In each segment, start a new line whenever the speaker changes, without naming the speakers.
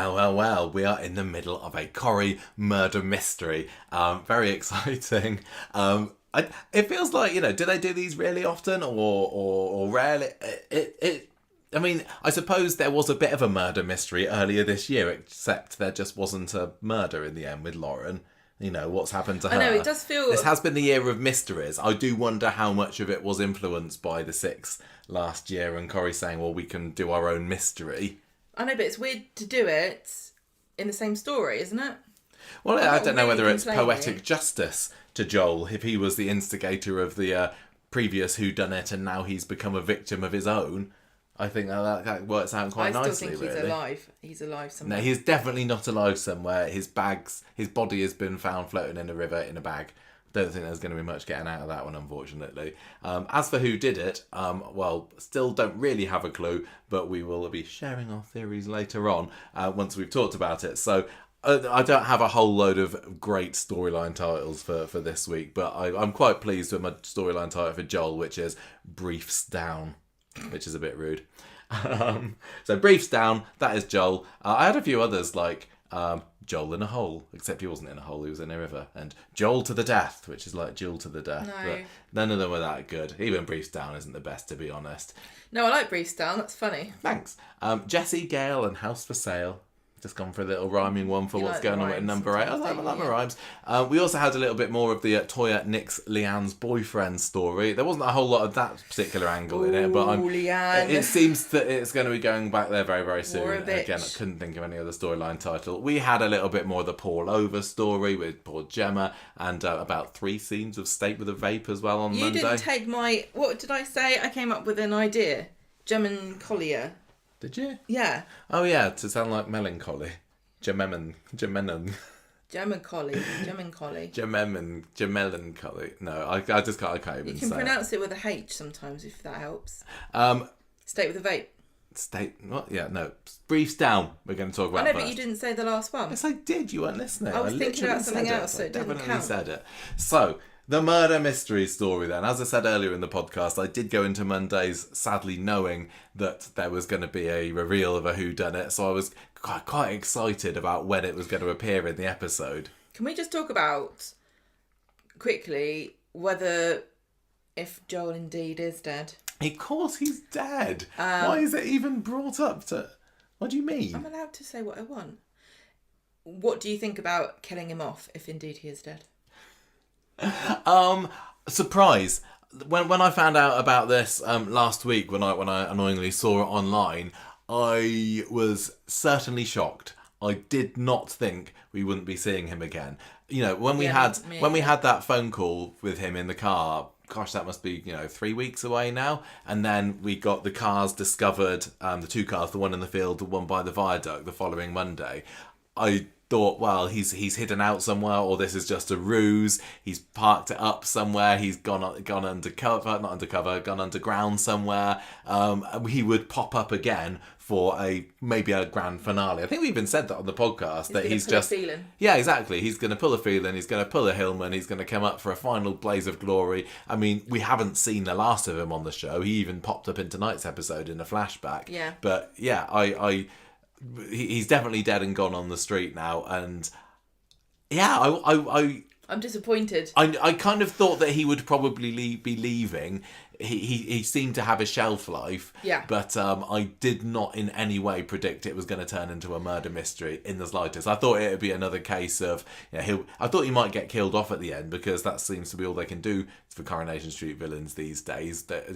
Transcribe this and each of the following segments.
Well, we are in the middle of a Corrie murder mystery. Very exciting. It feels like, do they do these really often or rarely? I mean, I suppose there was a bit of a murder mystery earlier this year, except there just wasn't a murder in the end with Lauren. What's happened to her.
I know, it does feel...
This has been the year of mysteries. I do wonder how much of it was influenced by the 6 last year and Corrie saying, well, we can do our own mystery.
I know, but it's weird to do it in the same story, isn't it?
Well, I don't know whether it's poetic justice to Joel, if he was the instigator of the previous whodunit and now he's become a victim of his own. I think that works out quite nicely,
I still think he's alive. He's alive somewhere.
No, he's definitely not alive somewhere. His body has been found floating in a river in a bag. Don't think there's going to be much getting out of that one, unfortunately. As for who did it, still don't really have a clue, but we will be sharing our theories later on once we've talked about it. So I don't have a whole load of great storyline titles for this week, but I'm quite pleased with my storyline title for Joel, which is Briefs Down, which is a bit rude. So Briefs Down, that is Joel. I had a few others like Joel in a Hole, except he wasn't in a hole, he was in a river. And Joel to the Death, which is like Joel to the Death.
No.
But none of them were that good. Even Briefs Down isn't the best, to be honest.
No, I like Briefs Down, that's funny.
Thanks. Jessie, Gail and House for Sale. Just gone for a little rhyming one for what's going on at number 8. I like my rhymes. We also had a little bit more of the Toya, Nick's, Leanne's boyfriend story. There wasn't a whole lot of that particular angle in it, but it seems that it's going to be going back there very, very soon. Again, I couldn't think of any other storyline title. We had a little bit more of the Paul Over story with poor Gemma and about 3 scenes of Steak with a Vape as well on Monday.
You didn't take my... What did I say? I came up with an idea. Gemma Collier.
Did you?
Yeah.
Oh, yeah, to sound like melancholy. Gemenon.
Gemelancholy.
No, I just can't even say.
You can pronounce it with a H sometimes, if that helps. State with a Vape.
What? Yeah, no. Briefs Down, we're going to talk about
I know,
first.
but you didn't say the last one.
Yes, I did. You weren't listening.
I was thinking about something else, so it didn't count.
Definitely said it. So... the murder mystery story then. As I said earlier in the podcast, I did go into Mondays sadly knowing that there was going to be a reveal of a whodunit, so I was quite excited about when it was going to appear in the episode.
Can we just talk about, quickly, if Joel indeed is dead?
Of course he's dead. Why is it even brought up to... What do you mean?
I'm allowed to say what I want. What do you think about killing him off if indeed he is dead?
Surprise. When I found out about this last week, when I annoyingly saw it online, I was certainly shocked. I did not think we wouldn't be seeing him again. When we had that phone call with him in the car, gosh, that must be 3 weeks away now. And then we got the cars discovered, the 2 cars, the one in the field, the one by the viaduct, the following Monday. I thought, well, he's hidden out somewhere, or this is just a ruse. He's parked it up somewhere. He's gone underground somewhere. He would pop up again for maybe a grand finale. I think we even said that on the podcast he's just feeling. Yeah, exactly. He's going to pull a feeling. He's going to pull a Hillman. He's going to come up for a final blaze of glory. I mean, we haven't seen the last of him on the show. He even popped up in tonight's episode in a flashback.
Yeah.
But yeah, he's definitely dead and gone on the street now, and yeah,
I'm disappointed.
I kind of thought that he would probably be leaving. He seemed to have a shelf life,
yeah.
But I did not in any way predict it was going to turn into a murder mystery in the slightest. I thought it would be another case of I thought he might get killed off at the end, because that seems to be all they can do for Coronation Street villains these days. That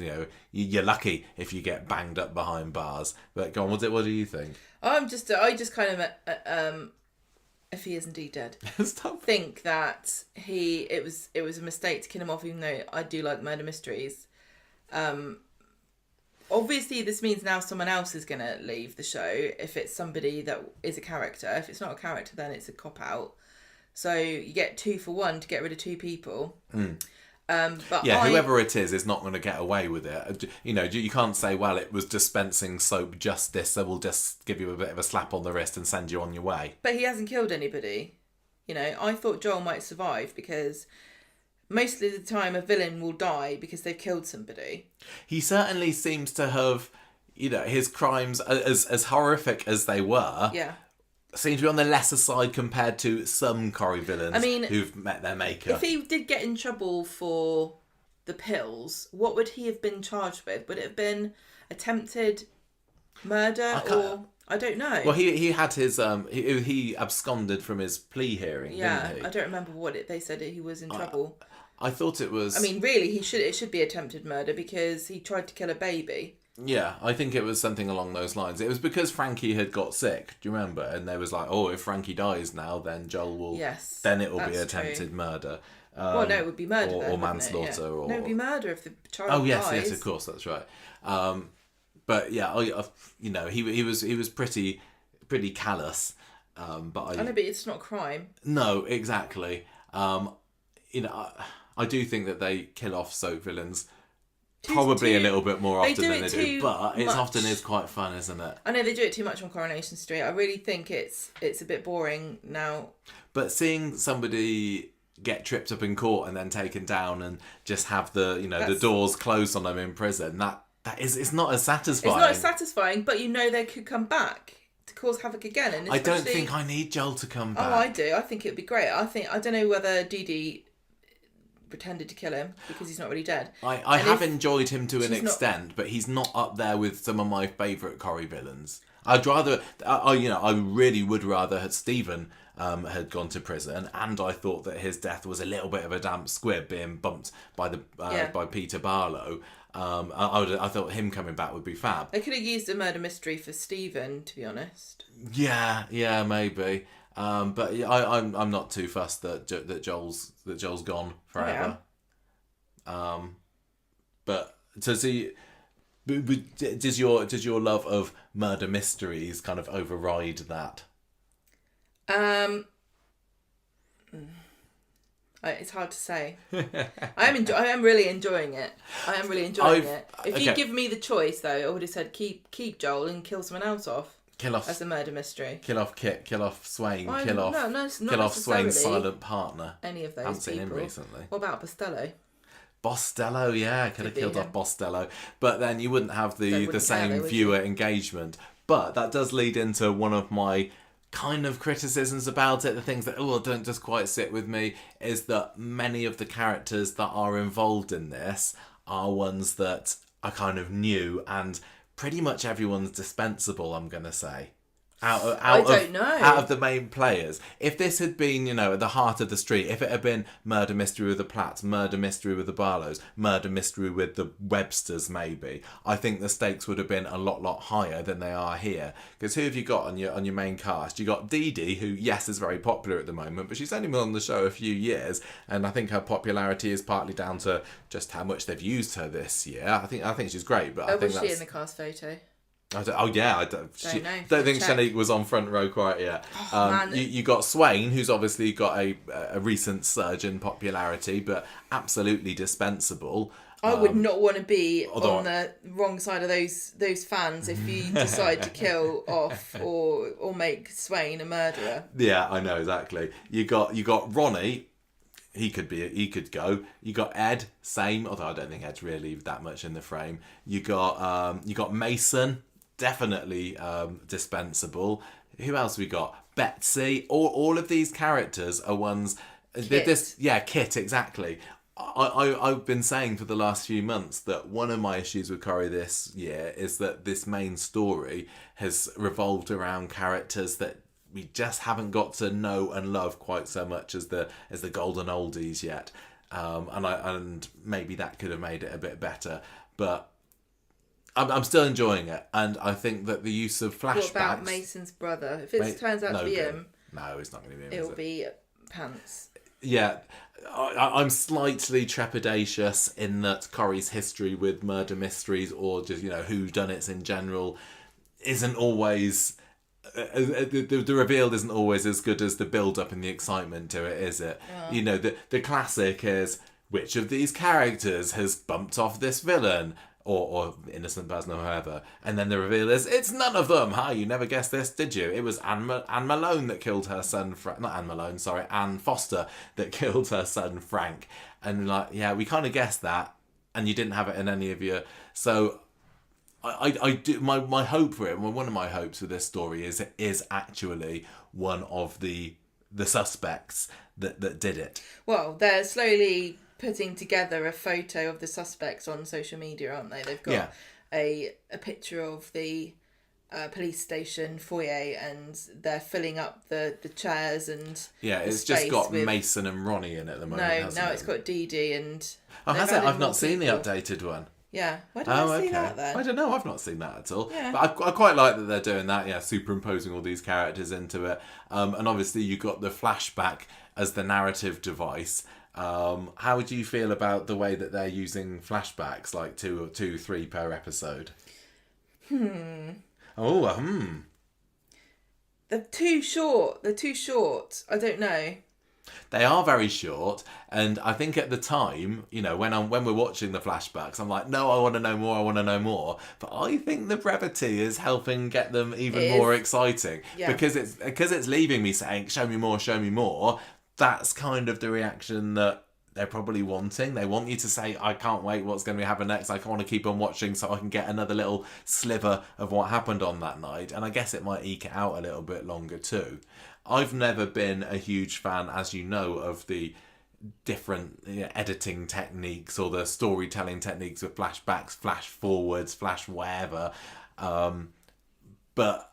you're lucky if you get banged up behind bars. But go on, what do you think?
I just kind of if he is indeed dead, think that it was a mistake to kill him off, even though I do like murder mysteries. Obviously this means now someone else is going to leave the show if it's somebody that is a character. If it's not a character, then it's a cop-out. So you get 2 for 1 to get rid of 2 people. But
whoever it is not going to get away with it. You can't say, well, it was dispensing soap justice, so we'll just give you a bit of a slap on the wrist and send you on your way.
But he hasn't killed anybody. I thought Joel might survive, because most of the time a villain will die because they've killed somebody.
He certainly seems to have, his crimes, as horrific as they were,
yeah,
seem to be on the lesser side compared to some Corrie villains who've met their maker.
If he did get in trouble for the pills, what would he have been charged with? Would it have been attempted murder or... I don't know.
Well, he had his he absconded from his plea hearing. Didn't he?
I don't remember they said he was in trouble.
I thought it was.
I mean, really, it should be attempted murder because he tried to kill a baby.
Yeah, I think it was something along those lines. It was because Frankie had got sick. Do you remember? And there was like, oh, if Frankie dies now, then Joel will.
Yes.
Then it will be attempted murder.
Well, no, it would be murder
or manslaughter.
It? Yeah.
Or
no, it would be murder if the child
dies.
yes,
of course, that's right. But yeah, he was pretty callous. But
I know, but it's not a crime.
No, exactly. I do think that they kill off soap villains probably a little bit more often than they do, but it often is quite fun, isn't it?
I know they do it too much on Coronation Street. I really think it's a bit boring now.
But seeing somebody get tripped up in court and then taken down and just have the doors closed on them in prison, it's not as satisfying.
It's not as satisfying, but they could come back to cause havoc again. And
I don't think I need Joel to come back.
Oh, I do. I think it would be great. I don't know whether Dee-Dee pretended to kill him because he's not really dead.
I have enjoyed him to an extent, but he's not up there with some of my favourite Corrie villains. I'd rather, I really would rather had Stephen had gone to prison, and I thought that his death was a little bit of a damp squib being bumped by by Peter Barlow. I thought him coming back would be fab.
They could have used a murder mystery for Stephen, to be honest.
Yeah, maybe. But I'm not too fussed that Joel's gone forever. But to see, does your love of murder mysteries kind of override that?
It's hard to say. I am really enjoying it. If you give me the choice, though, I would have said keep Joel and kill someone else off.
Kill off as
a murder mystery.
Kill off Kit. Kill off Swain. Kill off Swain's silent partner.
Any of those
haven't seen
people.
him recently.
What about Bostello?
Bostello, yeah, could have killed off Bostello, but then you wouldn't have the same viewer engagement. But that does lead into one of my kind of criticisms about it. The things that don't just quite sit with me is that many of the characters that are involved in this are ones that are kind of new, and pretty much everyone's dispensable, I'm going to say. Out of the main players. If this had been, at the heart of the street, if it had been murder mystery with the Platts, murder mystery with the Barlows, murder mystery with the Websters, maybe, I think the stakes would have been a lot higher than they are here. Because who have you got on your main cast? You got Dee-Dee, who yes is very popular at the moment, but she's only been on the show a few years, and I think her popularity is partly down to just how much they've used her this year. I think she's great, but I think
was she in the cast photo?
I don't think Shanique was on front row quite yet. You got Swain, who's obviously got a recent surge in popularity, but absolutely dispensable.
I would not want to be on the wrong side of those fans if you decide to kill off or make Swain a murderer.
Yeah, I know exactly. You got Ronnie. He could go. You got Ed, same. Although I don't think Ed's really that much in the frame. You got Mason. Definitely dispensable. Who else we got? Betsy. All of these characters are ones.
Kit.
Kit, exactly. I've been saying for the last few months that one of my issues with Corrie this year is that this main story has revolved around characters that we just haven't got to know and love quite so much as the golden oldies yet. And maybe that could have made it a bit better, but I'm still enjoying it, and I think that the use of flashbacks...
What about Mason's brother? If it turns out to be him...
No, it's not going to be him,
It'll be Pants.
Yeah, I'm slightly trepidatious in that Corrie's history with murder mysteries or just, whodunits in general isn't always... the reveal isn't always as good as the build-up and the excitement to it, is it? Oh. The classic is, which of these characters has bumped off this villain... Or innocent person or whoever, and then the reveal is it's none of them. You never guessed this, did you? It was Anne Malone that killed her son. Not Anne Malone, sorry, Anne Foster that killed her son Frank. And we kind of guessed that, and you didn't have it in any of your. So I do my hope for it. One of my hopes for this story is actually one of the suspects that did it.
Well, they're slowly putting together a photo of the suspects on social media, aren't they? They've got a picture of the police station foyer, and they're filling up the chairs and
it's just got Mason and Ronnie in it at the moment.
No, it's got Dee-Dee and.
Oh, has it? I've not seen the updated one.
Yeah, why did I see that then?
I don't know, I've not seen that at all.
Yeah.
But I quite like that they're doing that, superimposing all these characters into it. And obviously you've got the flashback as the narrative device. How would you feel about the way that they're using flashbacks, like 2 or 3 per episode?
They're too short. I don't know.
They are very short, and I think at the time, when we're watching the flashbacks, I'm like, no, I want to know more. But I think the brevity is helping get them even more exciting, because it's leaving me saying, show me more. That's kind of the reaction that they're probably wanting. They want you to say, I can't wait, what's going to happen next. I want to keep on watching so I can get another little sliver of what happened on that night. And I guess it might eke it out a little bit longer too. I've never been a huge fan, as you know, of the different editing techniques or the storytelling techniques with flashbacks, flash forwards, flash whatever. But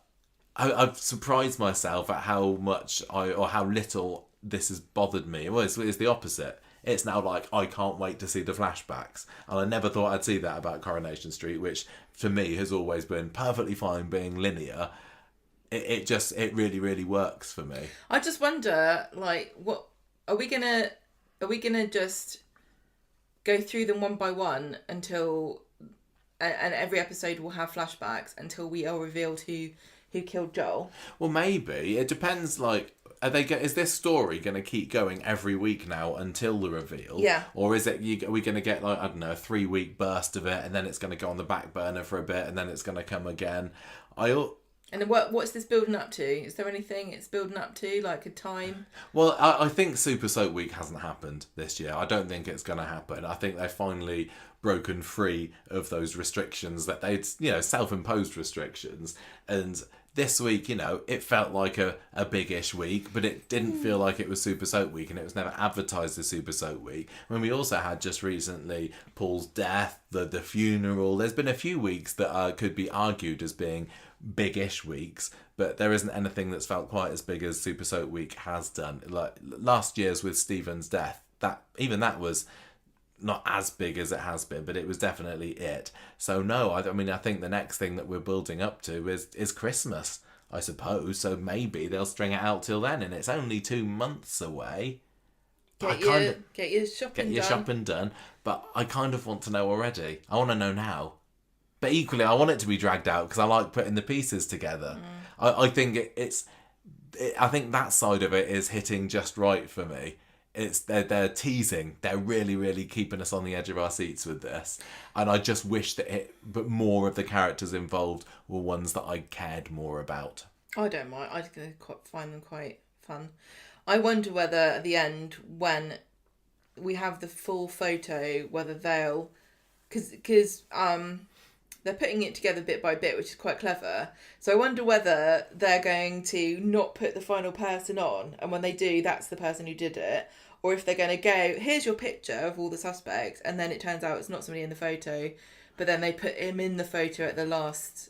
I've surprised myself at how much how little this has bothered me. Well, it's the opposite. It's now like, I can't wait to see the flashbacks. And I never thought I'd see that about Coronation Street, which for me has always been perfectly fine being linear. It really, really works for me.
I just wonder, like, what are we gonna just go through them one by one until, and every episode will have flashbacks until we are revealed who killed Joel?
Well, maybe it depends. Like, is this story going to keep going every week now until the reveal?
Yeah.
Or are we going to get, like, I don't know, a 3-week burst of it, and then it's going to go on the back burner for a bit, and then it's going to come again?
And what's this building up to? Is there anything it's building up to, like a time?
Well, I think Super Soap Week hasn't happened this year. I don't think it's going to happen. I think they've finally broken free of those restrictions that they'd, self-imposed restrictions. And this week, it felt like a big-ish week, but it didn't feel like it was Super Soap Week, and it was never advertised as Super Soap Week. When we also had just recently Paul's death, the funeral. There's been a few weeks that could be argued as being big-ish weeks, but there isn't anything that's felt quite as big as Super Soap Week has done. Like last year's with Stephen's death, that was not as big as it has been, but it was definitely it. So no, I think the next thing that we're building up to is Christmas, I suppose. So maybe they'll string it out till then, and it's only 2 months away.
Get your shopping done.
But I kind of want to know already. I want to know now. But equally, I want it to be dragged out because I like putting the pieces together. I think I think that side of it is hitting just right for me. They're teasing. They're really, really keeping us on the edge of our seats with this. And I just wish but more of the characters involved were ones that I cared more about.
I don't mind. I find them quite fun. I wonder whether at the end, when we have the full photo, whether they'll, because they're putting it together bit by bit, which is quite clever. So I wonder whether they're going to not put the final person on, and when they do, that's the person who did it. Or if they're going to go, here's your picture of all the suspects, and then it turns out it's not somebody in the photo, but then they put him in the photo at the last.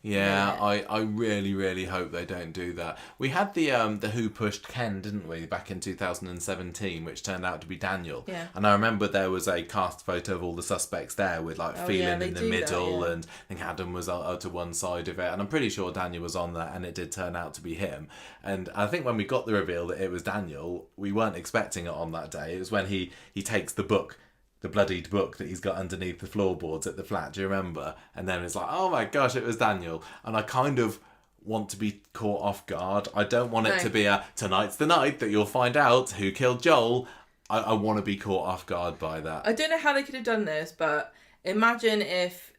Yeah, I really, really hope they don't do that. We had the Who Pushed Ken, didn't we, back in 2017, which turned out to be Daniel.
Yeah.
And I remember there was a cast photo of all the suspects there with Phelan in the middle, and I think Adam was to one side of it, and I'm pretty sure Daniel was on that, and it did turn out to be him. And I think when we got the reveal that it was Daniel, we weren't expecting it on that day. It was when he takes the book, the bloodied book that he's got underneath the floorboards at the flat, do you remember? And then it's like, oh my gosh, it was Daniel. And I kind of want to be caught off guard. I don't want it to be tonight's the night that you'll find out who killed Joel. I want to be caught off guard by that.
I don't know how they could have done this, but imagine if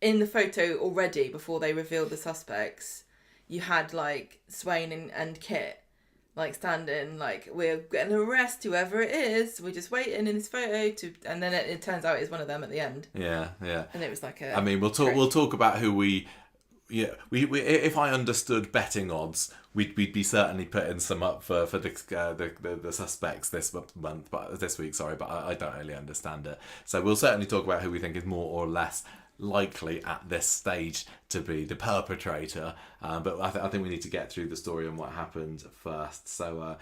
in the photo already, before they revealed the suspects, you had like Swain and Kit like standing, like we're going to arrest whoever it is. We're just waiting in this photo and then it turns out it's one of them at the end.
Yeah.
And it was like
I mean, we'll talk about who we if I understood betting odds, we'd be certainly putting some up for the suspects this week. Sorry, but I don't really understand it. So we'll certainly talk about who we think is more or less likely at this stage to be the perpetrator, but I think we need to get through the story and what happened first. So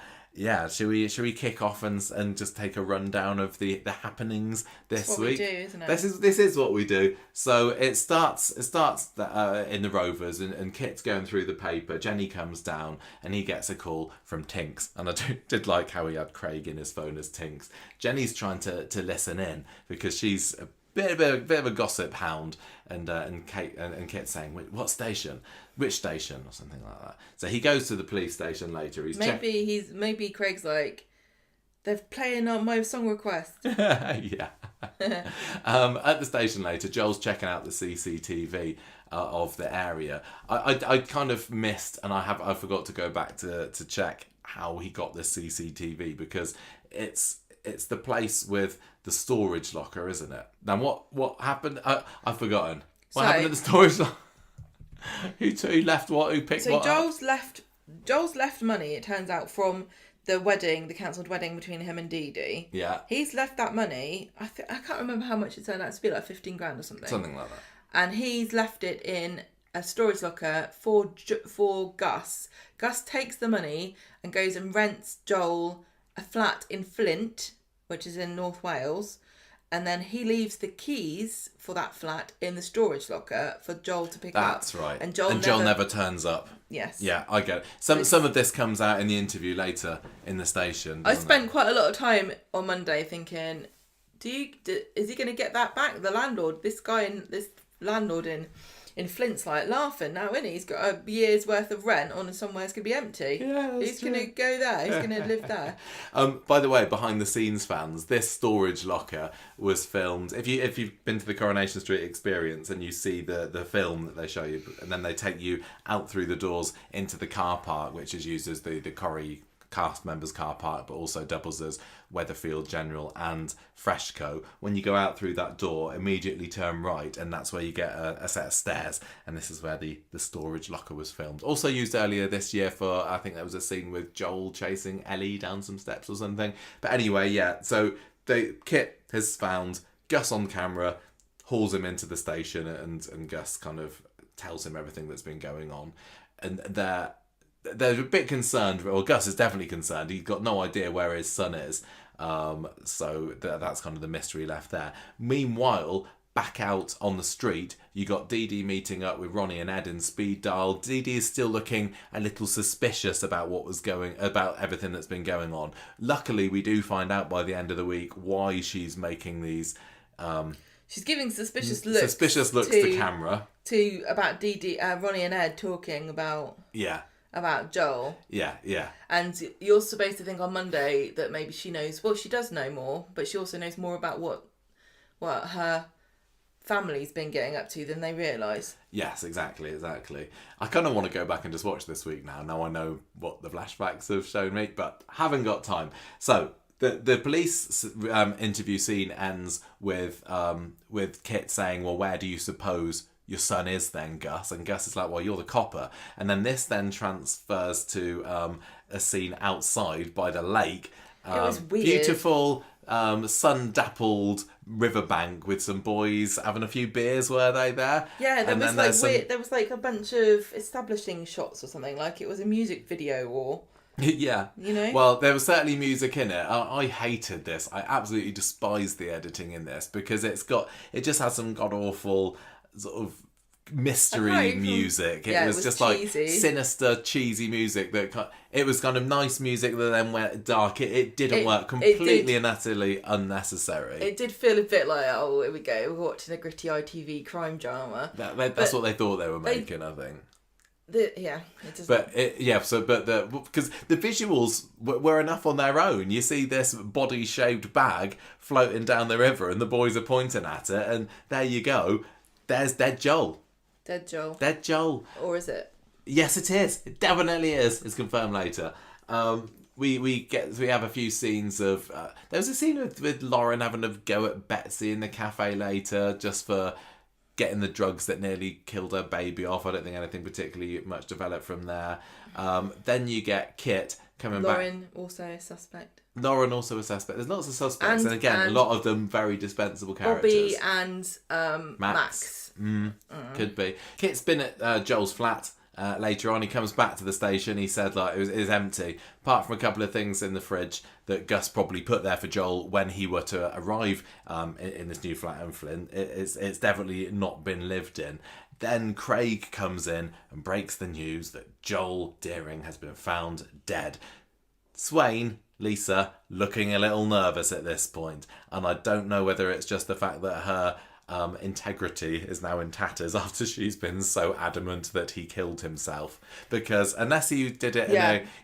should we kick off and just take a rundown of the happenings this week?
What we do, isn't it?
This is what we do. So it starts in the Rovers, and Kit's going through the paper. Jenny comes down and he gets a call from Tinks, and I did like how he had Craig in his phone as Tinks. Jenny's trying to listen in because she's a bit of a gossip hound, and Kit's saying, "What station? Which station?" or something like that. So he goes to the police station later.
Maybe Craig's like, they're playing on my song request.
Yeah. At the station later, Joel's checking out the CCTV of the area. I kind of missed, and I forgot to go back to check how he got this CCTV, because it's the place with the storage locker, isn't it? Now, what happened? I've forgotten. What happened at the storage locker? Who left what? Who picked what? So
Joel's left money, it turns out, from the cancelled wedding between him and Dee-Dee.
Yeah.
He's left that money. I can't remember how much it turned out to be, like 15 grand or something.
Something like that.
And he's left it in a storage locker for Gus. Gus takes the money and goes and rents Joel a flat in Flint, which is in North Wales, and then he leaves the keys for that flat in the storage locker for Joel to pick up.
That's right.
And Joel
never turns up.
Yes.
Yeah, I get it. Some of this comes out in the interview later in the station.
I spent quite a lot of time on Monday thinking, is he going to get that back? The landlord, this landlord in Flint's like laughing now, isn't he? He's got a year's worth of rent on somewhere that's going to be empty.
Yeah,
Who's going to go there? Who's going to live there?
By the way, behind the scenes fans, this storage locker was filmed. If you've been to the Coronation Street experience and you see the film that they show you, and then they take you out through the doors into the car park, which is used as the Corrie cast members car park, but also doubles as Weatherfield General and Freshco. When you go out through that door, immediately turn right, and that's where you get a set of stairs, and this is where the storage locker was filmed. Also used earlier this year for, I think there was a scene with Joel chasing Ellie down some steps or something. But anyway, yeah, so Kit has found Gus on camera, hauls him into the station, and Gus kind of tells him everything that's been going on, and they're a bit concerned, or Gus is definitely concerned. He's got no idea where his son is. So that's kind of the mystery left there. Meanwhile, back out on the street, you got Dee-Dee meeting up with Ronnie and Ed in speed dial. Dee-Dee is still looking a little suspicious about about everything that's been going on. Luckily, we do find out by the end of the week why she's making these.
She's giving suspicious looks
to camera.
About Dee-Dee, Ronnie and Ed talking about.
Yeah.
About Joel.
Yeah.
And you're supposed to think on Monday that maybe she knows. Well, she does know more, but she also knows more about what her family's been getting up to than they realise.
Yes, exactly. I kind of want to go back and just watch this week now. Now I know what the flashbacks have shown me, but haven't got time. So the police interview scene ends with Kit saying, "Well, where do you suppose your son is then, Gus?" And Gus is like, "Well, you're the copper." And then this then transfers to a scene outside by the lake.
It was weird.
Beautiful, sun-dappled riverbank with some boys having a few beers, were they there?
Yeah, there was like a bunch of establishing shots or something, like it was a music video or...
Yeah.
You know?
Well, there was certainly music in it. I hated this. I absolutely despised the editing in this because it just has some god-awful sort of mystery music. It was just cheesy. Like sinister, cheesy music. It was kind of nice music that then went dark. It didn't work. Completely and utterly unnecessary. It
did feel a bit like, oh, here we go, we're watching a gritty ITV crime drama.
That's what they thought they were making, I think.
It doesn't.
Because the visuals were enough on their own. You see this body-shaped bag floating down the river, and the boys are pointing at it, and there you go. There's dead Joel.
Dead Joel.
Dead Joel.
Or is it?
Yes, it is. It definitely is. It's confirmed later. We have a few scenes of there was a scene with Lauren having a go at Betsy in the cafe later, just for getting the drugs that nearly killed her baby off. I don't think anything particularly much developed from there. Then you get Kit coming back.
Lauren also a suspect.
Lauren also a suspect. There's lots of suspects, and again, a lot of them very dispensable characters.
Bobby and Max.
Could be. Kit's been at Joel's flat. Later on, he comes back to the station. He said like it was empty, apart from a couple of things in the fridge that Gus probably put there for Joel when he were to arrive in this new flat in Flint. It's definitely not been lived in. Then Craig comes in and breaks the news that Joel Deering has been found dead. Swain, Lisa, looking a little nervous at this point, and I don't know whether it's just the fact that her integrity is now in tatters after she's been so adamant that he killed himself. Because unless he did it,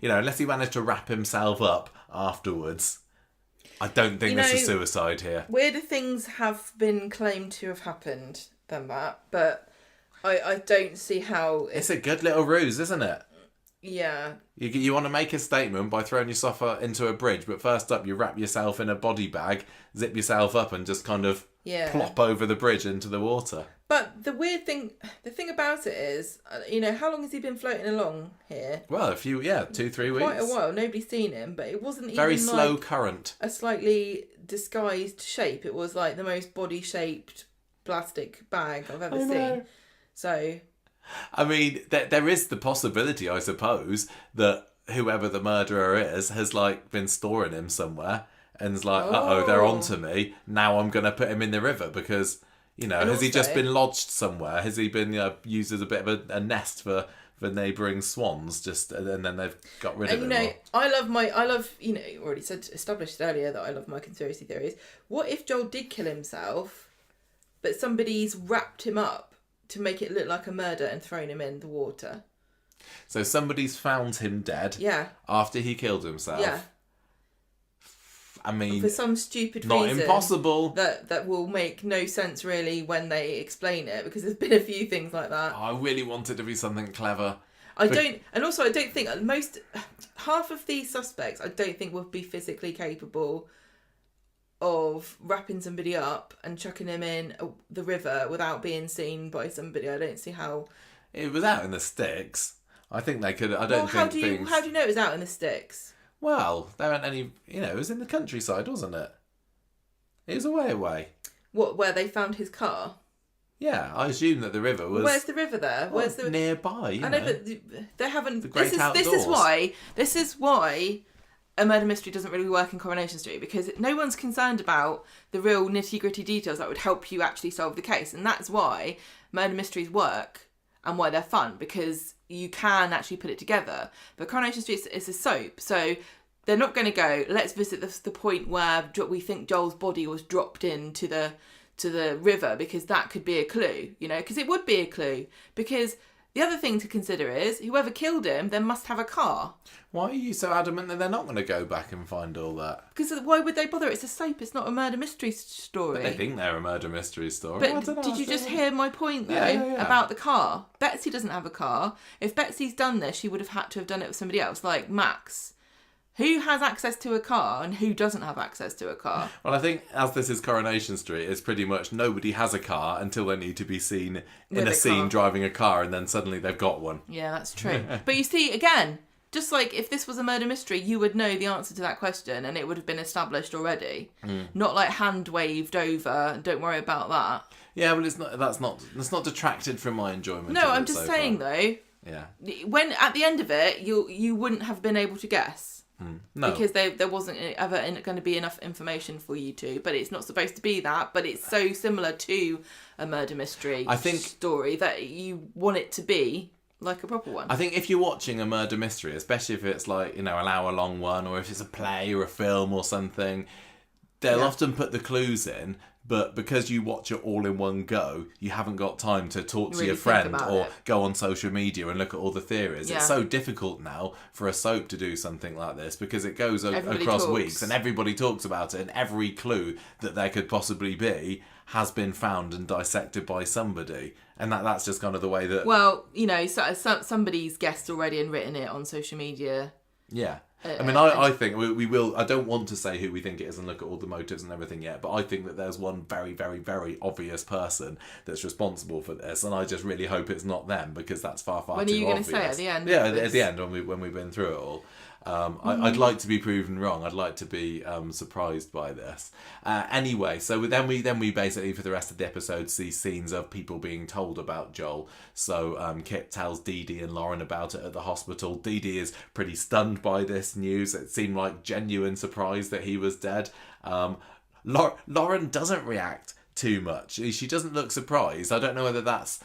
unless he managed to wrap himself up afterwards, I don't think this is suicide here.
Weirder things have been claimed to have happened than that, but I don't see how...
It's a good little ruse, isn't it?
Yeah.
You want to make a statement by throwing yourself into a bridge, but first up you wrap yourself in a body bag, zip yourself up and just kind of plop over the bridge into the water.
But the thing about it is, how long has he been floating along here?
Well, 2-3 weeks.
Quite a while. Nobody's seen him, but it wasn't
very
even
slow
like
current.
A slightly disguised shape. It was like the most body-shaped plastic bag I've ever seen. So...
I mean, there is the possibility, I suppose, that whoever the murderer is has been storing him somewhere and is like, they're onto me. Now I'm going to put him in the river because, has he just been lodged somewhere? Has he been used as a bit of a nest for neighbouring swans? And then they've got rid of him.
I love, you already established earlier that I love my conspiracy theories. What if Joel did kill himself, but somebody's wrapped him up to make it look like a murder and thrown him in the water?
So somebody's found him dead.
Yeah.
After he killed himself.
Yeah.
I mean,
for some stupid
not
reason. Not
impossible.
That will make no sense really when they explain it, because there's been a few things like that.
I really want it to be something clever.
I don't think half of these suspects I don't think would be physically capable of wrapping somebody up and chucking him in the river without being seen by somebody. I don't see how...
It was out in the sticks. I think they could...
How do you know it was out in the sticks?
Well, there weren't any... it was in the countryside, wasn't it? It was a way away.
What, where they found his car?
Yeah, I assume that the river was...
Where's the river there? Where's the...
Nearby,
I know, but they haven't...
The great outdoors.
This is why a murder mystery doesn't really work in Coronation Street, because no one's concerned about the real nitty-gritty details that would help you actually solve the case. And that's why murder mysteries work and why they're fun, because you can actually put it together. But Coronation Street is a soap, so they're not going to go, let's visit the point where we think Joel's body was dropped into the river, because that could be a clue, because it would be a clue. Because the other thing to consider is, whoever killed him then must have a car.
Why are you so adamant that they're not going to go back and find all that?
Because why would they bother? It's a soap, it's not a murder mystery story.
But they think they're a murder mystery story.
But did you just hear my point, though, about the car? Betsy doesn't have a car. If Betsy's done this, she would have had to have done it with somebody else, like Max. Who has access to a car and who doesn't have access to a car?
Well, I think as this is Coronation Street, it's pretty much nobody has a car until they need to be seen in a scene driving a car, and then suddenly they've got one.
Yeah, that's true. But you see, again, just like if this was a murder mystery, you would know the answer to that question and it would have been established already. Not like hand waved over, don't worry about that.
Yeah, well, that's not detracted from my enjoyment.
No, I'm just saying though.
Yeah.
When at the end of it, you wouldn't have been able to guess.
No.
Because there wasn't ever going to be enough information for you to. But it's not supposed to be that. But it's so similar to a murder mystery story that you want it to be like a proper one.
I think if you're watching a murder mystery, especially if it's like, an hour-long one, or if it's a play or a film or something, they'll often put the clues in. But because you watch it all in one go, you haven't got time to talk to your friend or go on social media and look at all the theories. Yeah. It's so difficult now for a soap to do something like this because it goes across weeks and everybody talks about it, and every clue that there could possibly be has been found and dissected by somebody. And that's just kind of the way that...
Well, somebody's guessed already and written it on social media.
Yeah. I mean, I think we will. I don't want to say who we think it is and look at all the motives and everything yet, but I think that there's one very, very, very obvious person that's responsible for this, and I just really hope it's not them, because that's far, far too obvious. When are you going to say
at the end?
Yeah, at the end when we've been through it all. I'd like to be proven wrong. I'd like to be surprised by this. Anyway, so then we basically for the rest of the episode see scenes of people being told about Joel. So Kit tells Dee-Dee and Lauren about it at the hospital. Dee-Dee is pretty stunned by this news. It seemed like genuine surprise that he was dead. Lauren doesn't react too much. She doesn't look surprised. I don't know whether that's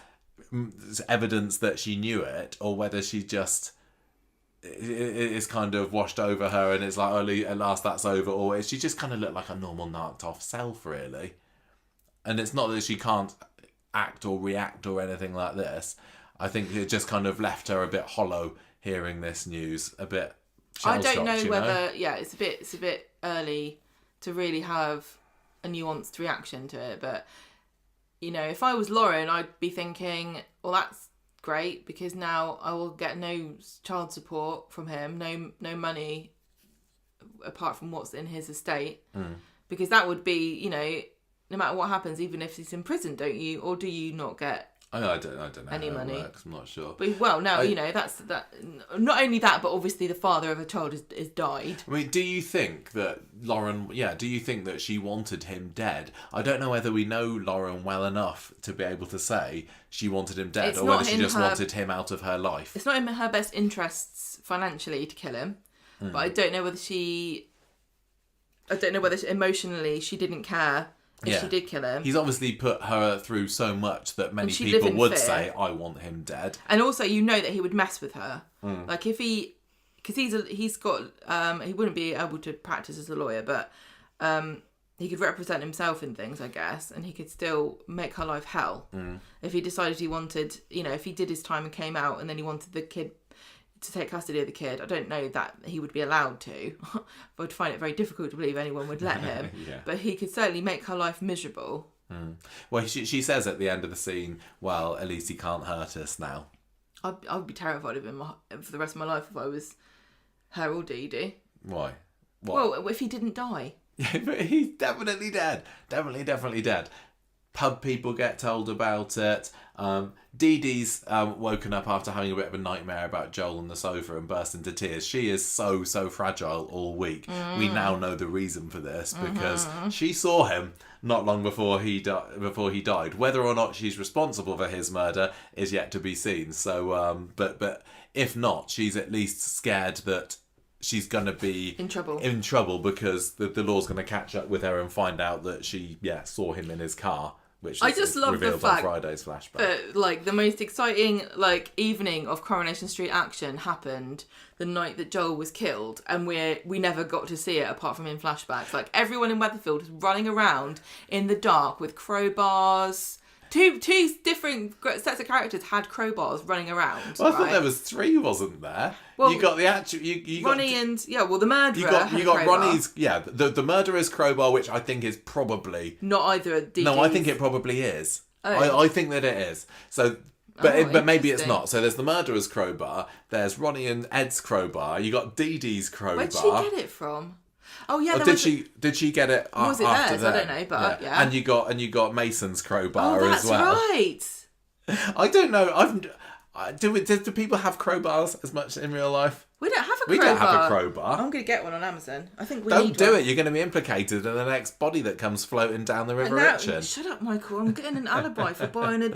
evidence that she knew it or whether she just... it's kind of washed over her and it's like, oh, at last that's over, or she just kind of looked like a normal knocked off self, really. And it's not that she can't act or react or anything like this. I think it just kind of left her a bit hollow hearing this news, a bit shell-shocked,
I don't know whether it's a bit early to really have a nuanced reaction to it, but if I was Lauren, I'd be thinking, well, that's great, because now I will get no child support from him, no money apart from what's in his estate, because that would be, no matter what happens, even if he's in prison, don't you, or do you not get
I don't know
any
how
money?
It works. I'm not sure.
But that's that. Not only that, but obviously the father of a child is died.
I mean, do you think that Lauren? Yeah, do you think that she wanted him dead? I don't know whether we know Lauren well enough to be able to say she wanted him dead, or whether she just wanted him out of her life.
It's not in her best interests financially to kill him, but I don't know whether emotionally she didn't care. If she did kill him.
He's obviously put her through so much that many people would say, I want him dead.
And also, that he would mess with her. Like, if he... Because he's got... he wouldn't be able to practice as a lawyer, but he could represent himself in things, I guess, and he could still make her life hell. If he decided he wanted... if he did his time and came out, and then he wanted the kid to take custody of the kid, I don't know that he would be allowed to. I would find it very difficult to believe anyone would let him. But he could certainly make her life miserable.
Well, she says at the end of the scene, well, at least he can't hurt us now.
I'd be terrified of him for the rest of my life if I was her or Dee-Dee.
Why? What?
Well, if he didn't die.
Yeah, but he's definitely dead. Definitely dead. Pub people get told about it. Dee-Dee's woken up after having a bit of a nightmare about Joel on the sofa and burst into tears. She is so fragile all week. We now know the reason for this, because she saw him not long before he died. Whether or not she's responsible for his murder is yet to be seen. So, but if not, she's at least scared that she's going to be
in
trouble because the law's going to catch up with her and find out that she saw him in his car. Which
I just love the fact
Friday's flashback.
That the most exciting evening of Coronation Street action happened the night that Joel was killed, and we never got to see it apart from in flashbacks. Like, everyone in Weatherfield was running around in the dark with crowbars. Two different sets of characters had crowbars running around.
Well, I thought there was three, wasn't there? Well, you got the actual...
Ronnie the murderer.
You got Ronnie's... Yeah, the murderer's crowbar, which I think is probably...
Not either of Dee-Dee's.
No, I think it probably is. Oh. I think that it is. So... But maybe it's not. So there's the murderer's crowbar, there's Ronnie and Ed's crowbar, you got Dee-Dee's crowbar.
Where'd she get it from? Oh yeah,
did she get it
was it
after
theirs?
that?
I don't know, but yeah.
And you got Mason's crowbar as well.
That's right.
I don't know. Do people have crowbars as much in real life?
We don't have a crowbar.
We don't have a crowbar.
I'm going to get one on Amazon. I think we
don't
need
do
one.
it. You're going to be implicated in the next body that comes floating down the river Itchen.
Shut up, Michael. I'm getting an alibi for buying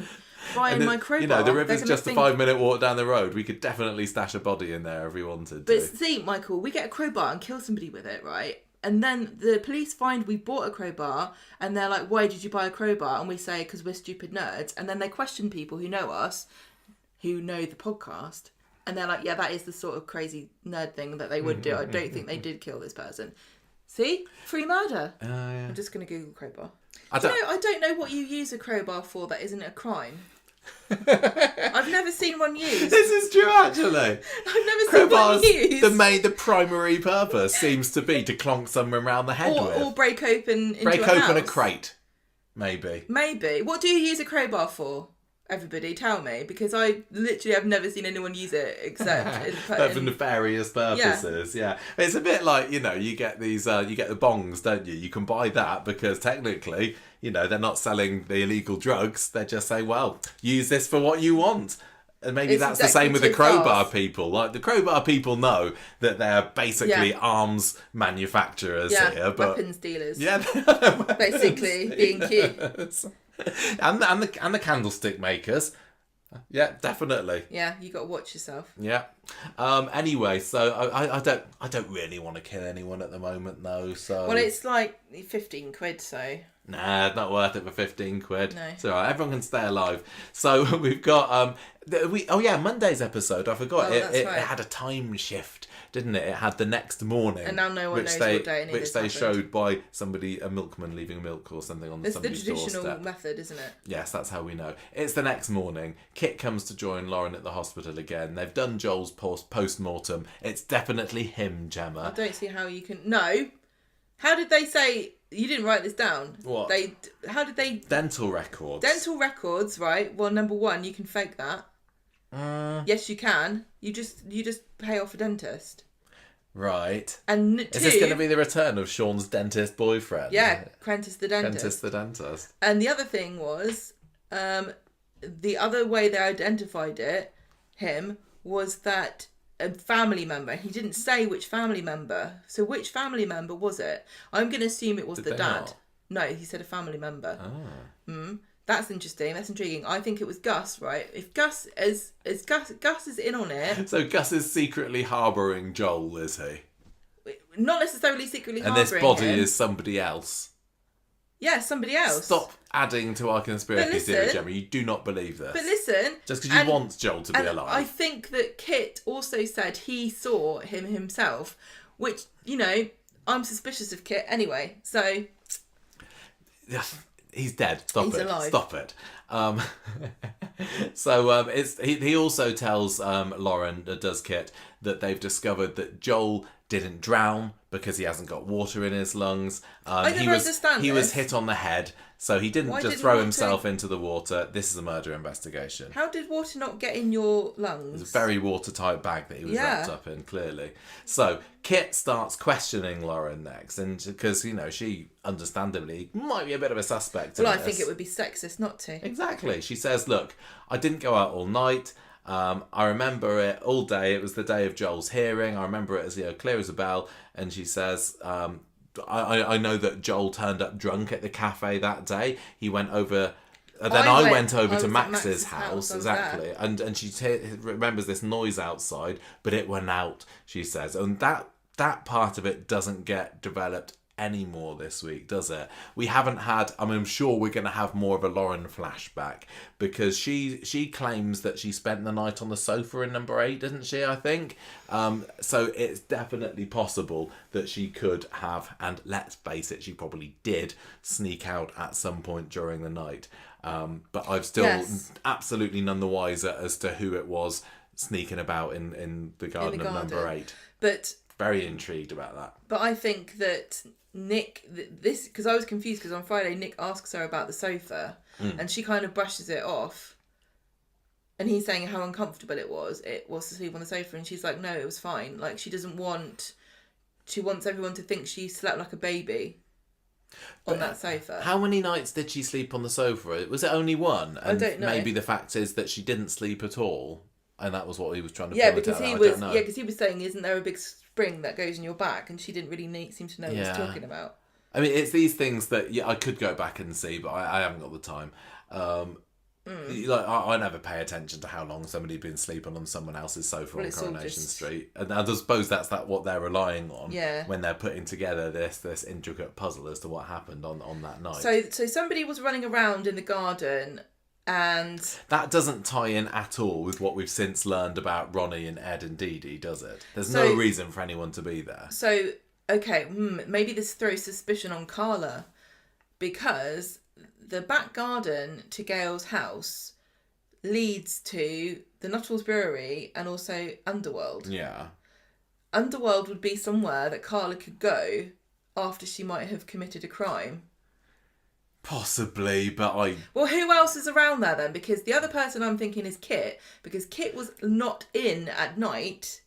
my crowbar.
The river's just a 5-minute walk down the road. We could definitely stash a body in there if we wanted to.
But see, Michael, we get a crowbar and kill somebody with it, right? And then the police find we bought a crowbar, and they're like, why did you buy a crowbar? And we say, because we're stupid nerds. And then they question people who know us, who know the podcast. And they're like, yeah, that is the sort of crazy nerd thing that they would do. I don't think they did kill this person. See? Free murder.
Yeah.
I'm just going to Google crowbar. I don't know what you use a crowbar for that isn't a crime. I've never seen one used.
This is true, actually.
I've never seen one used.
The primary purpose seems to be to clonk someone around the head with.
Or break open into a house.
a crate, maybe.
Maybe. What do you use a crowbar for? everybody, tell me, because I literally have never seen anyone use it except
for nefarious purposes. Yeah. It's a bit like, you get these, you get the bongs, don't you? You can buy that because technically, they're not selling the illegal drugs. They're just saying, well, use this for what you want. And maybe
It's
that's the same with the
executive
crowbar
fast.
people. Like, the crowbar people know that they're basically arms manufacturers here. But
weapons dealers.
yeah,
Basically, being cute.
and the candlestick makers. Yeah, definitely.
Yeah, you got to watch yourself.
Yeah. Anyway, so I don't really want to kill anyone at the moment though. So
Well, it's like 15 quid, so
nah, it's not worth it for 15 quid.
No.
It's alright, everyone can stay alive. So we've got Monday's episode, I forgot.
Oh,
it
that's right.
it had a time shift, didn't it? It had the next morning.
And now no one knows what day any of
which
this
they
happened.
showed by a milkman leaving milk or something on
it's the
somebody's
traditional
doorstep.
method, isn't it?
Yes, that's how we know. It's the next morning. Kit comes to join Lauren at the hospital again. They've done Joel's post-mortem. It's definitely him,
I
Gemma.
don't see how you can... No. How did they say... You didn't write this down.
What?
How did they...
Dental records.
Dental records, right? Well, number one, you can fake that. Yes, you can. You just pay off a dentist.
Right.
And
Is this going to be the return of Sean's dentist boyfriend?
Yeah, Quentis the dentist.
Quentis the dentist.
And the other thing was, the other way they identified him was that a family member. He didn't say which family member. So which family member was it? I'm going to assume it was
Did
the
they
dad.
not?
No, he said a family member.
Ah.
That's interesting. That's intriguing. I think it was Gus, right? If Gus is in on it,
So Gus is secretly harbouring Joel, is he?
not necessarily secretly
And
harbouring
this body
him.
is somebody else.
Yeah, somebody else.
Stop adding to our conspiracy
But
theory,
listen-
Gemma. You do not believe this.
But listen,
Just because you want Joel to be alive.
I think that Kit also said he saw him himself, which, I'm suspicious of Kit anyway. So
He's dead.
He's alive.
Stop it. So he also tells Lauren, does Kit, that they've discovered that Joel didn't drown because he hasn't got water in his lungs.
I never understand
He was
this.
hit on the head, so he didn't
Why
just
didn't
throw
water-
himself into the water. This is a murder investigation.
how did water not get in your lungs?
It's a very watertight bag that he was wrapped up in, clearly. So Kit starts questioning Lauren next, and because she understandably might be a bit of a suspect.
Well,
in
I
this.
think it would be sexist not to.
Exactly. She says, "Look, I didn't go out all night. I remember it all day. It was the day of Joel's hearing. I remember it as clear as a bell." And she says, I know that Joel turned up drunk at the cafe that day. He went over. Then I went over
was
to
at
Max's house,
I was
exactly, and she remembers this noise outside, but it went out. She says, and that part of it doesn't get developed anymore this week, does it? We haven't had. I'm sure we're going to have more of a Lauren flashback because she claims that she spent the night on the sofa in number 8, didn't she? I think. So it's definitely possible that she could have, and let's face it, she probably did sneak out at some point during the night. But I've still absolutely none the wiser as to who it was sneaking about in the garden of number 8.
But
very intrigued about that.
But I think that Nick, because I was confused because on Friday Nick asks her about the sofa and she kind of brushes it off. And he's saying how uncomfortable it was to sleep on the sofa, and she's like, no, it was fine. Like, she wants everyone to think she slept like a baby on that sofa.
How many nights did she sleep on the sofa? Was it only one? And
I don't know.
Maybe the fact is that she didn't sleep at all, and that was what he was trying to
Yeah,
point
because
out.
because he was saying, isn't there a big spring that goes in your back? And she didn't really seem to know what he was talking about.
I mean, it's these things that I could go back and see, but I haven't got the time. Like I never pay attention to how long somebody's been sleeping on someone else's sofa on Coronation Street, and I suppose that's what they're relying on when they're putting together this intricate puzzle as to what happened on that night.
So somebody was running around in the garden, and
that doesn't tie in at all with what we've since learned about Ronnie and Ed and Dee-Dee, does it? There's no reason for anyone to be there.
So okay, maybe this throws suspicion on Carla, because the back garden to Gail's house leads to the Nuttall's Brewery and also Underworld.
Yeah.
Underworld would be somewhere that Carla could go after she might have committed a crime.
Possibly, but
Well, who else is around there then? Because the other person I'm thinking is Kit, because Kit was not in at night.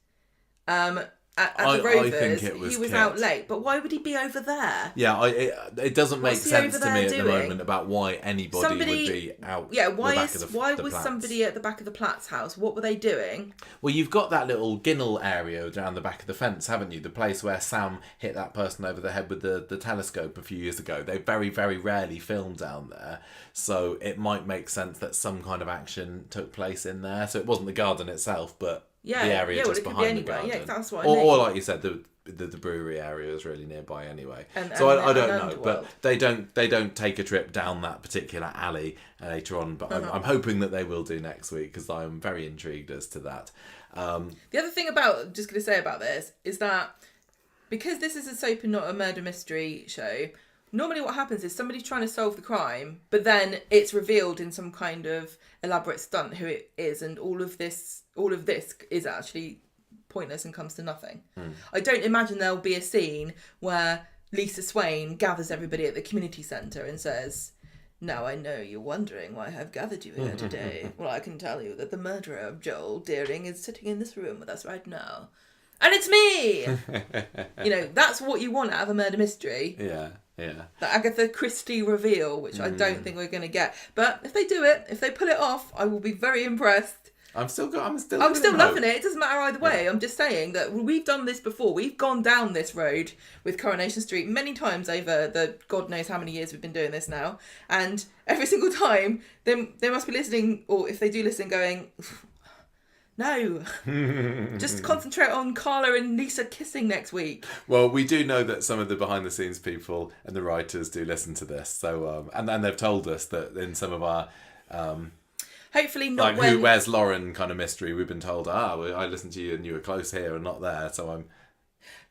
At the Rovers,
I think it was
he was
Kit.
out late. But why would he be over there?
Yeah, it doesn't make
What's he
sense
over
to me
there
at the
doing?
moment about why anybody would be out.
Yeah,
the back of the
why
the
was
Platts.
somebody at the back of the Platts house? What were they doing?
Well, you've got that little ginnel area down the back of the fence, haven't you? The place where Sam hit that person over the head with the telescope a few years ago. They very, very rarely film down there. So it might make sense that some kind of action took place in there. So it wasn't the garden itself, but the area just behind the garden.
Yeah, that's what I mean.
Or like you said, the brewery area is really nearby anyway.
And
I don't know, but they don't take a trip down that particular alley later on. But I'm hoping that they will do next week because I'm very intrigued as to that.
The other thing about just going to say about this is that because this is a soap and not a murder mystery show, normally what happens is somebody's trying to solve the crime, but then it's revealed in some kind of elaborate stunt who it is, and all of this is actually pointless and comes to nothing. I don't imagine there'll be a scene where Lisa Swain gathers everybody at the community centre and says, "Now I know you're wondering why I've gathered you here today. Well, I can tell you that the murderer of Joel Deering is sitting in this room with us right now. And it's me!" That's what you want out of a murder mystery.
Yeah.
The Agatha Christie reveal, which I don't think we're going to get. But if they do it, if they pull it off, I will be very impressed.
I'm still loving
it. It doesn't matter either way. Yeah. I'm just saying that we've done this before. We've gone down this road with Coronation Street many times over the God knows how many years we've been doing this now. And every single time, they must be listening, or if they do listen, going, no, just concentrate on Carla and Lisa kissing next week.
Well, we do know that some of the behind-the-scenes people and the writers do listen to this. So, and they've told us that in some of our...
hopefully not
like where's Lauren kind of mystery, we've been told, I listened to you and you were close here and not there, so I'm...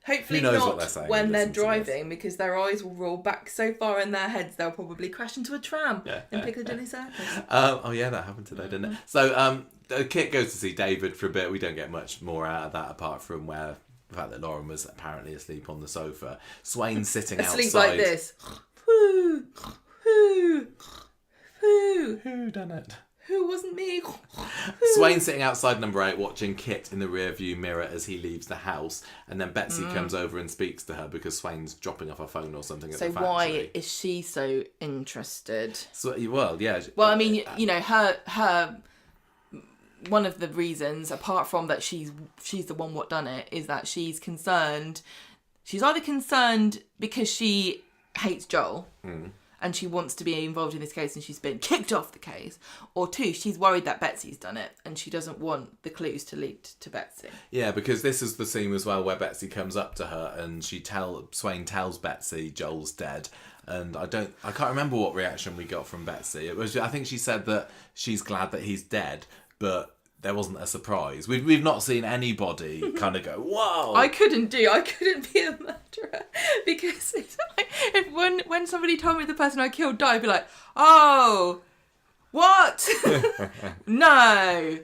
Hopefully not when they're driving, because their eyes will roll back so far in their heads they'll probably crash into a tram in Piccadilly Circus.
Oh yeah, that happened today, didn't it? So Kit goes to see David for a bit. We don't get much more out of that apart from the fact that Lauren was apparently asleep on the sofa. Swain's sitting
asleep
outside.
Like this. Who
done it?
Who wasn't me?
Swain's sitting outside number 8 watching Kit in the rear view mirror as he leaves the house, and then Betsy comes over and speaks to her because Swain's dropping off her phone or something at the factory.
So why is she so interested?
Well,
I mean, her one of the reasons, apart from that she's the one what done it, is that she's concerned. She's either concerned because she hates Joel. And she wants to be involved in this case and she's been kicked off the case. Or 2, she's worried that Betsy's done it and she doesn't want the clues to lead to Betsy.
Yeah, because this is the scene as well where Betsy comes up to her and Swain tells Betsy Joel's dead. And I can't remember what reaction we got from Betsy. I think she said that she's glad that he's dead, but there wasn't a surprise. We've not seen anybody kind of go, whoa.
I couldn't be a murderer because when somebody told me the person I killed died, I'd be like, oh, what? No.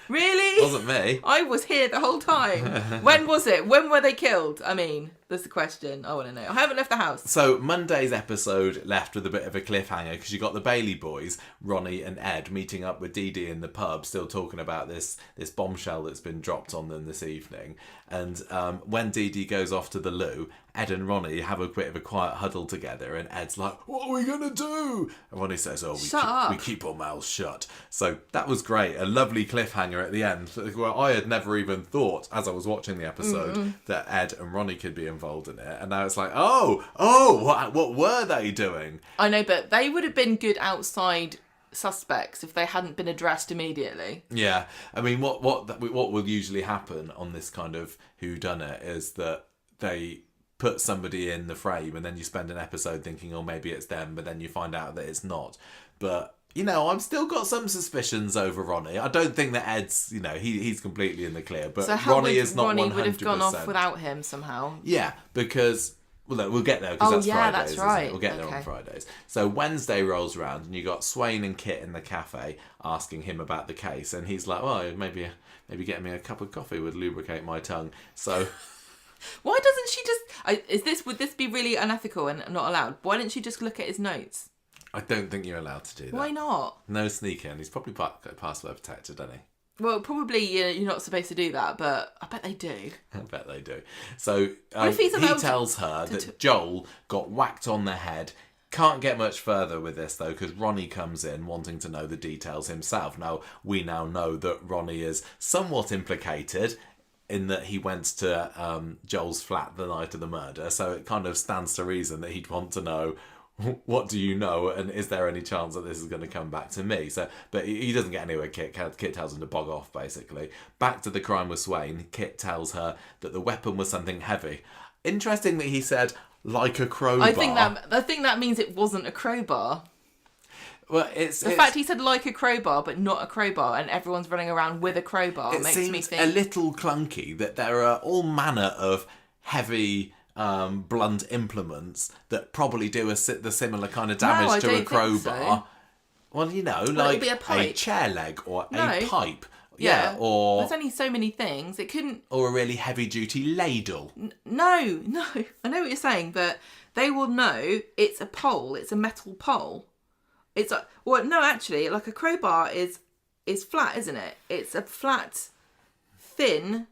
Really?
Wasn't me.
I was here the whole time. When was it? When were they killed? I mean, that's the question. I want to know. I haven't left the house.
So Monday's episode left with a bit of a cliffhanger because you got the Bailey boys, Ronnie and Ed, meeting up with Dee-Dee in the pub, still talking about this bombshell that's been dropped on them this evening. And when Dee-Dee goes off to the loo, Ed and Ronnie have a bit of a quiet huddle together, and Ed's like, "What are we gonna do?" And Ronnie says, we keep our mouths shut." So that was great. A lovely cliffhanger at the end. Well, I had never even thought, as I was watching the episode, that Ed and Ronnie could be involved in it. And now it's like, what were they doing?
I know, but they would have been good outside suspects if they hadn't been addressed immediately.
Yeah, I mean, what will usually happen on this kind of whodunit is that they put somebody in the frame and then you spend an episode thinking, oh, maybe it's them, but then you find out that it's not. But I've still got some suspicions over Ronnie. I don't think that Ed's, he's completely in the clear, but so Ronnie is not 100%. Ronnie would have gone off
without him somehow.
Yeah, because we'll get there because that's Fridays.
That's right.
We'll get there on Fridays. So Wednesday rolls around and you got Swain and Kit in the cafe asking him about the case, and he's like, "Oh, maybe getting me a cup of coffee would lubricate my tongue." So.
Why doesn't she just... would this be really unethical and not allowed? Why didn't she just look at his notes?
I don't think you're allowed to do that.
Why not?
No sneaking. He's probably password protected, isn't he?
Well, probably you're not supposed to do that, but I bet they do.
I bet they do. So
What if he's
he
allowed
tells her that Joel got whacked on the head. Can't get much further with this, though, because Ronnie comes in wanting to know the details himself. Now, we now know that Ronnie is somewhat implicated in that he went to Joel's flat the night of the murder, so it kind of stands to reason that he'd want to know, what do you know, and is there any chance that this is going to come back to me? So, but he doesn't get anywhere. Kit tells him to bog off, basically. Back to the crime with Swain, Kit tells her that the weapon was something heavy. Interesting that he said, like a crowbar.
I think that means it wasn't a crowbar.
Well,
The fact he said like a crowbar, but not a crowbar, and everyone's running around with a crowbar makes me think...
It seems a little clunky that there are all manner of heavy... blunt implements that probably do the similar kind of damage to a crowbar. So. Well, you know, like a chair leg or a pipe. Yeah, or...
There's only so many things. It couldn't...
Or a really heavy-duty ladle.
No. I know what you're saying, but they will know it's a pole. It's a metal pole. It's a... Well, no, actually, like a crowbar is flat, isn't it? It's a flat, thin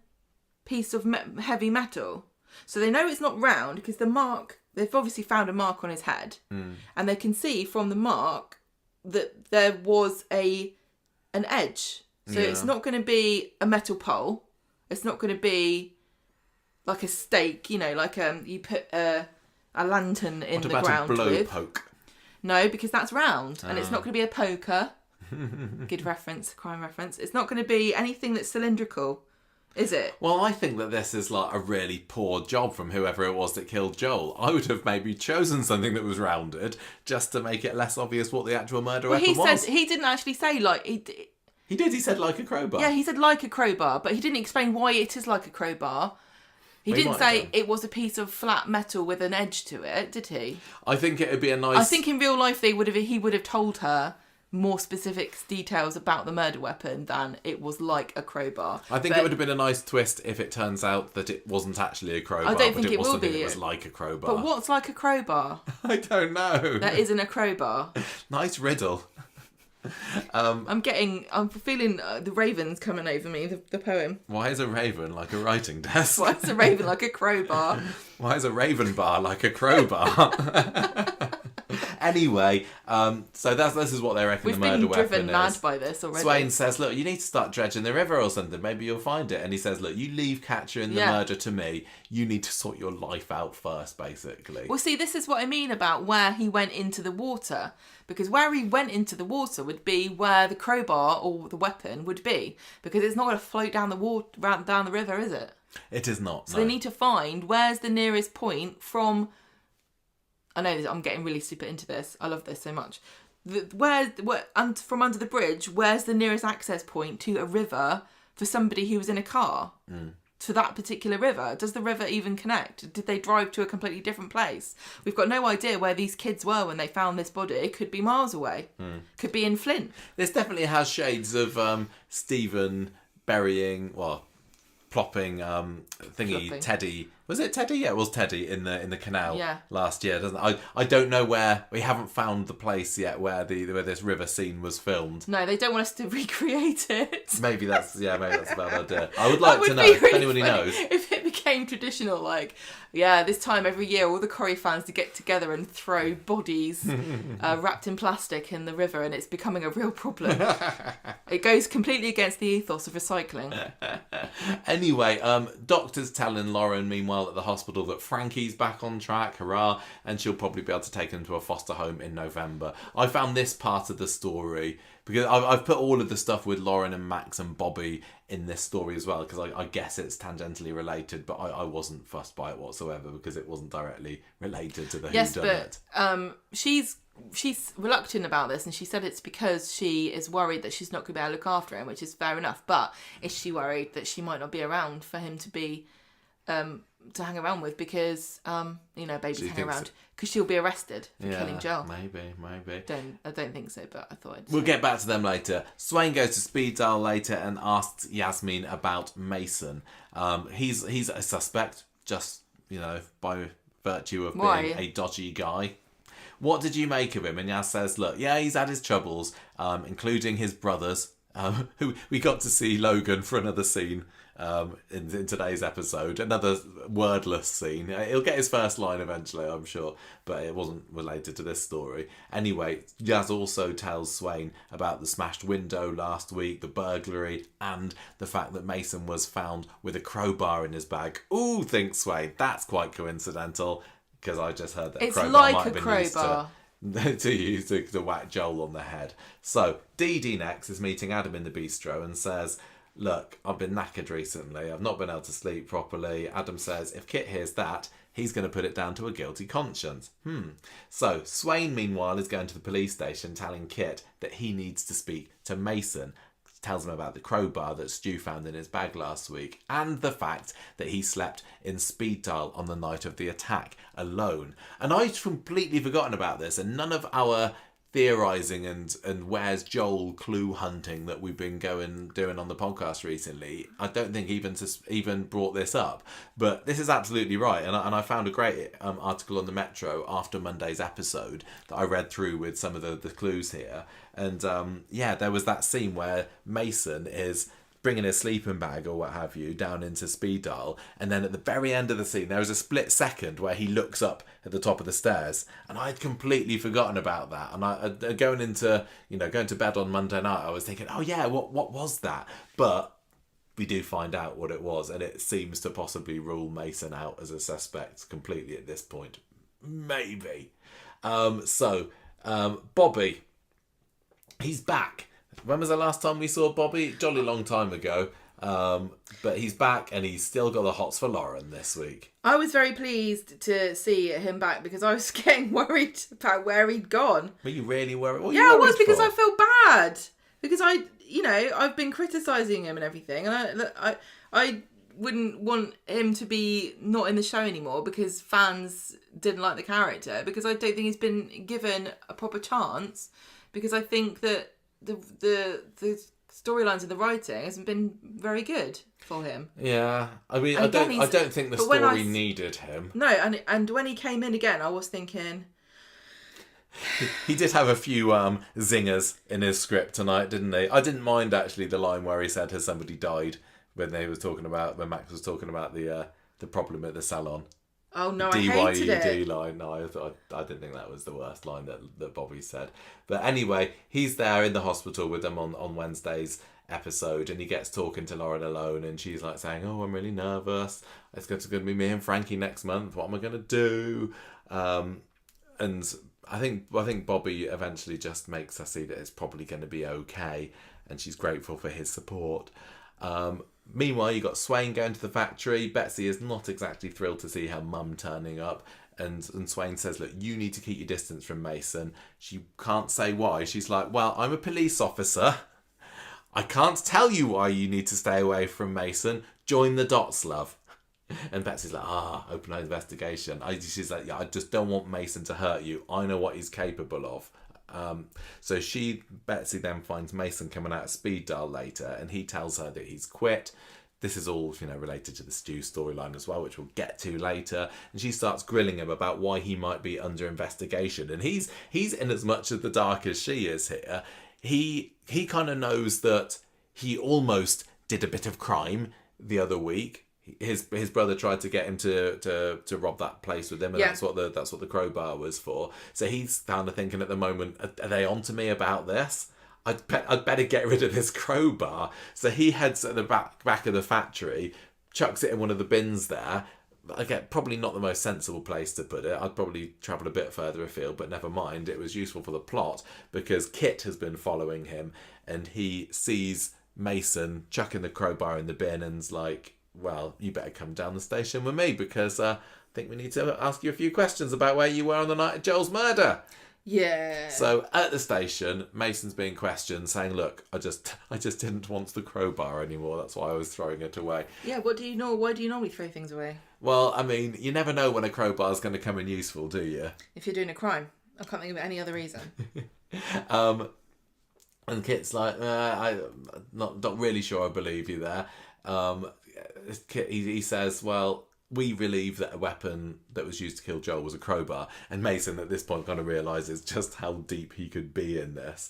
piece of heavy metal. So they know it's not round because the mark, they've obviously found a mark on his head. And they can see from the mark that there was an edge. So it's not going to be a metal pole. It's not going to be like a stake, you know, like you put a lantern in the ground with. What about a
blowpoke?
No, because that's round. And it's not going to be a poker. Good reference, crime reference. It's not going to be anything that's cylindrical. Is it?
Well, I think that this is like a really poor job from whoever it was that killed Joel. I would have maybe chosen something that was rounded just to make it less obvious what the actual murder weapon was.
He didn't actually say like...
He did. He said like a crowbar.
Yeah, he said like a crowbar, but he didn't explain why it is like a crowbar. He didn't say it was a piece of flat metal with an edge to it, did he?
I think it would be a nice...
I think in real life he would have told her more specific details about the murder weapon than it was like a crowbar.
I think it would have been a nice twist if it turns out that it wasn't actually a crowbar.
I don't think it
was
will be.
It was like a crowbar.
But what's like a crowbar?
I don't know.
That isn't a crowbar.
Nice riddle.
I'm feeling the ravens coming over me, the poem.
Why is a raven like a writing desk?
Why is a raven like a crowbar?
Why is a raven bar like a crowbar? Anyway, so this is what they reckon the murder weapon is.
We've been driven mad by this already.
Swain says, look, you need to start dredging the river or something. Maybe you'll find it. And he says, look, you leave capturing the murder to me. You need to sort your life out first, basically.
Well, see, this is what I mean about where he went into the water. Because where he went into the water would be where the crowbar or the weapon would be. Because it's not going to float down down the river, is it?
It is not.
So they need to find where's the nearest point from... I know I'm getting really super into this. I love this so much. From under the bridge, where's the nearest access point to a river for somebody who was in a car to that particular river? Does the river even connect? Did they drive to a completely different place? We've got no idea where these kids were when they found this body. It could be miles away. Could be in Flint.
This definitely has shades of Stephen burying, plopping Teddy. Was it Teddy? Yeah, it was Teddy in the canal last year, doesn't it? I don't know where. We haven't found the place yet where this river scene was filmed.
No, they don't want us to recreate it.
Maybe that's a bad idea. I would like to know if anybody knows.
If it became traditional, this time every year all the Corrie fans to get together and throw bodies wrapped in plastic in the river, and it's becoming a real problem. It goes completely against the ethos of recycling.
Anyway, doctors telling Lauren, meanwhile, at the hospital that Frankie's back on track, hurrah, and she'll probably be able to take him to a foster home in November. I found this part of the story, because I've put all of the stuff with Lauren and Max and Bobby in this story as well, because I guess it's tangentially related, but I wasn't fussed by it whatsoever, because it wasn't directly related to the whodunit.
She's reluctant about this, and she said it's because she is worried that she's not going to be able to look after him, which is fair enough. But is she worried that she might not be around for him to be to hang around with because babies hang around because she'll be arrested for killing Joel?
Maybe.
I don't think so, but I thought
we'll get back to them later. Swain goes to speed dial later and asks Yasmeen about Mason. He's a suspect, just by virtue of being a dodgy guy. what did you make of him? And Yaz says, look, yeah, he's had his troubles, including his brothers, who we got to see Logan for another scene in today's episode. Another wordless scene. He'll get his first line eventually, I'm sure, but it wasn't related to this story. Anyway, Yaz also tells Swain about the smashed window last week, the burglary, and the fact that Mason was found with a crowbar in his bag. Ooh, thinks Swain, that's quite coincidental, because I just heard that
it's
crowbar
like
might
a
have been
crowbar.
used to whack Joel on the head. So Dee-Dee next is meeting Adam in the bistro and says, look, I've been knackered recently. I've not been able to sleep properly. Adam says, if Kit hears that, he's going to put it down to a guilty conscience. So Swain, meanwhile, is going to the police station telling Kit that he needs to speak to Mason. Tells him about the crowbar that Stu found in his bag last week and the fact that he slept in speed dial on the night of the attack alone. And I'd completely forgotten about this, and none of our theorising and where's Joel clue hunting that we've been doing on the podcast recently, I don't think even brought this up. But this is absolutely right, and I found a great article on the Metro after Monday's episode that I read through with some of the clues here. And there was that scene where Mason is bringing his sleeping bag or what have you down into speed dial, and then at the very end of the scene there is a split second where he looks up at the top of the stairs, and I'd completely forgotten about that. And I going to bed on Monday night, I was thinking, oh yeah, what was that? But we do find out what it was, and it seems to possibly rule Mason out as a suspect completely at this point. Maybe. Bobby, he's back. When was the last time we saw Bobby? Jolly long time ago. But he's back, and he's still got the hots for Lauren this week.
I was very pleased to see him back because I was getting worried about where he'd gone.
Were you really worried? What
I was, because
for?
I felt bad. Because I've been criticising him and everything, and I wouldn't want him to be not in the show anymore because fans didn't like the character, because I don't think he's been given a proper chance, because I think that the storylines and the writing hasn't been very good for him.
Yeah, I mean, I don't think the story needed him.
No, and when he came in again, I was thinking
he did have a few zingers in his script tonight, didn't he? I didn't mind actually the line where he said, "Has somebody died?" when Max was talking about the problem at the salon.
Oh no, I hated it.
DYED line. No, I didn't think that was the worst line that Bobby said. But anyway, he's there in the hospital with them on Wednesday's episode, and he gets talking to Lauren alone, and she's like saying, "Oh, I'm really nervous. It's going to be me and Frankie next month. What am I going to do?" And I think Bobby eventually just makes her see that it's probably going to be okay, and she's grateful for his support. Meanwhile, you got Swain going to the factory. Betsy is not exactly thrilled to see her mum turning up, and Swain says, look, you need to keep your distance from Mason. She can't say why. She's like, well, I'm a police officer. I can't tell you why you need to stay away from Mason. Join the dots, love. And Betsy's like, open an investigation. She's like, yeah, I just don't want Mason to hurt you. I know what he's capable of. So Betsy then finds Mason coming out of speed dial later, and he tells her that he's quit. This is all, related to the Stu storyline as well, which we'll get to later. And she starts grilling him about why he might be under investigation. And he's in as much of the dark as she is here. He kind of knows that he almost did a bit of crime the other week. His brother tried to get him to rob that place with him, and that's what the crowbar was for. So he's kind of thinking at the moment, are they onto me about this? I'd better get rid of this crowbar. So he heads at the back of the factory, chucks it in one of the bins there. Again, probably not the most sensible place to put it. I'd probably travel a bit further afield, but never mind. It was useful for the plot because Kit has been following him, and he sees Mason chucking the crowbar in the bin and's like, well, you better come down the station with me because I think we need to ask you a few questions about where you were on the night of Joel's murder.
Yeah.
So at the station, Mason's being questioned, saying, look, I just didn't want the crowbar anymore. That's why I was throwing it away.
Yeah, what do you know? Why do you normally throw things away?
Well, I mean, you never know when a crowbar is going to come in useful, do you?
If you're doing a crime. I can't think of any other reason.
And Kit's like, I'm not really sure I believe you there. He says, well, we believe that a weapon that was used to kill Joel was a crowbar, and Mason at this point kind of realises just how deep he could be in this.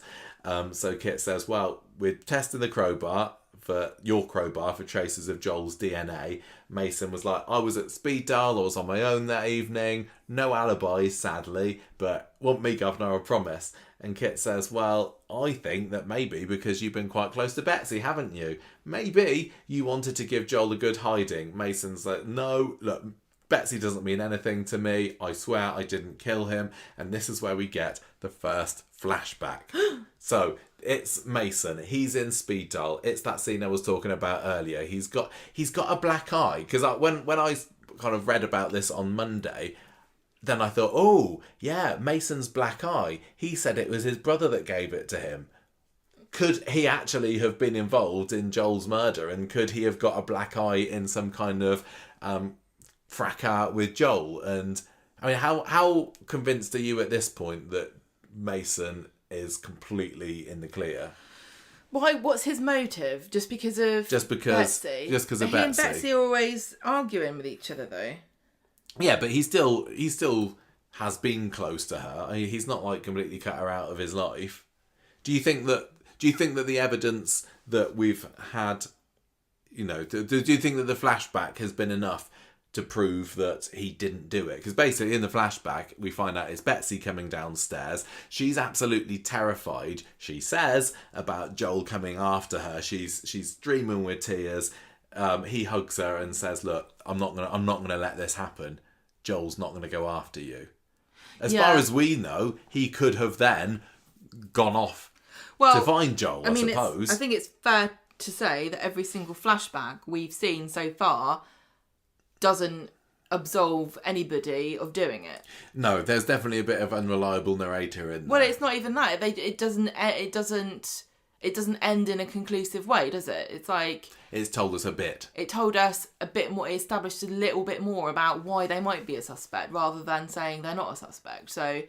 So Kit says, well, we're testing the crowbar, for your crowbar, for traces of Joel's DNA. Mason was like, I was at speed dial, I was on my own that evening, no alibi, sadly, but want me, governor, I promise. And Kit says, well, I think that maybe because you've been quite close to Betsy, haven't you? Maybe you wanted to give Joel a good hiding. Mason's like, no, look, Betsy doesn't mean anything to me. I swear I didn't kill him. And this is where we get the first flashback. So it's Mason. He's in speed dial. It's that scene I was talking about earlier. He's got a black eye. Because when I kind of read about this on Monday, then I thought, oh, yeah, Mason's black eye. He said it was his brother that gave it to him. Could he actually have been involved in Joel's murder? And could he have got a black eye in some kind of fracas with Joel? And I mean, how convinced are you at this point that Mason is completely in the clear?
Why? What's his motive? Just because of Betsy?
Just because of
Betsy? He and
Betsy.
Betsy are always arguing with each other, though.
Yeah, but he still has been close to her. I mean, he's not like completely cut her out of his life. Do you think that the evidence that we've had, do you think that the flashback has been enough to prove that he didn't do it? Because basically in the flashback we find out it's Betsy coming downstairs. She's absolutely terrified, she says, about Joel coming after her. She's streaming with tears. He hugs her and says, look, I'm not gonna let this happen. Joel's not gonna go after you. As far as we know, he could have then gone off to find Joel, I suppose.
I think it's fair to say that every single flashback we've seen so far doesn't absolve anybody of doing it. No,
there's definitely a bit of unreliable narrator in there.
Well, it's not even that. It doesn't end in a conclusive way, does it? It's like...
It's told us a bit.
It told us a bit more, it established a little bit more about why they might be a suspect, rather than saying they're not a suspect. So,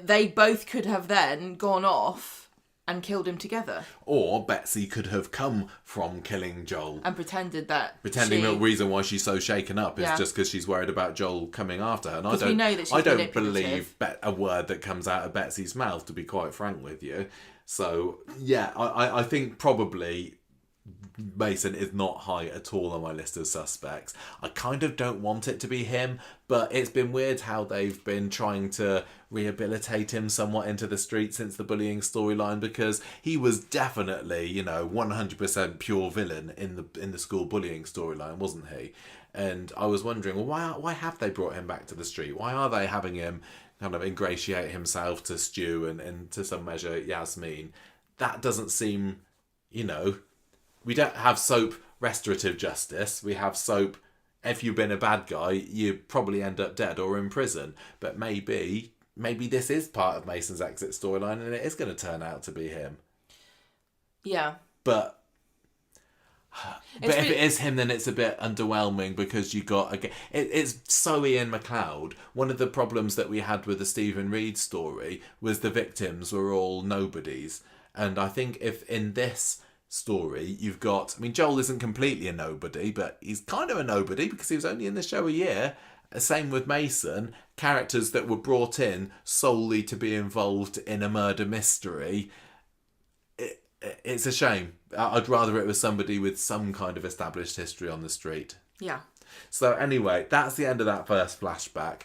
they both could have then gone off and killed him together.
Or Betsy could have come from killing Joel.
And pretending the
reason why she's so shaken up is just because she's worried about Joel coming after her. And I don't believe a word that comes out of Betsy's mouth, to be quite frank with you. So, yeah, I think probably Mason is not high at all on my list of suspects. I kind of don't want it to be him, but it's been weird how they've been trying to rehabilitate him somewhat into the street since the bullying storyline, because he was definitely, 100% pure villain in the school bullying storyline, wasn't he? And I was wondering, well, why have they brought him back to the street? Why are they having him kind of ingratiate himself to Stu and to some measure Yasmeen? That doesn't seem, we don't have soap restorative justice. We have soap, if you've been a bad guy, you probably end up dead or in prison. But maybe this is part of Mason's exit storyline and it is going to turn out to be him.
Yeah.
But if it is him, then it's a bit underwhelming, because you got it's so Ian McLeod. One of the problems that we had with the Stephen Reed story was the victims were all nobodies, and I think if in this story you've got, Joel isn't completely a nobody, but he's kind of a nobody because he was only in the show a year. Same with Mason, characters that were brought in solely to be involved in a murder mystery. It's a shame. I'd rather it was somebody with some kind of established history on the street.
Yeah.
So anyway, that's the end of that first flashback.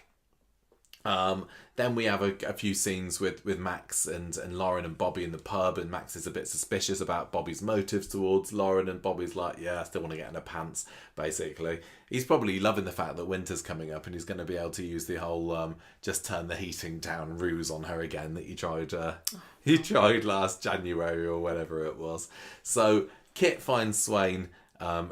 Then we have a few scenes with Max and Lauren and Bobby in the pub, and Max is a bit suspicious about Bobby's motives towards Lauren, and Bobby's like, yeah, I still want to get in her pants, basically. He's probably loving the fact that winter's coming up and he's going to be able to use the whole just turn the heating down ruse on her again that he tried last January or whatever it was. So Kit finds Swain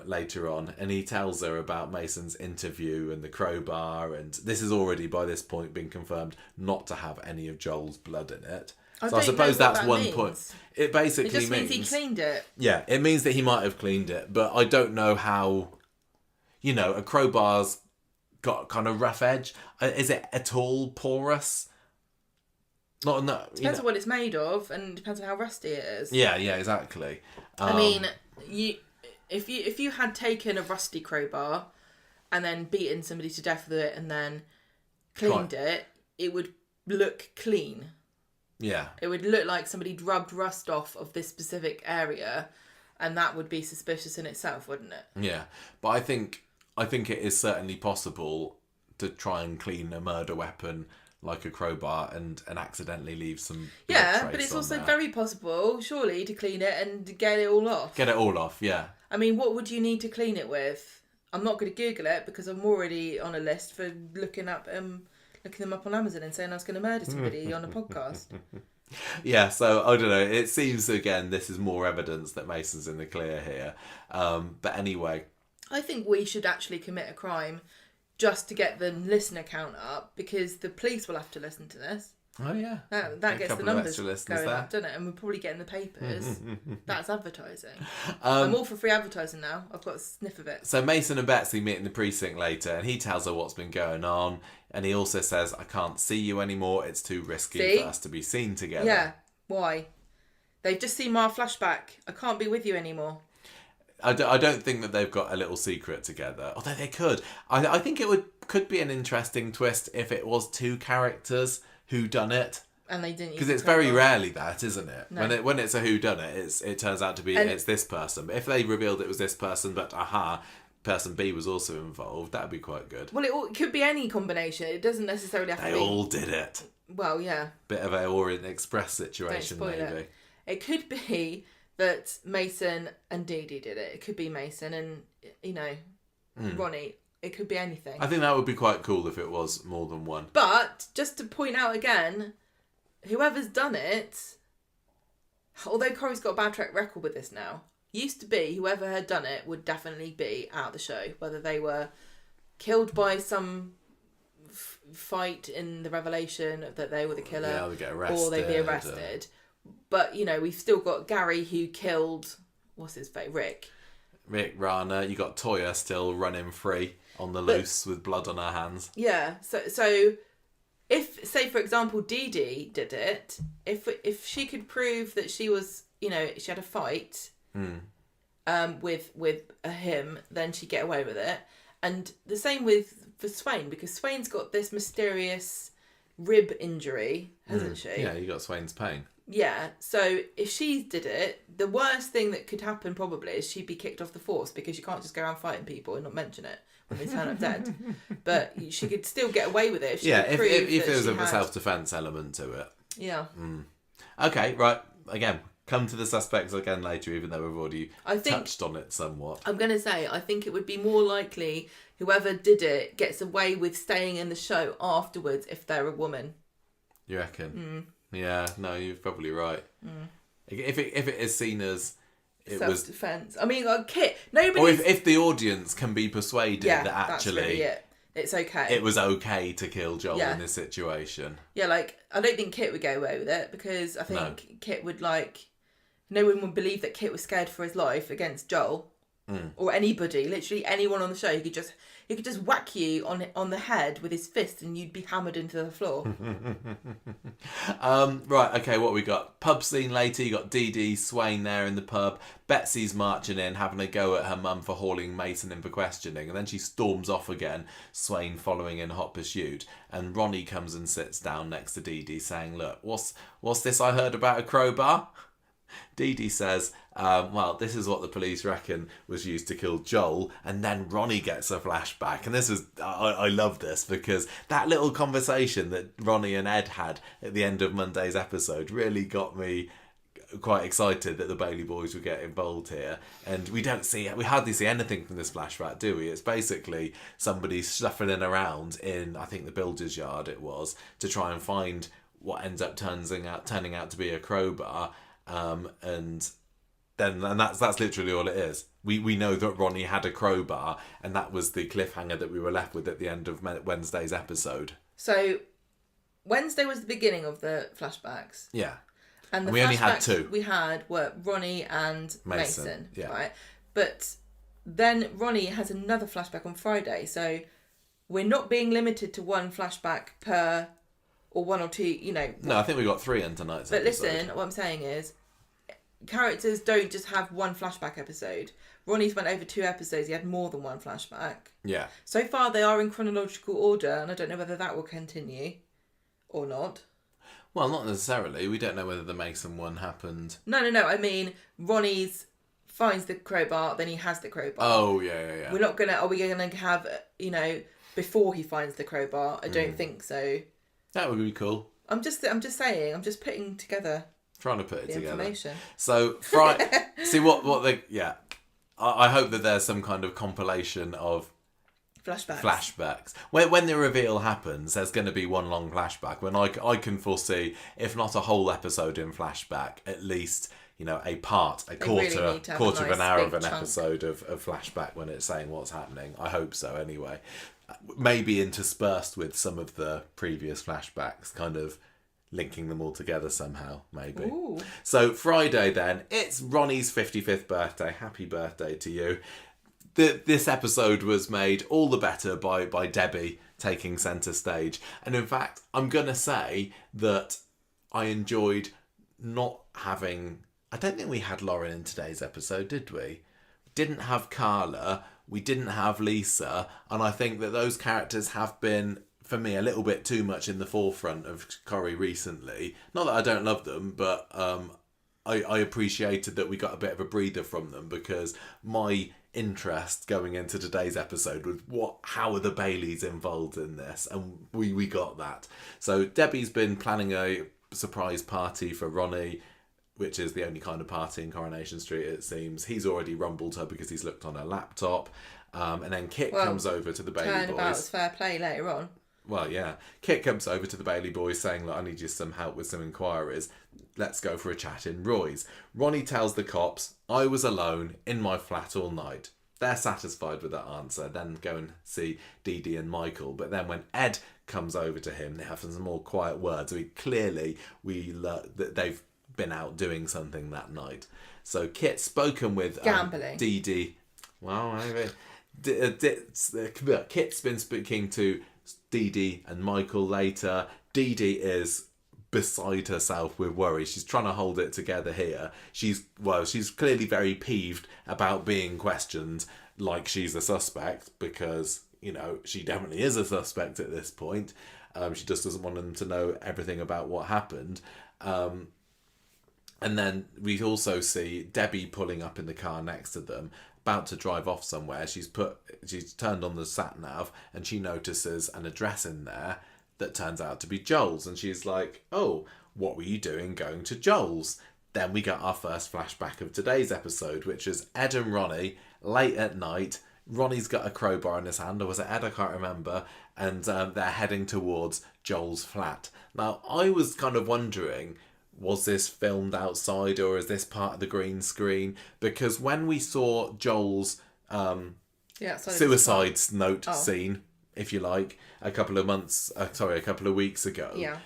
later on, and he tells her about Mason's interview and the crowbar, and this has already by this point been confirmed not to have any of Joel's blood in it. So I suppose that's one point. It basically
just means he cleaned it.
Yeah, it means that he might have cleaned it, but I don't know how. A crowbar's got kind of rough edge. Is it at all porous?
Depends on what it's made of, and depends on how rusty it is.
Yeah, exactly.
if you had taken a rusty crowbar and then beaten somebody to death with it and then cleaned it, it would look clean.
Yeah.
It would look like somebody'd rubbed rust off of this specific area, and that would be suspicious in itself, wouldn't it?
Yeah. But I think it is certainly possible to try and clean a murder weapon like a crowbar and accidentally leave some blood trace
but it's
on
also
there.
very possible, surely, to clean it and get it all off.
Get it all off, yeah.
I mean, what would you need to clean it with? I'm not going to Google it because I'm already on a list for looking them up on Amazon and saying I was going to murder somebody on a podcast.
Yeah, so I don't know. It seems, again, this is more evidence that Mason's in the clear here. But anyway.
I think we should actually commit a crime just to get the listener count up, because the police will have to listen to this.
Oh, yeah.
That gets the numbers going up, doesn't it? And we'll probably get in the papers. That's advertising. I'm all for free advertising now. I've got a sniff of it.
So Mason and Betsy meet in the precinct later, and he tells her what's been going on. And he also says, I can't see you anymore. It's too risky for us to be seen together.
Yeah. Why? They've just seen my flashback. I can't be with you anymore.
I don't think that they've got a little secret together. Although they could. I think it could be an interesting twist if it was two characters who done it.
And they didn't.
Because it's very rarely that, isn't it?
No.
When it's a who done it turns out to be it's this person. But if they revealed it was this person, but person B was also involved, that'd be quite good.
Well, it could be any combination. It doesn't necessarily have to be.
They all did it.
Well, yeah.
Bit of a Orient Express situation,
Don't spoil
maybe.
It could be that Mason and Dee-Dee did it. It could be Mason and, Ronnie. It could be anything.
I think that would be quite cool if it was more than one.
But, just to point out again, whoever's done it, although Corey's got a bad track record with this now, used to be whoever had done it would definitely be out of the show. Whether they were killed by some fight in the revelation that they were the killer,
they get arrested,
or they'd be arrested. But, we've still got Gary who killed, what's his fate, Rick
Rana. You got Toya still running free on the loose with blood on her hands.
Yeah, so if, say, for example, Dee-Dee did it, if she could prove that she was, she had a fight with him, then she'd get away with it. And the same for Swain, because Swain's got this mysterious rib injury, hasn't she?
Yeah, you got Swain's pain.
Yeah, so if she did it, the worst thing that could happen probably is she'd be kicked off the force, because you can't just go around fighting people and not mention it when they turn up dead. But she could still get away with it if she could prove
if
that
there was
she
a
had...
self-defense element to it.
Yeah.
Okay, right. Again, come to the suspects again later, even though we've already touched on it somewhat.
I'm going to say, I think it would be more likely whoever did it gets away with staying in the show afterwards if they're a woman.
You reckon? Yeah, no, you're probably right. If it is seen as
self-defense. I mean, Kit. Nobody.
Or if the audience can be persuaded that actually
that's really it. It's okay.
It was okay to kill Joel in this situation.
Yeah, I don't think Kit would go away with it, because I think Kit would no one would believe that Kit was scared for his life against Joel or anybody. Literally anyone on the show. He could just whack you on the head with his fist and you'd be hammered into the floor.
Right, okay, what we got? Pub scene later, you got Dee-Dee, Swain there in the pub. Betsy's marching in, having a go at her mum for hauling Mason in for questioning, and then she storms off again, Swain following in hot pursuit. And Ronnie comes and sits down next to Dee-Dee saying, look, what's this I heard about a crowbar? Dee-Dee says, well, this is what the police reckon was used to kill Joel, and then Ronnie gets a flashback. And this is, I love this, because that little conversation that Ronnie and Ed had at the end of Monday's episode really got me quite excited that the Bailey boys would get involved here. And we hardly see anything from this flashback, do we? It's basically somebody shuffling around in, I think the builder's yard it was, to try and find what ends up turning out to be a crowbar. And that's literally all it is. We know that Ronnie had a crowbar, and that was the cliffhanger that we were left with at the end of Wednesday's episode.
So Wednesday was the beginning of the flashbacks.
Yeah.
And
we only had two.
We had were Ronnie and Mason,
yeah.
Right? But then Ronnie has another flashback on Friday, so we're not being limited to one flashback per, or one or two,
No, I think we got three in tonight's episode.
Listen, what I'm saying is, characters don't just have one flashback episode. Ronnie's went over 2 episodes. He had more than one flashback.
Yeah.
So far, they are in chronological order, and I don't know whether that will continue or not.
Well, not necessarily. We don't know whether the Mason one happened.
No. I mean, Ronnie's finds the crowbar, then he has the crowbar.
Oh, yeah.
We're not gonna. Are we gonna have, before he finds the crowbar? I don't think so.
That would be cool.
I'm just saying. I'm just putting together.
Trying to put it together.
Information.
So, see what they. Yeah. I hope that there's some kind of compilation of flashbacks. When the reveal happens, there's going to be one long flashback. When I can foresee, if not a whole episode in flashback, at least a quarter of an hour of an episode of flashback when it's saying what's happening. I hope so. Anyway, maybe interspersed with some of the previous flashbacks, kind of linking them all together somehow, maybe.
Ooh.
So Friday then, it's Ronnie's 55th birthday. Happy birthday to you. This episode was made all the better by Debbie taking centre stage. And in fact, I'm going to say that I enjoyed not having... I don't think we had Lauren in today's episode, did we? Didn't have Carla, we didn't have Lisa, and I think that those characters have been, for me, a little bit too much in the forefront of Corrie recently. Not that I don't love them, but I appreciated that we got a bit of a breather from them, because my interest going into today's episode was how are the Baileys involved in this, and we got that. So Debbie's been planning a surprise party for Ronnie, which is the only kind of party in Coronation Street, it seems. He's already rumbled her because he's looked on her laptop. And then Kit comes over to the Bailey boys.
Turnabout's fair play later on.
Well, yeah. Kit comes over to the Bailey boys saying, look, I need you some help with some inquiries. Let's go for a chat in Roy's. Ronnie tells the cops, I was alone in my flat all night. They're satisfied with that answer. Then go and see Dee-Dee and Michael. But then when Ed comes over to him, they have some more quiet words. We learn that they've been out doing something that night. So Kit's spoken with
gambling.
Dee-Dee. Well, maybe. Kit's been speaking to Dee-Dee and Michael later. Dee-Dee is beside herself with worry. She's trying to hold it together here. She's clearly very peeved about being questioned like she's a suspect, because she definitely is a suspect at this point. She just doesn't want them to know everything about what happened. And then we also see Debbie pulling up in the car next to them, about to drive off somewhere. She's turned on the sat nav and she notices an address in there that turns out to be Joel's, and she's like, oh, what were you doing going to Joel's? Then we got our first flashback of today's episode, which is Ed and Ronnie late at night. Ronnie's got a crowbar in his hand, or was it Ed? I can't remember. And they're heading towards Joel's flat. Now, I was kind of wondering, was this filmed outside or is this part of the green screen? Because when we saw Joel's suicide note scene, if you like, a couple of weeks ago,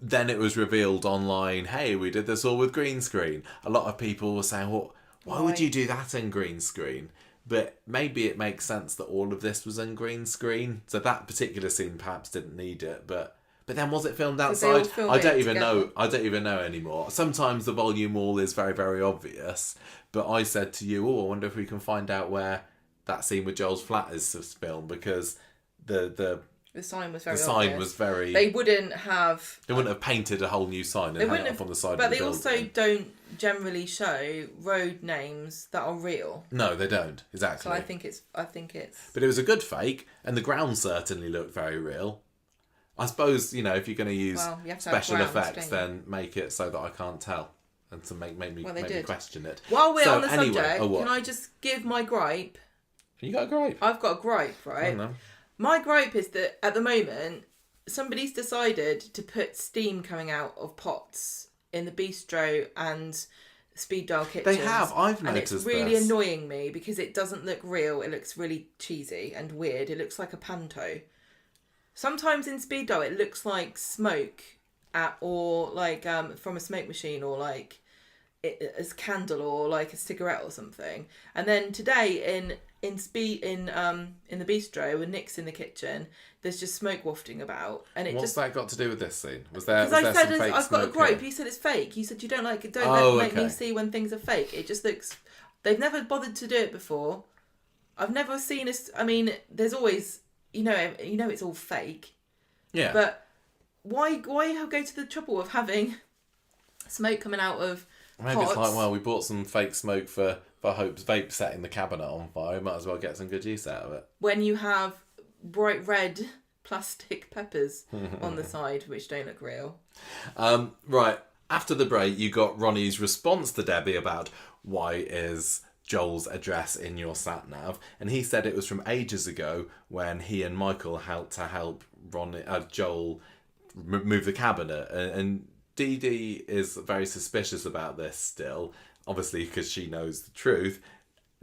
then it was revealed online, hey, we did this all with green screen. A lot of people were saying, well, why would you do that in green screen? But maybe it makes sense that all of this was in green screen. So that particular scene perhaps didn't need it, but then was it filmed outside? I don't even know. I don't even know anymore. Sometimes the volume wall is very, very obvious. But I said to you, I wonder if we can find out where that scene with Joel's flat is filmed, because the
sign was very
obvious. Sign was very...
They wouldn't have
painted a whole new sign and hung it up on the side of the building.
But they also don't generally show road names that are real.
No, they don't. Exactly.
So I think it's...
But it was a good fake, and the ground certainly looked very real. I suppose, if you're going to use special effects, then make it so that I can't tell, and to make me question it.
While we're on the subject, can I just give my gripe?
You got a gripe?
I've got a gripe, right?
I know.
My gripe is that at the moment, somebody's decided to put steam coming out of pots in the bistro and speed dial kitchens.
They have. I've noticed
and it's really annoying me because it doesn't look real. It looks really cheesy and weird. It looks like a panto. Sometimes in speed dial it looks like smoke or like from a smoke machine, or like as candle or like a cigarette or something. And then today in the bistro when Nick's in the kitchen, there's just smoke wafting about, and
What's that got to do with this scene? Was there
because I said
some fake
I've got a
smoke
gripe.
here?
You said it's fake. You said you don't like it. Don't make
okay.
me see when things are fake. It just looks. They've never bothered to do it before. I've never seen this. I mean, there's always you know it's all fake.
Yeah.
But why go to the trouble of having smoke coming out of
Maybe
pots?
it's like, well, we bought some fake smoke for Hope's vape setting the cabinet on fire. We might as well get some good use out of it.
When you have bright red plastic peppers on the side, which don't look real.
Right. After the break, you got Ronnie's response to Debbie about why is Joel's address in your sat-nav, and he said it was from ages ago when he and Michael helped Joel move the cabinet, and Dee-Dee is very suspicious about this still, obviously because she knows the truth.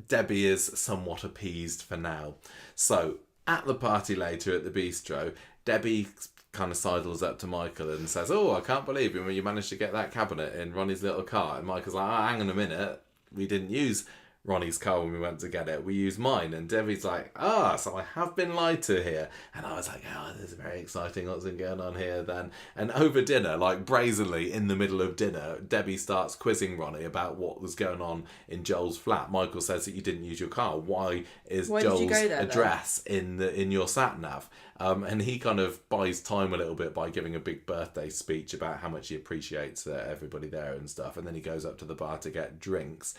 Debbie is somewhat appeased for now. So, at the party later at the bistro, Debbie kind of sidles up to Michael and says, "Oh, I can't believe you managed to get that cabinet in Ronnie's little car." And Michael's like, "Oh, hang on a minute. We didn't use Ronnie's car when we went to get it. We used mine." And Debbie's like, so I have been lied to here. And I was like, this is very exciting. What's been going on here then? And over dinner, like brazenly in the middle of dinner, Debbie starts quizzing Ronnie about what was going on in Joel's flat. Michael says that you didn't use your car. Why Joel's address in your sat nav? And he kind of buys time a little bit by giving a big birthday speech about how much he appreciates everybody there and stuff. And then he goes up to the bar to get drinks.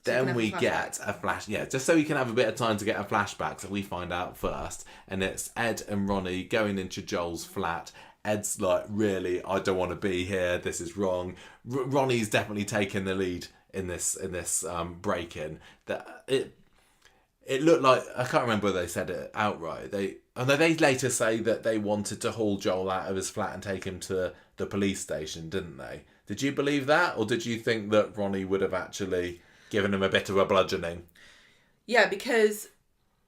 Then we get a flash, just so we can have a bit of time to get a flashback, so we find out first. And it's Ed and Ronnie going into Joel's flat. Ed's like, really, I don't want to be here. This is wrong. Ronnie's definitely taken the lead in this break-in. That it looked like, I can't remember whether they said it outright. They later say that they wanted to haul Joel out of his flat and take him to the police station, didn't they? Did you believe that, or did you think that Ronnie would have actually given him a bit of a bludgeoning?
Yeah, because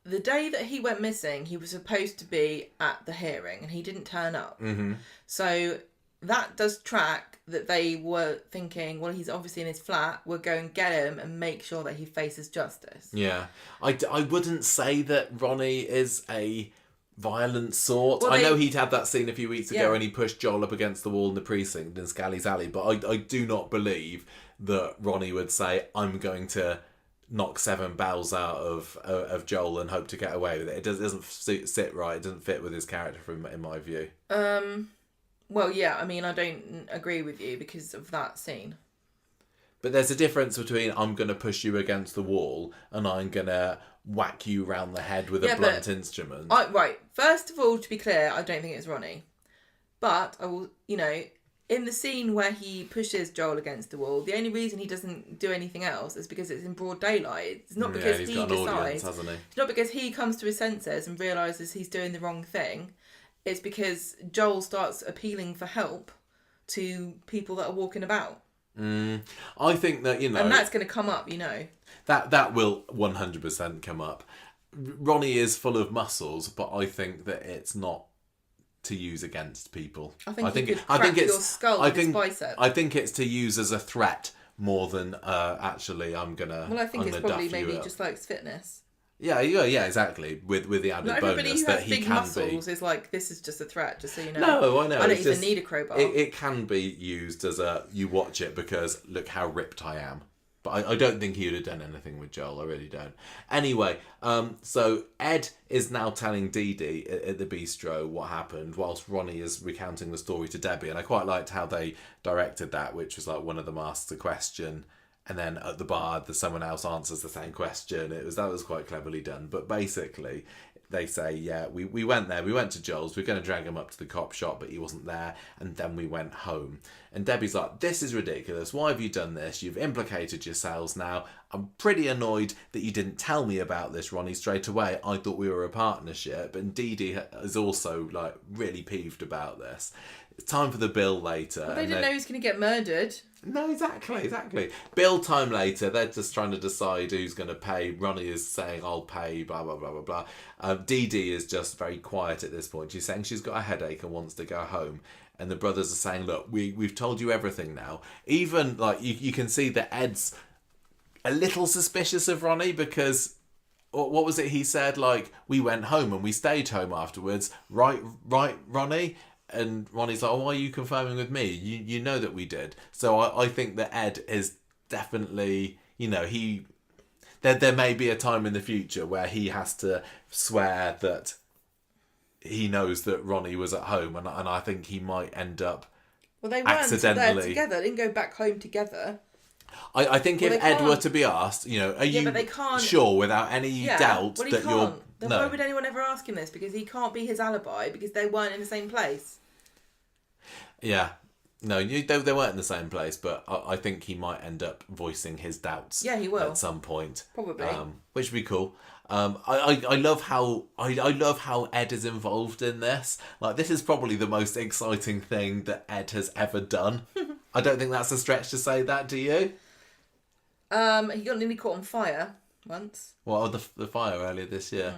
the day that he went missing, he was supposed to be at the hearing and he didn't turn up.
Mm-hmm.
So that does track that they were thinking, well, he's obviously in his flat, we'll go and get him and make sure that he faces justice.
Yeah. I wouldn't say that Ronnie is a violent sort. Well, I know he'd had that scene a few weeks ago and he pushed Joel up against the wall in the precinct in Scally's Alley, but I do not believe that Ronnie would say, I'm going to knock 7 bells out of Joel and hope to get away with it. It doesn't sit right. It doesn't fit with his character in my view.
Well, yeah, I mean, I don't agree with you because of that scene.
But there's a difference between I'm going to push you against the wall and I'm going to whack you round the head with a blunt instrument.
Right. First of all, to be clear, I don't think it's Ronnie. But I will, in the scene where he pushes Joel against the wall, the only reason he doesn't do anything else is because it's in broad daylight. It's not because
he's
he
got an
decides.
audience, hasn't he?
It's not because he comes to his senses and realises he's doing the wrong thing. It's because Joel starts appealing for help to people that are walking about.
I think that,
and that's going to come up,
That will 100% come up. Ronnie is full of muscles, but I think that it's not to use against people.
I think your skull with his bicep.
I think it's to use as a threat more than actually I'm gonna.
Well, I think it's probably maybe he just likes fitness.
Yeah, exactly. With the added bonus that he can
muscles is like, this is just a threat, just so you know.
No, I know.
I don't even need a crowbar.
It can be used as you watch it because look how ripped I am. But I don't think he would have done anything with Joel. I really don't. Anyway, so Ed is now telling Dee-Dee at the bistro what happened whilst Ronnie is recounting the story to Debbie. And I quite liked how they directed that, which was like one of them asks a question and then at the bar someone else answers the same question. That was quite cleverly done. But basically they say, we went there. We went to Joel's. We were going to drag him up to the cop shop, but he wasn't there. And then we went home. And Debbie's like, this is ridiculous. Why have you done this? You've implicated yourselves now. I'm pretty annoyed that you didn't tell me about this, Ronnie, straight away. I thought we were a partnership. And Dee-Dee is also, like, really peeved about this. It's time for the bill later.
Well, they didn't know he was going to get murdered.
No, exactly. Bill time later, they're just trying to decide who's going to pay. Ronnie is saying, I'll pay, blah, blah, blah, blah, blah. Dee-Dee is just very quiet at this point. She's saying she's got a headache and wants to go home. And the brothers are saying, look, we've told you everything now. Even, like, you can see that Ed's a little suspicious of Ronnie because, what was it he said? Like, we went home and we stayed home afterwards. Right, Ronnie? And Ronnie's like, oh, why are you confirming with me? You know that we did. So I think that Ed is definitely, you know, there may be a time in the future where he has to swear that he knows that Ronnie was at home, and I think he might end up
they weren't there together. They didn't go back home together.
I think if Ed were to be asked, you know, are you
but they can't,
sure without any doubt that you're...
Then why would anyone ever ask him this? Because he can't be his alibi because they weren't in the same place.
Yeah. No, they weren't in the same place, but I think he might end up voicing his doubts.
Yeah, he will
at some point,
probably,
which would be cool. I love how Ed is involved in this. Like, this is probably the most exciting thing that Ed has ever done. I don't think that's a stretch to say that, do you?
He got nearly caught on fire once.
Well, the fire earlier this year.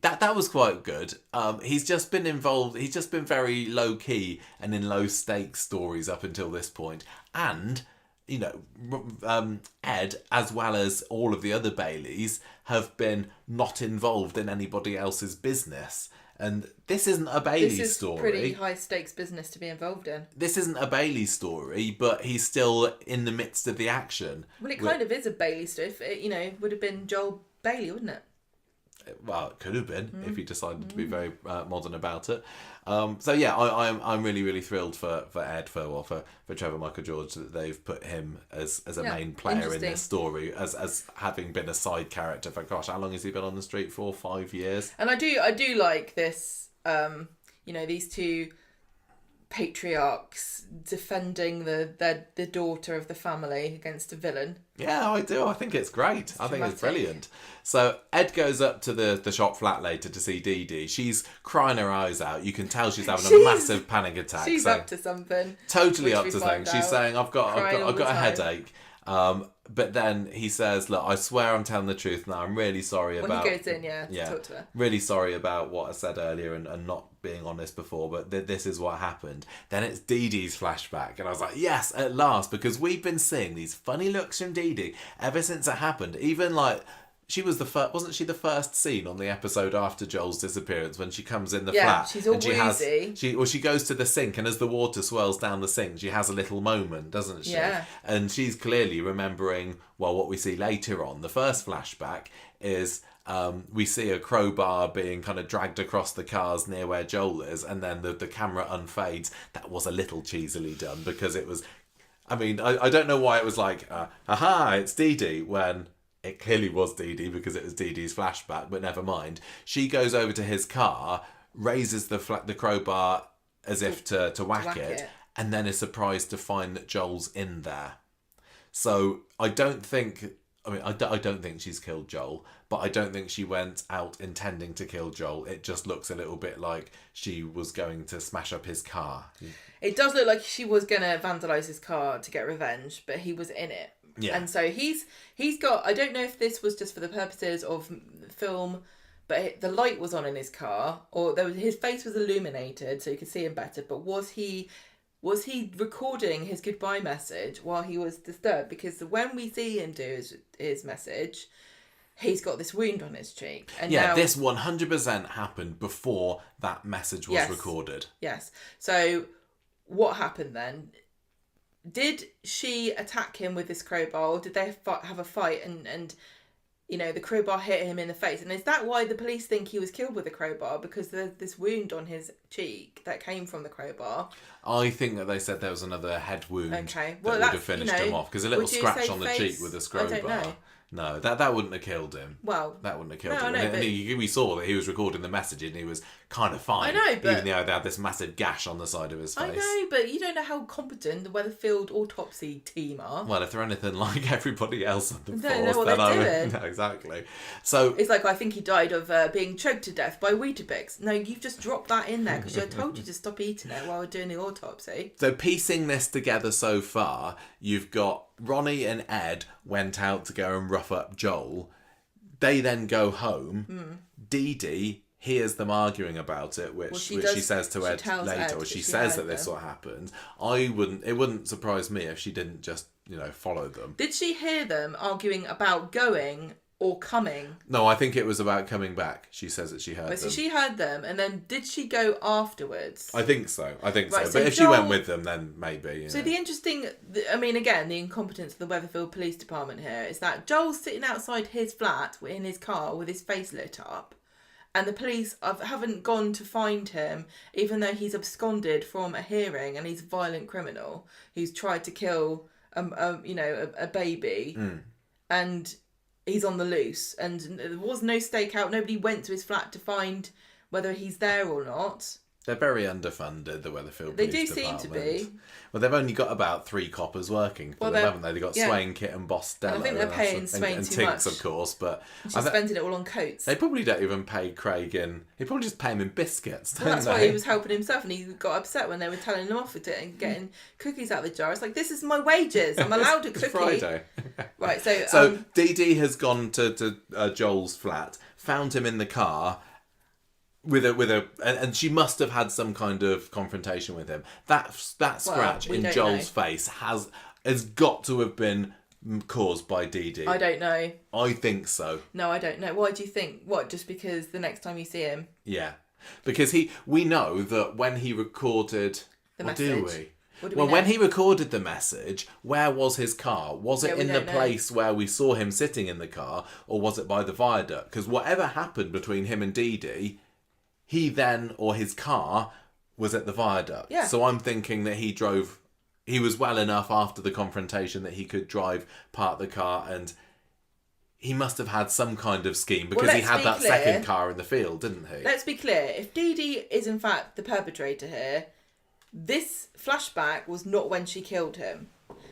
That was quite good. He's just been involved. He's just been very low key and in low stakes stories up until this point. And, you know, Ed, as well as all of the other Baileys, have been not involved in anybody else's business. And this isn't a Bailey story.
This is pretty high stakes business to be involved in.
This isn't a Bailey story, but he's still in the midst of the action.
Well, it kind of is a Bailey story. You know, would have been Joel Bailey, wouldn't it?
Well, it could have been if he decided to be very modern about it. So yeah, I'm really, really thrilled for Ed, for Trevor Michael George, that they've put him as a main player in this story, as having been a side character for, gosh, how long has he been on the street for? 5 years.
And I do like this. You know, these two patriarchs defending the daughter of the family against a villain.
Yeah, I do. I think it's great. I think it's brilliant. So Ed goes up to the shop flat later to see Dee-Dee. She's crying her eyes out. You can tell she's having a massive panic attack.
She's up to something.
Totally up to something. She's saying, I've got a headache. But then he says, look, I swear I'm telling the truth now. I'm really sorry about...
When he goes in, to talk to her.
Really sorry about what I said earlier and not being honest before, but this is what happened. Then it's Dee-Dee's flashback. And I was like, yes, at last, because we've been seeing these funny looks from Dee-Dee ever since it happened. Even like... She was wasn't she the first scene on the episode after Joel's disappearance when she comes in the flat?
She's all woozy.
She goes to the sink, and as the water swirls down the sink, she has a little moment, doesn't she?
Yeah.
And she's clearly remembering, well, what we see later on. The first flashback is we see a crowbar being kind of dragged across the cars near where Joel is, and then the camera unfades. That was a little cheesily done because it was... I mean, I don't know why it was like, aha, it's Dee-Dee, when... It clearly was Dee-Dee because it was Dee-Dee's flashback, but never mind. She goes over to his car, raises the crowbar as if to whack it, and then is surprised to find that Joel's in there. So I don't think she's killed Joel, but I don't think she went out intending to kill Joel. It just looks a little bit like she was going to smash up his car.
It does look like she was going to vandalise his car to get revenge, but he was in it.
Yeah.
And so he's got, I don't know if this was just for the purposes of film, but the light was on in his car, or his face was illuminated so you could see him better, but was he recording his goodbye message while he was disturbed? Because when we see him do his message, he's got this wound on his cheek. And now,
this 100% happened before that message was recorded.
Yes. So what happened then? Did she attack him with this crowbar, or did they have a fight and you know, the crowbar hit him in the face? And is that why the police think he was killed with a crowbar? Because there's this wound on his cheek that came from the crowbar.
I think that they said there was another head wound
that would
have finished him off. Because a little scratch on the cheek with a crowbar.
I don't know.
No, that wouldn't have killed him.
Well,
that wouldn't have killed
no,
him.
I know,
And we saw that he was recording the message and he was kind of fine.
I know, but...
even though they had this massive gash on the side of his face.
I know, but you don't know how competent the Weatherfield autopsy team are.
Well, if they're anything like everybody else on the force,
don't know what they're doing.
No, exactly. So
it's like, I think he died of being choked to death by Weetabix. No, you've just dropped that in there because I told you to stop eating it while we're doing the autopsy.
So piecing this together so far, you've got Ronnie and Ed went out to go and rough up Joel. They then go home. Dee-Dee hears them arguing about it, which she says to Ed later, or she says that this is what happened. It wouldn't surprise me if she didn't just, follow them.
Did she hear them arguing about going or coming?
No, I think it was about coming back. She says that she heard them.
So she heard them, and then did she go afterwards?
I think so. Right, so
but
if she went with them, then maybe.
So the interesting, again, the incompetence of the Weatherfield Police Department here is that Joel's sitting outside his flat in his car with his face lit up, and the police haven't gone to find him, even though he's absconded from a hearing and he's a violent criminal who's tried to kill, a baby, and he's on the loose, and there was no stakeout. Nobody went to his flat to find whether he's there or not.
They're very underfunded, the Weatherfield
They
Police
do seem
Department.
to be.
Well, they've only got about 3 coppers working for them, haven't they? They've got Swain, Kit and Bostello.
And I think they're paying Swain
and
too
Tinks,
much.
of course, but...
She's spending it all on coats.
They probably don't even pay Craig in... They probably just pay him in biscuits, don't
That's
they?
why he was helping himself, and he got upset when they were telling him off with it and getting cookies out of the jar. It's like, this is my wages. I'm allowed a cookie.
It's Friday.
Right, so...
So Dee-Dee has gone to Joel's flat, found him in the car... and she must have had some kind of confrontation with him. That scratch in Joel's face has got to have been caused by Dee-Dee.
I don't know.
I think so.
No, I don't know. Why do you think? What, just because the next time you see him?
Yeah. Because we know that when he recorded...
The message.
Do we? When he recorded the message, where was his car? Was it in the place where we saw him sitting in the car, or was it by the viaduct? Because whatever happened between him and Dee-Dee... he then, or his car, was at the viaduct.
Yeah.
So I'm thinking that he was well enough after the confrontation that he could park the car, and he must have had some kind of scheme because he had that second car in the field, didn't he?
Let's be clear. If Dee-Dee is in fact the perpetrator here, this flashback was not when she killed him.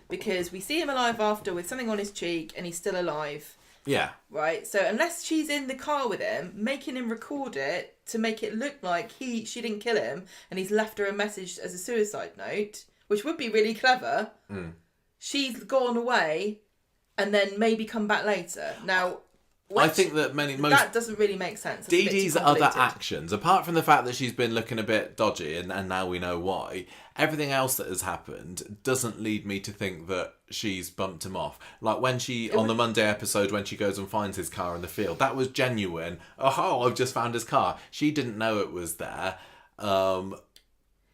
Because we see him alive after with something on his cheek and he's still alive.
Yeah.
Right? So unless she's in the car with him, making him record it to make it look like she didn't kill him and he's left her a message as a suicide note, which would be really clever. She's gone away and then maybe come back later. Now,
I think that
that doesn't really make sense.
Dee-Dee's other actions, apart from the fact that she's been looking a bit dodgy and now we know why, everything else that has happened doesn't lead me to think that she's bumped him off. Like when on the Monday episode, when she goes and finds his car in the field, that was genuine. Oh, I've just found his car. She didn't know it was there.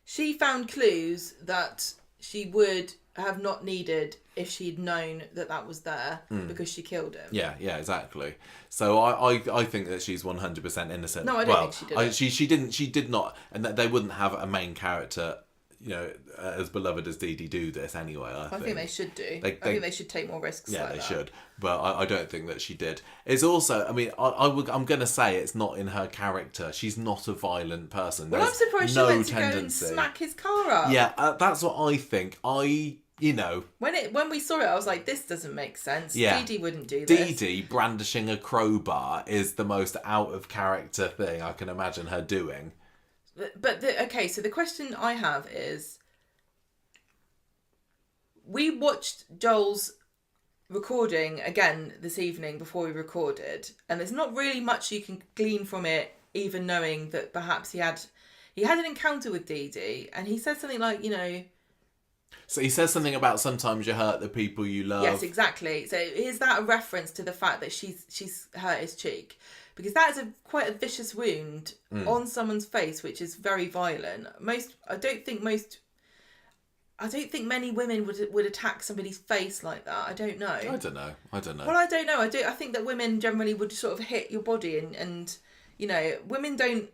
She found clues that she would have not needed if she'd known that was there because she killed him.
Yeah, exactly. So I think that she's 100% innocent.
No, I don't think she did.
She did not, and that they wouldn't have a main character, as beloved as Dee-Dee do this anyway. I think
they should do. I think they should take more risks.
Yeah,
like
they
that.
should. But I don't think that she did. It's also, I mean, I'm going to say it's not in her character. She's not a violent person.
Well, I'm surprised she went to go and smack his car up.
Yeah, that's what I think. When
we saw it, I was like, this doesn't make sense.
Yeah.
Dee-Dee wouldn't do this.
Dee-Dee brandishing a crowbar is the most out of character thing I can imagine her doing.
But so the question I have is, we watched Joel's recording again this evening before we recorded, and there's not really much you can glean from it, even knowing that perhaps he had an encounter with Dee-Dee, and he said something like,
So he says something about sometimes you hurt the people you love.
Yes, exactly. So is that a reference to the fact that she's hurt his cheek? Because that is quite a vicious wound on someone's face, which is very violent. I don't think many women would attack somebody's face like that. I don't know.
I don't know.
Well, I don't know. I think that women generally would sort of hit your body and women don't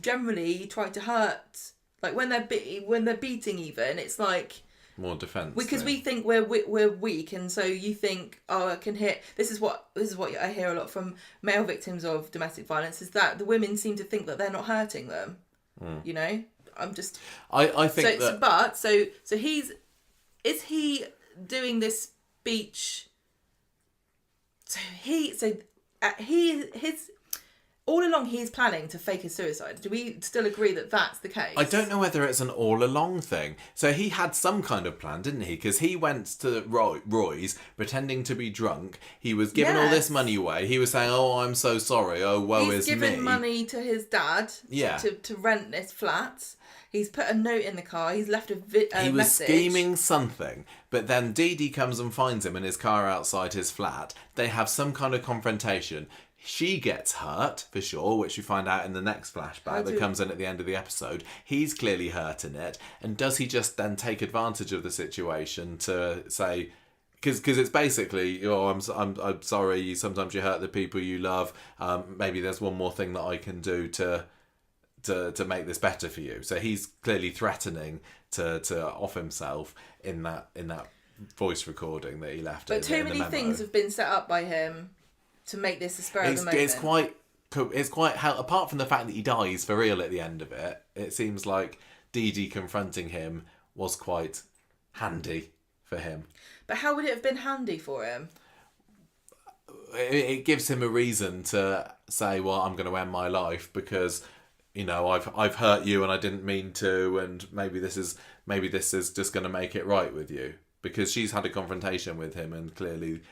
generally try to hurt. Like when they're beating even, it's like
more defence.
Because we think we're weak, and so you think, I can hit. This is what I hear a lot from male victims of domestic violence, is that the women seem to think that they're not hurting them. You know, I'm just.
I think that.
So is he doing this speech? All along he's planning to fake his suicide. Do we still agree that that's the case?
I don't know whether it's an all-along thing. So he had some kind of plan, didn't he? Because he went to Roy's pretending to be drunk. He was giving all this money away. He was saying, "Oh, I'm so sorry. Oh, woe is me."
He's given money to his dad to rent this flat. He's put a note in the car. He's left a message.
He was scheming something. But then Dee-Dee comes and finds him in his car outside his flat. They have some kind of confrontation. She gets hurt, for sure, which we find out in the next flashback that comes in at the end of the episode. He's clearly hurt in it. And does he just then take advantage of the situation to say... Because it's basically, I'm sorry, sometimes you hurt the people you love. Maybe there's one more thing that I can do to make this better for you. So he's clearly threatening to off himself in that voice recording that he left.
But too many things have been set up by him to make this a spur of the moment.
It's quite apart from the fact that he dies for real at the end of it. It seems like Dee-Dee confronting him was quite handy for him.
But how would it have been handy for him?
It gives him a reason to say, "Well, I'm going to end my life because, you know, I've hurt you and I didn't mean to, and maybe this is just going to make it right with you." Because she's had a confrontation with him and clearly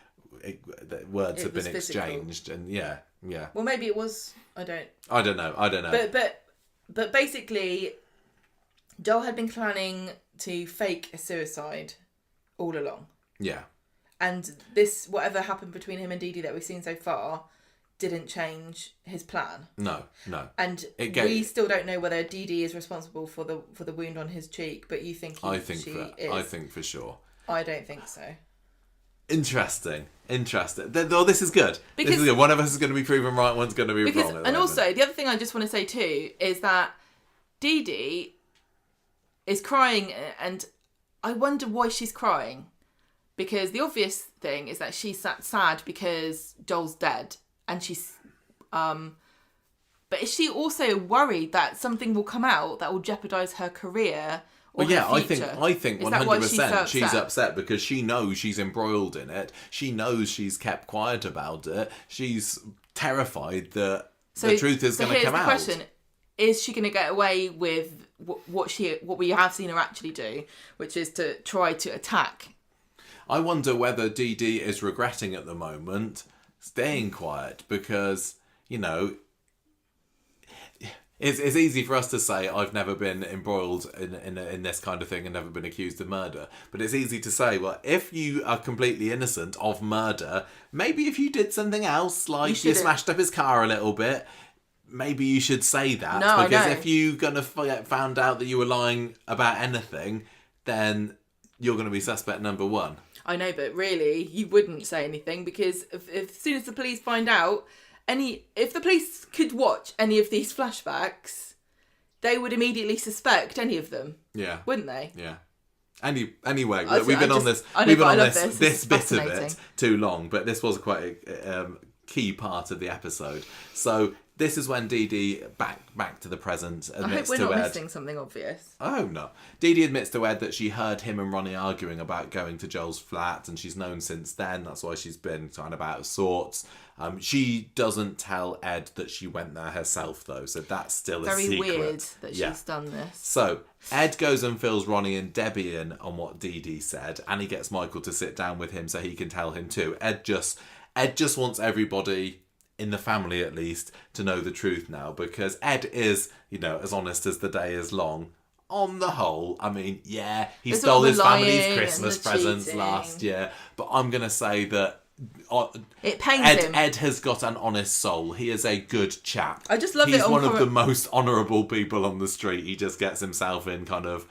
words have been exchanged, and yeah.
Well, maybe it was. I don't know. But basically, Joel had been planning to fake a suicide all along.
Yeah.
And this, whatever happened between him and Dee-Dee that we've seen so far, didn't change his plan.
No.
And we still don't know whether Dee-Dee is responsible for the wound on his cheek, but you think she is.
I think for sure.
I don't think so.
Interesting. This is good. This is good. One of us is going to be proven right, one's going to be wrong.
And also, the other thing I just want to say too is that Dee-Dee is crying, and I wonder why she's crying. Because the obvious thing is that she's sad because Joel's dead, and she's... But is she also worried that something will come out that will jeopardise her career? Well, yeah,
I think 100% she's upset because she knows she's embroiled in it. She knows she's kept quiet about it. She's terrified that the truth is going to come out. So here's the question.
Is she going to get away with what we have seen her actually do, which is to try to attack?
I wonder whether Dee-Dee is regretting at the moment staying quiet because, you know... It's easy for us to say I've never been embroiled in this kind of thing and never been accused of murder. But it's easy to say, well, if you are completely innocent of murder, maybe if you did something else, like you smashed up his car a little bit, maybe you should say that.
No,
because if you're going to get found out that you were lying about anything, then you're going to be suspect number one.
I know, but really, you wouldn't say anything because if as soon as the police find out... If the police could watch any of these flashbacks, they would immediately suspect any of them.
Yeah.
Wouldn't they?
Yeah. Anyway, we've been on this bit of it too long, but this was quite a key part of the episode. So this is when Dee-Dee back to the present admits to Ed.
I hope we're not missing something obvious.
Oh no. Dee-Dee admits to Ed that she heard him and Ronnie arguing about going to Joel's flat, and she's known since then. That's why she's been kind of out of sorts. She doesn't tell Ed that she went there herself, though, so that's still a secret.
Very weird that she's done this.
So, Ed goes and fills Ronnie and Debbie in on what Dee-Dee said, and he gets Michael to sit down with him so he can tell him too. Ed just wants everybody, in the family at least, to know the truth now, because Ed is, you know, as honest as the day is long. On the whole, I mean, yeah, he stole his family's Christmas presents last year, but I'm going to say that
it pains him.
Ed has got an honest soul. He is a good chap.
I just love
He's one of the most honourable people on the street. He just gets himself in kind of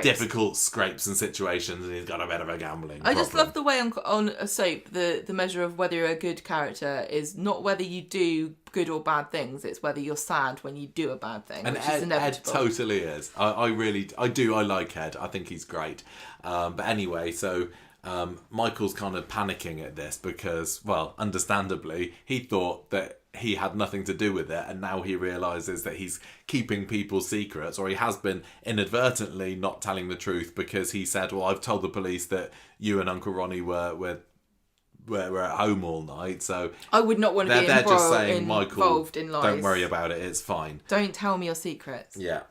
difficult scrapes and situations, and he's got a bit of a gambling
I just
problem.
love the way on a soap, the measure of whether you're a good character is not whether you do good or bad things, it's whether you're sad when you do a bad thing,
And
which is
Ed
inevitable.
totally is. I like Ed. I think he's great. But anyway, so Michael's kind of panicking at this because, well, understandably, he thought that he had nothing to do with it, and now he realises that he's keeping people's secrets, or he has been inadvertently not telling the truth because he said, well, I've told the police that you and Uncle Ronnie were at home all night, so
I would not want to be
they're just saying,
involved in lies.
Don't worry about it, it's fine.
Don't tell me your secrets.
Yeah.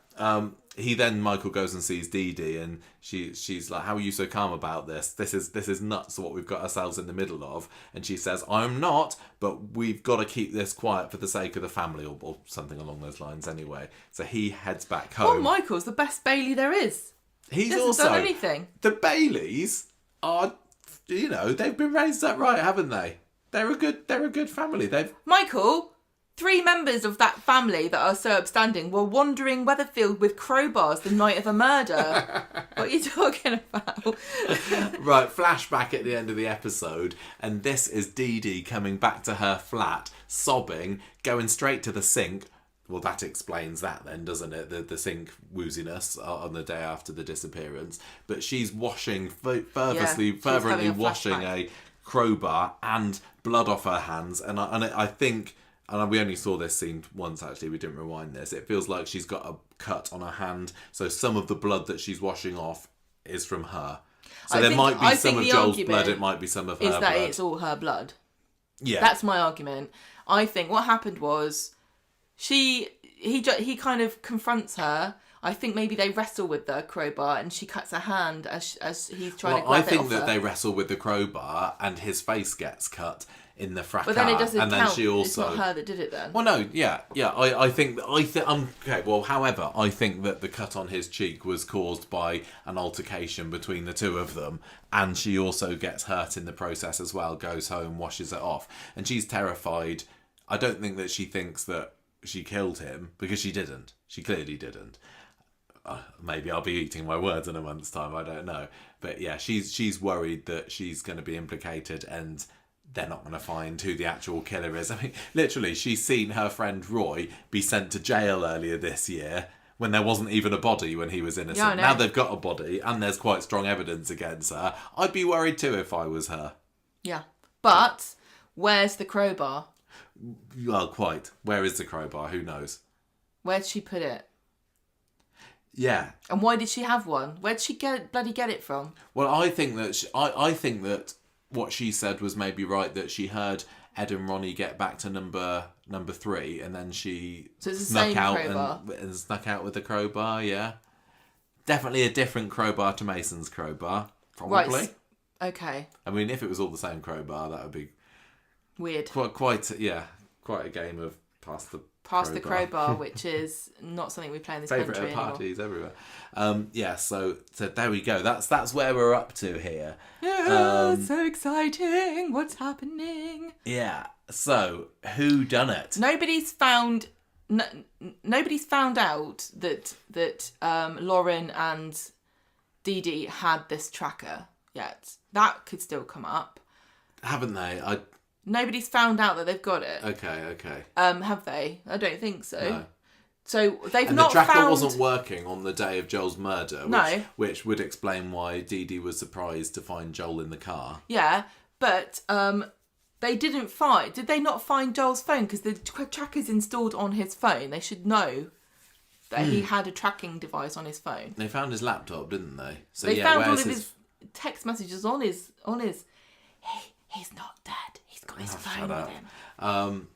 Michael goes and sees Dee-Dee, and she's like, how are you so calm about this? This is nuts what we've got ourselves in the middle of. And she says, I'm not, but we've got to keep this quiet for the sake of the family, or something along those lines anyway. So he heads back home.
Poor Michael's the best Bailey there is.
He's
He
also
hasn't done anything.
The Baileys are, they've been raised up right, haven't they? They're a good family.
Michael, 3 members of that family that are so upstanding were wandering Weatherfield with crowbars the night of a murder. What are you talking about?
Right, flashback at the end of the episode, and this is Dee-Dee coming back to her flat, sobbing, going straight to the sink. Well, that explains that then, doesn't it? The sink wooziness on the day after the disappearance. But she's washing, fervently washing a crowbar and blood off her hands. And I think... And we only saw this scene once, actually. We didn't rewind this. It feels like she's got a cut on her hand. So some of the blood that she's washing off is from her. So there might be some of Joel's blood. It might be some of her blood.
Is that it's all her blood.
Yeah.
That's my argument. I think what happened was he kind of confronts her. I think maybe they wrestle with the crowbar and she cuts her hand as he's trying to grab it off her.
I think that they wrestle with the crowbar and his face gets cut in the fracas.
But then it doesn't
and
count.
Then she also...
It's not her that did it then.
Well, no, yeah. I think okay. Well, however, I think that the cut on his cheek was caused by an altercation between the two of them, and she also gets hurt in the process as well. Goes home, washes it off, and she's terrified. I don't think that she thinks that she killed him, because she didn't. She clearly didn't. Maybe I'll be eating my words in a month's time. I don't know, but yeah, she's worried that she's going to be implicated and they're not going to find who the actual killer is. I mean, literally, she's seen her friend Roy be sent to jail earlier this year when there wasn't even a body when he was innocent.
Yeah, I know.
Now they've got a body and there's quite strong evidence against her. I'd be worried too if I was her.
Yeah. But where's the crowbar?
Well, quite. Where is the crowbar? Who knows?
Where'd she put it?
Yeah.
And why did she have one? Where'd she get it from?
Well, I think that I think that what she said was maybe right, that she heard Ed and Ronnie get back to number 3, and then she snuck out and snuck out with the crowbar. Yeah, definitely a different crowbar to Mason's crowbar, probably.
Right. Okay.
I mean, if it was all the same crowbar, that would be
weird.
Quite a game of pass the
crowbar, which is not something we play in this
favourite
country
at parties
anymore.
everywhere. Yeah, so there we go. That's where we're up to here.
Yeah, so exciting! What's happening?
Yeah. So who done it?
Nobody's found out that Lauren and Dee-Dee had this tracker yet. That could still come up.
Haven't they?
Nobody's found out that they've got it.
Okay.
Have they? I don't think so.
No.
So they've
and
not
the tracker
found...
wasn't working on the day of Joel's murder, which would explain why Dee-Dee was surprised to find Joel in the car.
Yeah, but they didn't find... Did they not find Joel's phone? Because the tracker's installed on his phone. They should know that he had a tracking device on his phone.
They found his laptop, didn't they? So
they found all of his text messages on his... He's not dead. He's got his phone with him.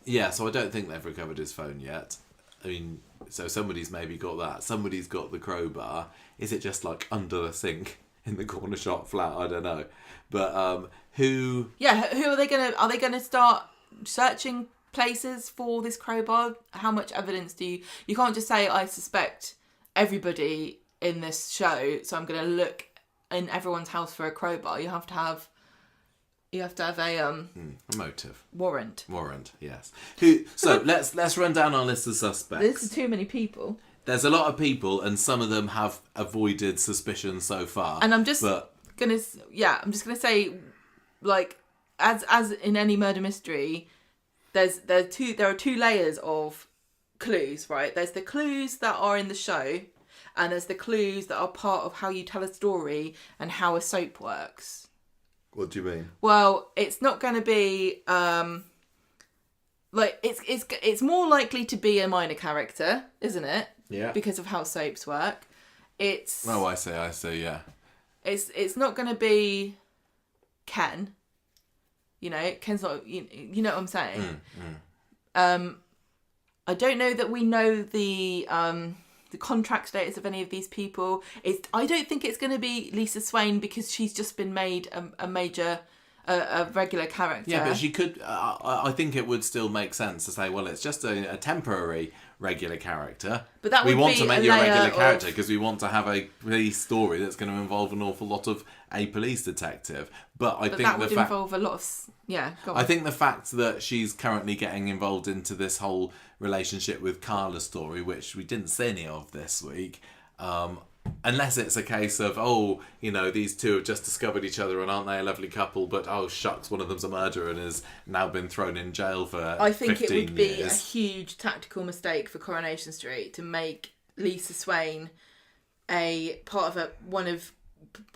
Yeah, so I don't think they've recovered his phone yet. I mean, so somebody's maybe got that. Somebody's got the crowbar. Is it just like under the sink in the corner shop flat? I don't know. But who... Yeah,
who are they going to... Are they going to start searching places for this crowbar? How much evidence do you... You can't just say, I suspect everybody in this show, so I'm going to look in everyone's house for a crowbar. You have to have a
motive.
Warrant,
yes. So let's run down our list of suspects.
This is too many people.
there's a lot of people, and some of them have avoided suspicion so far.
And I'm just gonna say, like, as in any murder mystery, there are two layers of clues, right? There's the clues that are in the show, and there's the clues that are part of how you tell a story and how a soap works.
What do you mean?
Well, it's not going to be like it's more likely to be a minor character, isn't it?
Yeah.
Because of how soaps work. It's
I see, yeah.
It's not going to be Ken. You know, Ken's not. You know what I'm saying? I don't know that we know the contract status of any of these people. I don't think it's going to be Lisa Swain because she's just been made a regular character.
Yeah, but she could. I think it would still make sense to say, well, it's just a temporary regular character.
But that would
we want
be
to make
a
you a regular
layer
character because we want to have a police story that's going to involve an awful lot of a police detective. But I think
that would involve a lot of Go on.
I think the fact that she's currently getting involved into this whole relationship with Carla's story, which we didn't see any of this week, unless it's a case of, these two have just discovered each other and aren't they a lovely couple, but oh shucks, one of them's a murderer and has now been thrown in jail for 15 years.
I think it would be a huge tactical mistake for Coronation Street to make Lisa Swain a part of one of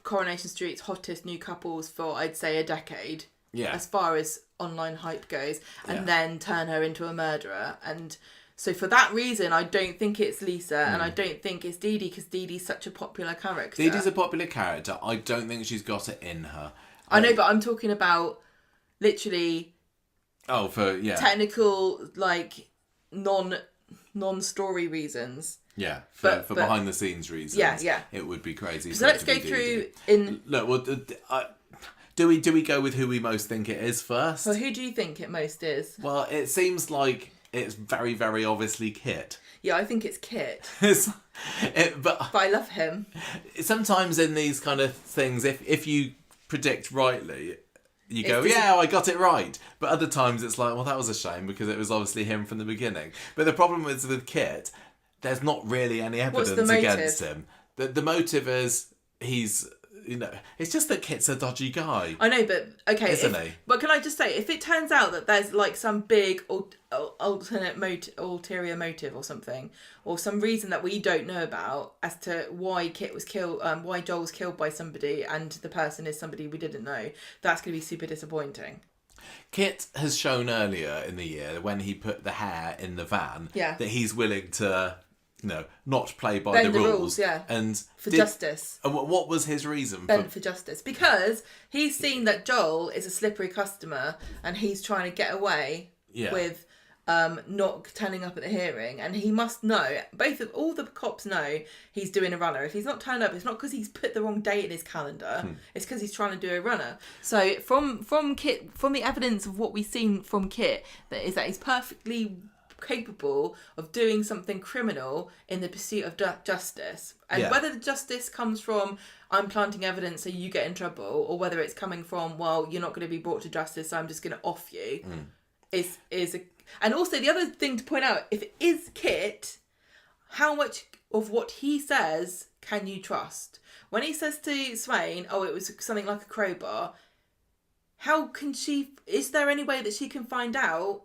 Coronation Street's hottest new couples for, I'd say, a decade.
Yeah.
As far as online hype goes, and then turn her into a murderer. And so for that reason, I don't think it's Lisa, and I don't think it's Dee-Dee, because Dee-Dee's such a popular character.
Dee-Dee's a popular character. I don't think she's got it in her.
I know, but I'm talking about literally...
Oh,
technical, like, non-story reasons.
Yeah, for behind-the-scenes reasons.
Yeah.
It would be crazy.
So let's go through in...
Look, well... Do we go with who we most think it is first?
Well, who do you think it most is?
Well, it seems like it's very, very obviously Kit.
Yeah, I think it's Kit.
But
I love him.
Sometimes in these kind of things, if you predict rightly, you go, I got it right. But other times it's like, well, that was a shame because it was obviously him from the beginning. But the problem is with Kit, there's not really any evidence against him. The motive is he's... it's just that Kit's a dodgy guy.
I know, but okay,
isn't he?
But can I just say, if it turns out that there's like some big ulterior motive or something, or some reason that we don't know about as to why Kit was killed, why Joel was killed by somebody, and the person is somebody we didn't know, that's going to be super disappointing.
Kit has shown earlier in the year when he put the hair in the van that he's willing to. Not play by
Bend
the rules. And
for justice.
And what was his reason?
For justice. Because he's seen that Joel is a slippery customer and he's trying to get away with not turning up at the hearing. And he must know, all the cops know he's doing a runner. If he's not turned up, it's not because he's put the wrong date in his calendar. It's because he's trying to do a runner. So from Kit, from the evidence of what we've seen from Kit, that he's perfectly capable of doing something criminal in the pursuit of justice, and whether the justice comes from I'm planting evidence so you get in trouble, or whether it's coming from you're not going to be brought to justice so I'm just going to off you, and also the other thing to point out, if it is Kit, how much of what he says can you trust? When he says to Swain, it was something like a crowbar, how can she, is there any way that she can find out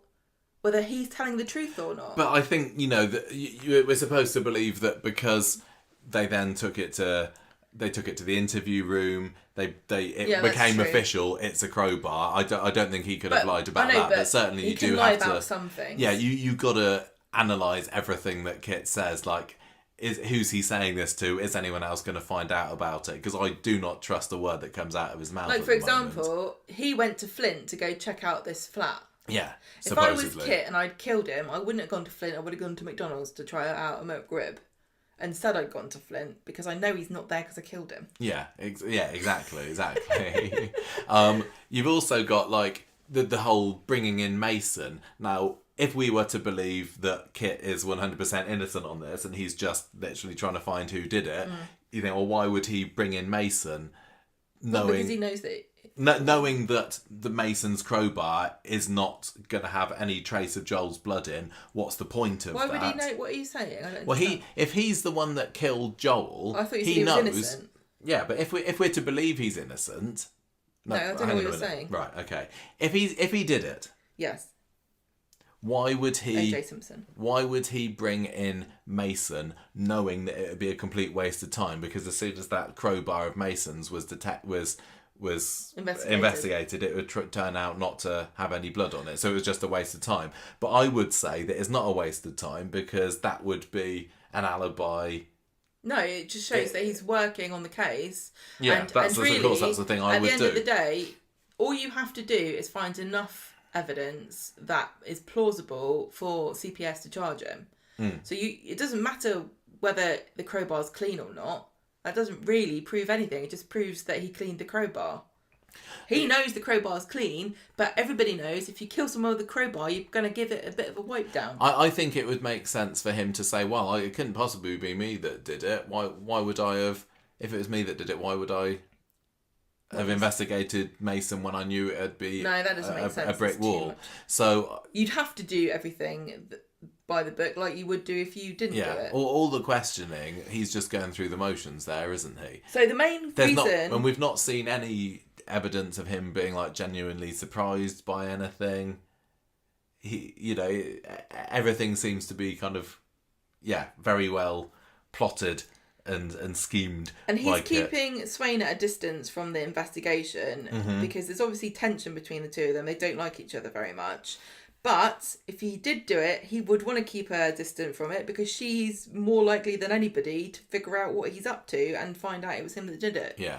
whether he's telling the truth or not?
But I think, we're supposed to believe that because they then took it to the interview room, it became official, it's a crowbar. I don't think he could have lied about that, but certainly you do have to...
He can lie about some things.
Yeah, you got to analyse everything that Kit says, like, who's he saying this to? Is anyone else going to find out about it? Because I do not trust a word that comes out of his mouth.
Like, for example, he went to Flint to go check out this flat.
Yeah,
supposedly. If I was Kit and I'd killed him, I wouldn't have gone to Flint. I would have gone to McDonald's to try out a McRib. Instead, I'd gone to Flint because I know he's not there because I killed him.
Yeah, exactly. You've also got like the whole bringing in Mason. Now, if we were to believe that Kit is 100% innocent on this and he's just literally trying to find who did it, you think, well, why would he bring in Mason? Knowing
because he knows that
knowing that the Mason's crowbar is not going to have any trace of Joel's blood in, what's the point of that?
Why would he know? What are you saying? I don't
Well,
understand.
if he's the one that killed Joel,
I thought you said
he
he was
knows.
innocent.
Yeah, but if we're to believe he's innocent,
No, I don't know what you're saying.
Right, okay. If he did it,
Yes.
why would he?
O.J. Simpson.
Why would he bring in Mason, knowing that it would be a complete waste of time? Because as soon as that crowbar of Mason's was investigated, it would turn out not to have any blood on it. So it was just a waste of time. But I would say that it's not a waste of time, because that would be an alibi.
No, it just shows that he's working on the case.
Yeah,
of course
that's the thing I would do.
At the end of the day, all you have to do is find enough evidence that is plausible for CPS to charge him. So it doesn't matter whether the crowbar's clean or not. That doesn't really prove anything. It just proves that he cleaned the crowbar. He knows the crowbar's clean, but everybody knows if you kill someone with a crowbar, you're going to give it a bit of a wipe down.
I think it would make sense for him to say, well, it couldn't possibly be me that did it. Why would I have... If it was me that did it, why would I have investigated Mason when I knew it'd be
no, that doesn't make sense.
A brick wall? So
you'd have to do everything by the book like you would do if you didn't do it.
All the questioning, he's just going through the motions there, isn't he?
So the main reason...
and we've not seen any evidence of him being like genuinely surprised by anything. Everything seems to be kind of, very well plotted and schemed.
And he's keeping Swain at a distance from the investigation because there's obviously tension between the two of them. They don't like each other very much. But if he did do it, he would want to keep her distant from it because she's more likely than anybody to figure out what he's up to and find out it was him that did it.
Yeah.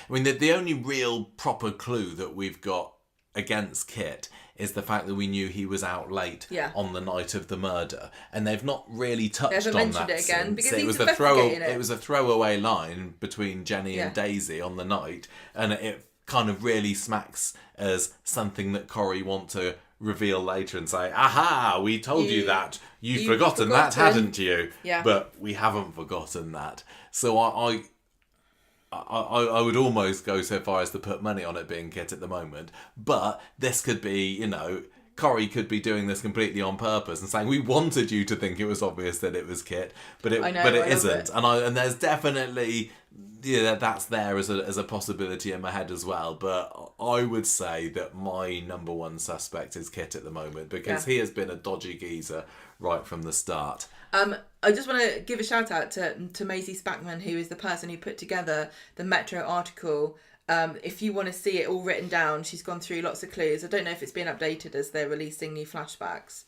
I mean, the only real proper clue that we've got against Kit is the fact that we knew he was out late on the night of the murder, and they've not really touched on that
it again because
it was a throwaway line between Jenny and Daisy on the night, and it kind of really smacks as something that Corrie want to reveal later and say, aha, we told you that. You've forgotten that, hadn't you?
Yeah.
But we haven't forgotten that. So I would almost go so far as to put money on it being Kit at the moment. But this could be, Corrie could be doing this completely on purpose and saying, we wanted you to think it was obvious that it was Kit, but it isn't. And there's definitely... that's there as a possibility in my head as well. But I would say that my number one suspect is Kit at the moment because he has been a dodgy geezer right from the start.
I just want to give a shout out to Maisie Spackman, who is the person who put together the Metro article. If you want to see it all written down, she's gone through lots of clues. I don't know if it's been updated as they're releasing new flashbacks.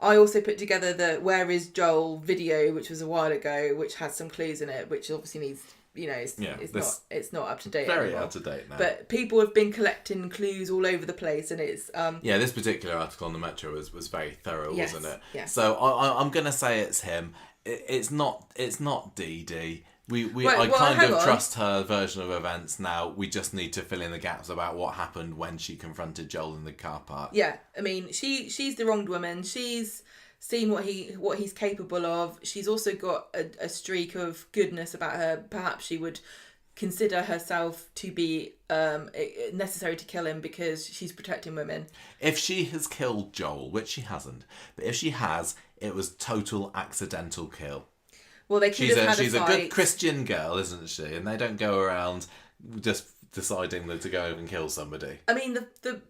I also put together the Where is Joel video, which was a while ago, which has some clues in it, which obviously needs, it's not up to date
very
anymore.
Up to date now.
But people have been collecting clues all over the place, and it's
this particular article on the Metro was very thorough, wasn't it?
Yes.
So I'm gonna say it's him. It's not Dee-Dee. I trust her version of events now. We just need to fill in the gaps about what happened when she confronted Joel in the car park.
Yeah, I mean, she's the wronged woman. She's seen what he's capable of. She's also got a streak of goodness about her. Perhaps she would consider herself to be necessary to kill him because she's protecting women.
If she has killed Joel, which she hasn't, but if she has, it was total accidental kill.
Well, they could have had a fight.
She's a good Christian girl, isn't she? And they don't go around just deciding to go and kill somebody.
I mean, the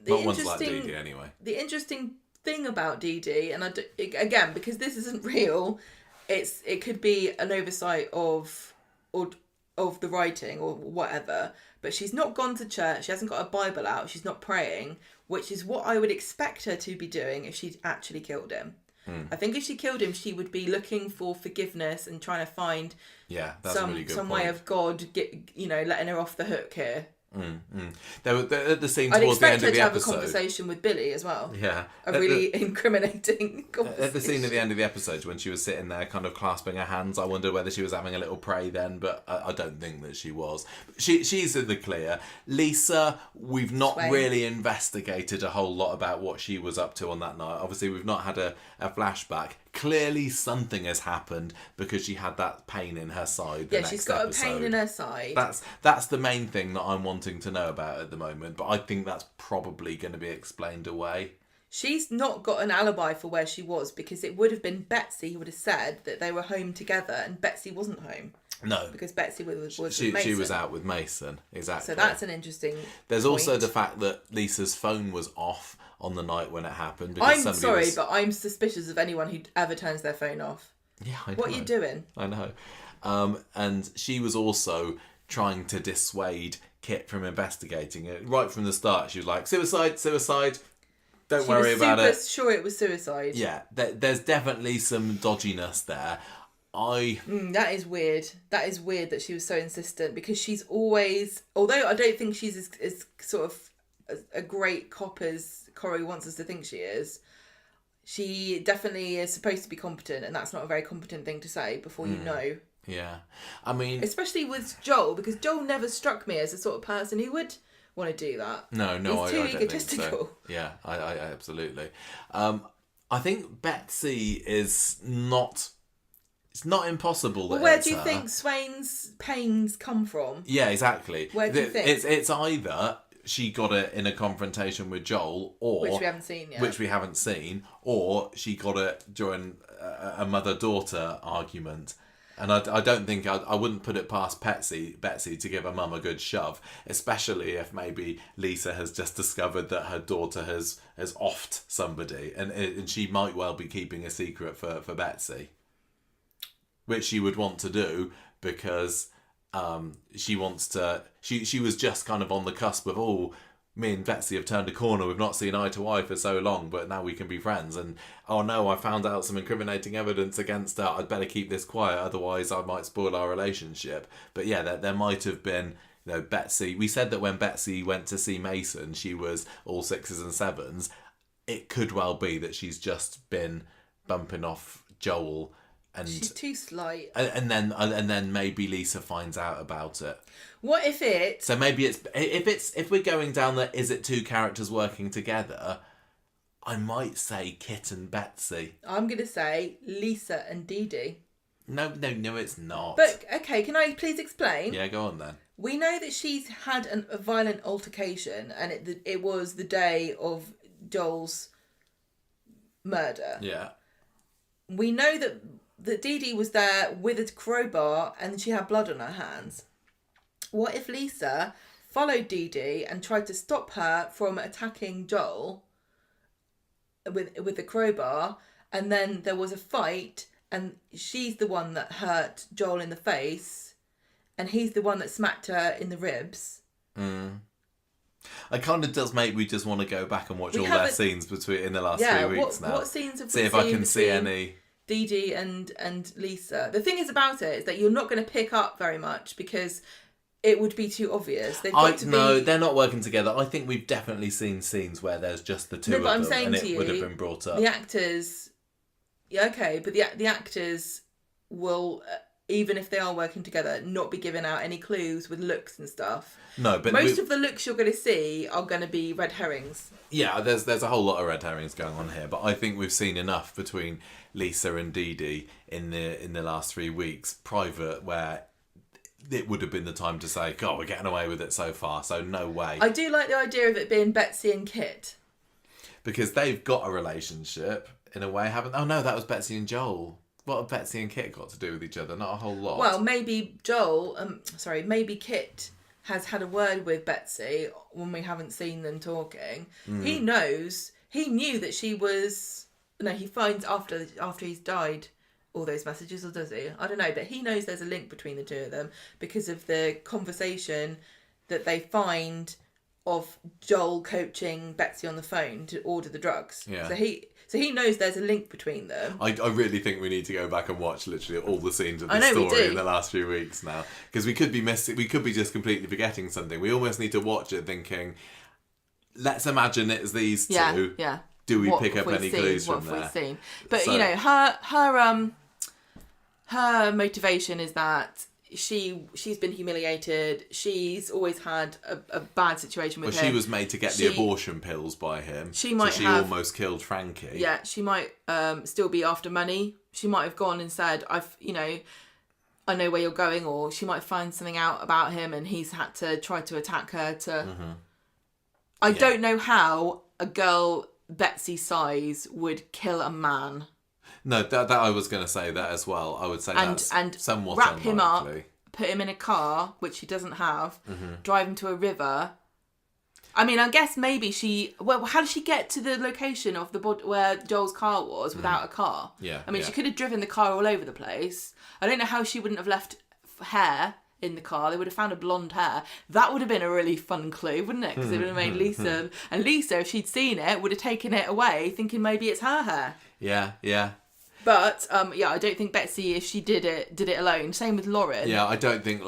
not ones like Dee-Dee, anyway.
The interesting thing about Dee-Dee, and again, because this isn't real, it could be an oversight of the writing or whatever. But she's not gone to church. She hasn't got a Bible out. She's not praying, which is what I would expect her to be doing if she'd actually killed him. I think if she killed him, she would be looking for forgiveness and trying to find some way of God, letting her off the hook here.
There were the scene towards the end of the episode. I'd expect her to have a
conversation with Billy as well.
Yeah,
a really incriminating conversation.
At the scene at the end of the episode when she was sitting there, kind of clasping her hands, I wondered whether she was having a little pray then, but I don't think that she was. She's in the clear. Lisa, we've not really investigated a whole lot about what she was up to on that night. Obviously, we've not had a flashback. clearly something has happened because she had that pain in her side.
Yeah, she's got a pain in her side.
That's the main thing that I'm wanting to know about at the moment, but I think that's probably going to be explained away.
She's not got an alibi for where she was, because it would have been Betsy who would have said that they were home together, and Betsy wasn't home.
No.
Because Betsy was with
she
Mason.
She was out with Mason, exactly.
So that's an interesting
There's
point.
also the fact that Lisa's phone was off on the night when it happened.
I'm sorry, but I'm suspicious of anyone who ever turns their phone off.
Yeah, I know.
What are you doing?
I know. And she was also trying to dissuade Kit from investigating it. Right from the start, she was like, suicide. Don't worry about it.
Sure it was suicide.
Yeah, there's definitely some dodginess there.
That is weird. That is weird that she was so insistent, because she's always, although I don't think she's as sort of a great cop as Corey wants us to think she is, she definitely is supposed to be competent, and that's not a very competent thing to say before you know.
Yeah. I mean,
especially with Joel, because Joel never struck me as the sort of person who would want to do that.
No,
he's too
I don't
egotistical.
think so. Yeah, I absolutely. I think Betsy is not. It's not impossible. That
where do you think Swain's pains come from?
Yeah, exactly.
Where do you think?
It's either she got it in a confrontation with Joel, or
which we haven't seen yet.
Or she got it during a mother-daughter argument. And I don't think I wouldn't put it past Betsy to give her mum a good shove, especially if maybe Lisa has just discovered that her daughter has offed somebody, and she might well be keeping a secret for Betsy, which she would want to do because she wants to. She was just kind of on the cusp of me and Betsy have turned a corner. We've not seen eye to eye for so long, but now we can be friends. And oh no, I found out some incriminating evidence against her. I'd better keep this quiet, otherwise I might spoil our relationship. But yeah, there might have been, Betsy. We said that when Betsy went to see Mason, she was all 6s and 7s. It could well be that she's just been bumping off Joel. And
she's too slight.
And then maybe Lisa finds out about it.
What if it?
So maybe if we're going down the is it two characters working together, I might say Kit and Betsy.
I'm gonna say Lisa and Dee-Dee.
No, it's not.
But okay, can I please explain?
Yeah, go on then.
We know that she's had a violent altercation, and it was the day of Joel's murder.
Yeah.
We know that Dee-Dee was there with a crowbar and she had blood on her hands. What if Lisa followed Dee-Dee and tried to stop her from attacking Joel with the crowbar, and then there was a fight and she's the one that hurt Joel in the face and he's the one that smacked her in the ribs?
It kind of does make me just want to go back and watch all their scenes in the last 3 weeks now.
What scenes have we
seen? See if I can see any.
Dee-Dee and Lisa. The thing is about it is that you're not going to pick up very much because it would be too obvious.
No, they're not working together. I think we've definitely seen scenes where there's just the two of them, and it would have been brought up.
The actors, yeah, okay, but the actors will, even if they are working together, not be giving out any clues with looks and stuff.
No, but
most of the looks you're going to see are going to be red herrings.
Yeah, there's a whole lot of red herrings going on here, but I think we've seen enough between Lisa and Dee-Dee in the last 3 weeks, private, where it would have been the time to say, God, we're getting away with it so far, so no way.
I do like the idea of it being Betsy and Kit.
Because they've got a relationship, in a way, haven't they? Oh no, that was Betsy and Joel. What have Betsy and Kit got to do with each other? Not a whole lot.
Well, maybe maybe Kit has had a word with Betsy when we haven't seen them talking. He knew that she was... No, he finds after he's died all those messages, or does he? I don't know, but he knows there's a link between the two of them because of the conversation that they find of Joel coaching Betsy on the phone to order the drugs.
Yeah.
So he knows there's a link between them.
I really think we need to go back and watch literally all the scenes of the story in the last few weeks now, because we could be missing. We could be just completely forgetting something. We almost need to watch it thinking, let's imagine it's these two.
Yeah.
Do we pick up any clues from there?
What have we seen? But her motivation is that she's been humiliated. She's always had a bad situation with him.
She was made to get the abortion pills by him. She almost killed Frankie.
Yeah, she might still be after money. She might have gone and said, I know where you're going, or she might find something out about him and he's had to try to attack her to... I don't know how a girl Betsy's size would kill a man.
No, that I was going to say that as well. I would say that's somewhat
wrap
unlikely.
him up, put him in a car, which he doesn't have, drive him to a river. I mean, I guess maybe how did she get to the location of where Joel's car was without a car?
Yeah.
I mean, she could have driven the car all over the place. I don't know how she wouldn't have left hair in the car. They would have found a blonde hair. That would have been a really fun clue, wouldn't it? Because it would have made Lisa... And Lisa, if she'd seen it, would have taken it away, thinking maybe it's her hair.
Yeah.
But I don't think Betsy, if she did it alone. Same with Lauren.
Yeah, I don't think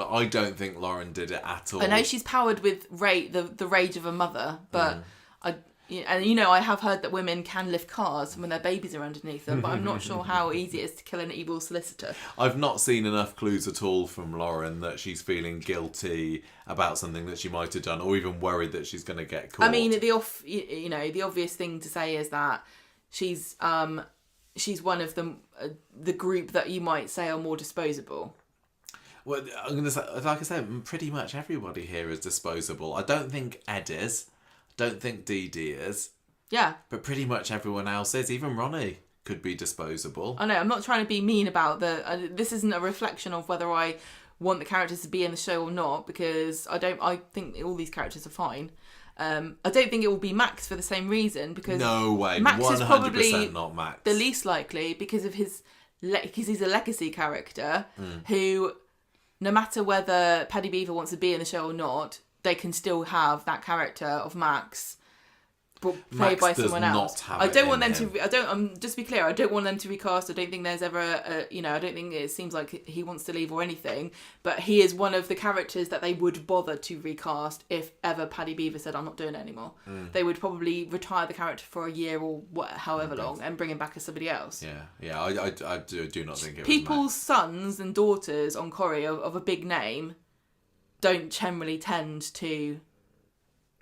Lauren did it at all.
I know she's powered with the rage of a mother, but I have heard that women can lift cars when their babies are underneath them, but I'm not sure how easy it is to kill an evil solicitor.
I've not seen enough clues at all from Lauren that she's feeling guilty about something that she might have done, or even worried that she's going to get caught.
I mean, the obvious thing to say is that she's one of the group that you might say are more disposable.
Well, I'm going to say, like I said, pretty much everybody here is disposable. I don't think Ed is. I don't think Dee-Dee is.
Yeah.
But pretty much everyone else is. Even Ronnie could be disposable.
I know. I'm not trying to be mean about this isn't a reflection of whether I want the characters to be in the show or not, because I think all these characters are fine. I don't think it will be Max for the same reason, because
no way,
Max
100%
is probably
not Max.
The least likely because of because he's a legacy character who, no matter whether Paddy Beaver wants to be in the show or not, they can still have that character of Max played by someone else. I don't want them to. Just to be clear, I don't want them to recast. I don't think there's ever I don't think it seems like he wants to leave or anything. But he is one of the characters that they would bother to recast if ever Paddy Beaver said, "I'm not doing it anymore." They would probably retire the character for a year or however long and bring him back as somebody else.
Yeah. I do not think it was
people's sons and daughters on Corrie of a big name don't generally tend to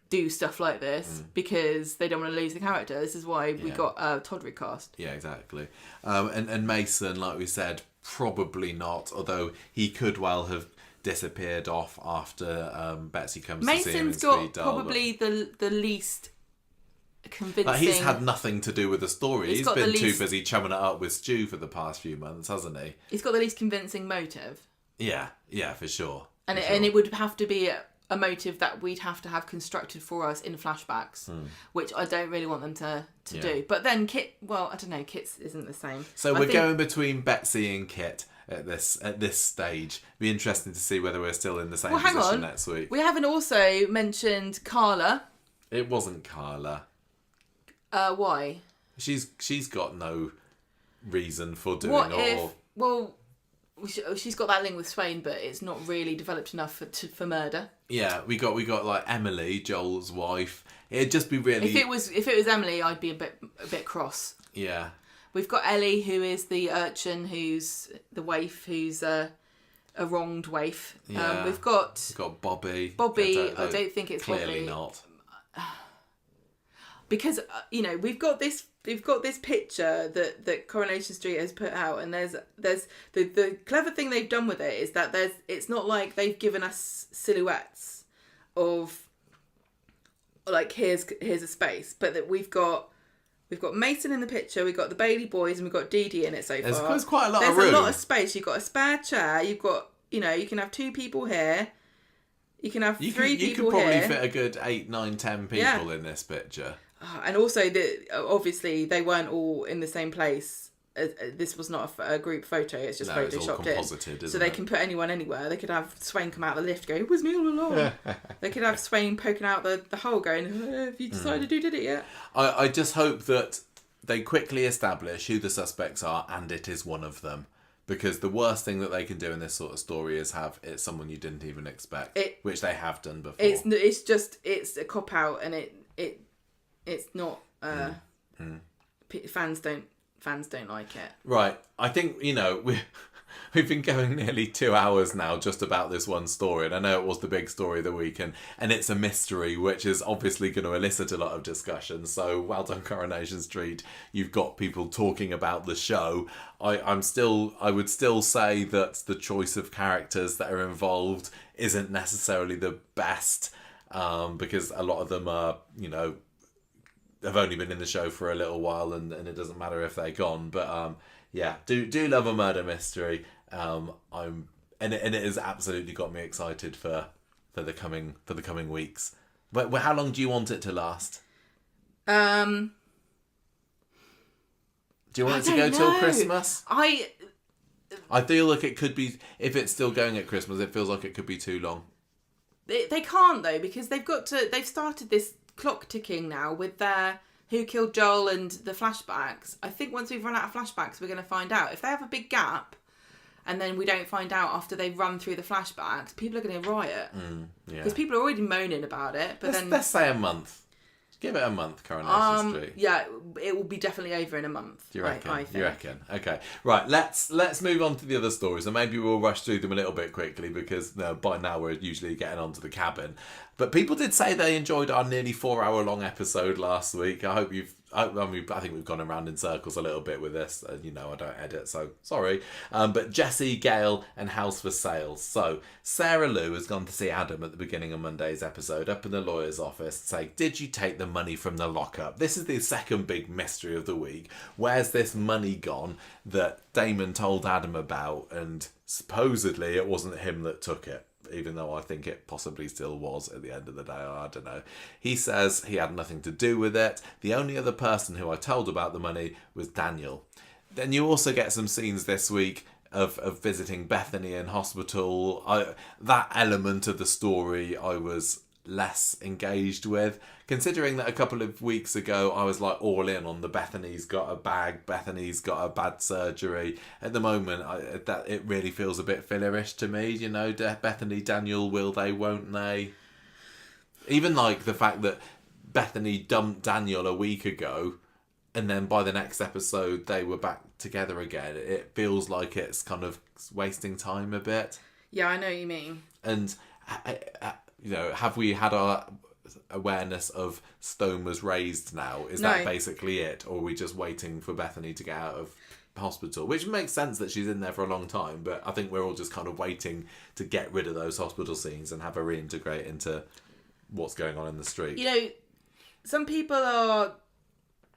do stuff like this because they don't want to lose the character. This is why we got Todd recast.
Yeah, exactly. And Mason, like we said, probably not, although he could well have disappeared off after Betsy comes to see him in
Mason's got
Speed Dial,
probably the least convincing...
he's had nothing to do with the story. He's been too busy chumming it up with Stu for the past few months, hasn't he?
He's got the least convincing motive.
Yeah, for sure.
And it would have to be a motive that we'd have to have constructed for us in flashbacks, which I don't really want them to do. But then Kit, well, I don't know, Kit's isn't the same.
So we're going between Betsy and Kit at this stage. Be interesting to see whether we're still in the same position next week.
We haven't also mentioned Carla.
It wasn't Carla.
Why?
She's got no reason for doing
she's got that link with Swain, but it's not really developed enough for murder.
Yeah, we got like Emily, Joel's wife. It'd just be really.
If it was Emily, I'd be a bit cross.
Yeah.
We've got Ellie, who is the urchin, who's the waif, who's a wronged waif.
Yeah.
We've got
Bobby.
I don't think it's
clearly
Bobby.
Not.
Because we've got this picture that Coronation Street has put out, and there's the clever thing they've done with it is that it's not like they've given us silhouettes of like here's a space, but that we've got Mason in the picture, we've got the Bailey boys, and we've got Dee-Dee in it so far.
There's quite a lot
of
room.
There's a lot of space. You've got a spare chair. You've got you can have 2 people here. You can have 3 people here.
You could probably fit a good 8, 9, 10 people in this picture.
And also, obviously, they weren't all in the same place. This was not a group photo. It's just photoshopped in. So they can put anyone anywhere. They could have Swain come out the lift going, it was me all along. They could have Swain poking out the hole going, have you decided who did it yet?
I just hope that they quickly establish who the suspects are and it is one of them. Because the worst thing that they can do in this sort of story is have it someone you didn't even expect, which they have done before.
It's a cop out, and it's not. Fans don't like it.
Right. I think we've been going nearly 2 hours now just about this one story, and I know it was the big story of the week, and it's a mystery, which is obviously going to elicit a lot of discussion. So well done, Coronation Street. You've got people talking about the show. I would still say that the choice of characters that are involved isn't necessarily the best, because a lot of them are, have only been in the show for a little while, and it doesn't matter if they're gone. But yeah, do love a murder mystery. And it has absolutely got me excited for the coming weeks. But how long do you want it to last? Do you want it to go till Christmas? I feel like it could be, if it's still going at Christmas, it feels like it could be too long.
They can't though, because they've started this clock ticking now with their Who Killed Joel and the flashbacks. I think once we've run out of flashbacks, we're going to find out. If they have a big gap and then we don't find out after they've run through the flashbacks, people are going to riot. Because people are already moaning about it. But
let's say a month. Give it a month, Coronation Street.
Yeah, it will be definitely over in a month.
Do you reckon?
I think.
You reckon? Okay. Right, let's move on to the other stories, and maybe we'll rush through them a little bit quickly, because by now we're usually getting onto the cabin. But people did say they enjoyed our nearly 4-hour long episode last week. I hope I think we've gone around in circles a little bit with this. I don't edit, so sorry. But Jessie, Gail, and House for Sale. So Sarah Lou has gone to see Adam at the beginning of Monday's episode up in the lawyer's office to say, did you take the money from the lockup? This is the second big mystery of the week. Where's this money gone that Damon told Adam about? And supposedly it wasn't him that took it, even though I think it possibly still was at the end of the day. I don't know. He says he had nothing to do with it. The only other person who I told about the money was Daniel. Then you also get some scenes this week of visiting Bethany in hospital. That element of the story I was less engaged with, considering that a couple of weeks ago I was like all in on the Bethany's got a bag, Bethany's got a bad surgery. At the moment, that it really feels a bit fillerish to me. Bethany, Daniel, will they, won't they? Even like the fact that Bethany dumped Daniel a week ago, and then by the next episode they were back together again. It feels like it's kind of wasting time a bit.
Yeah, I know what you mean.
And have we had our awareness of Stone was raised now? Is that basically it? Or are we just waiting for Bethany to get out of hospital? Which makes sense that she's in there for a long time, but I think we're all just kind of waiting to get rid of those hospital scenes and have her reintegrate into what's going on in the street.
Some people are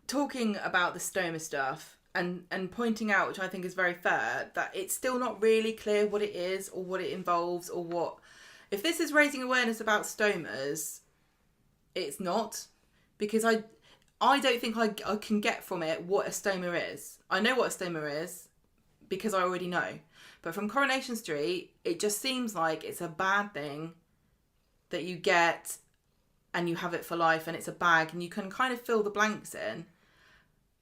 talking about the stoma stuff and pointing out, which I think is very fair, that it's still not really clear what it is or what it involves or what... If this is raising awareness about stomas, it's not. Because I don't think I can get from it what a stoma is. I know what a stoma is because I already know. But from Coronation Street, it just seems like it's a bad thing that you get and you have it for life, and it's a bag and you can kind of fill the blanks in.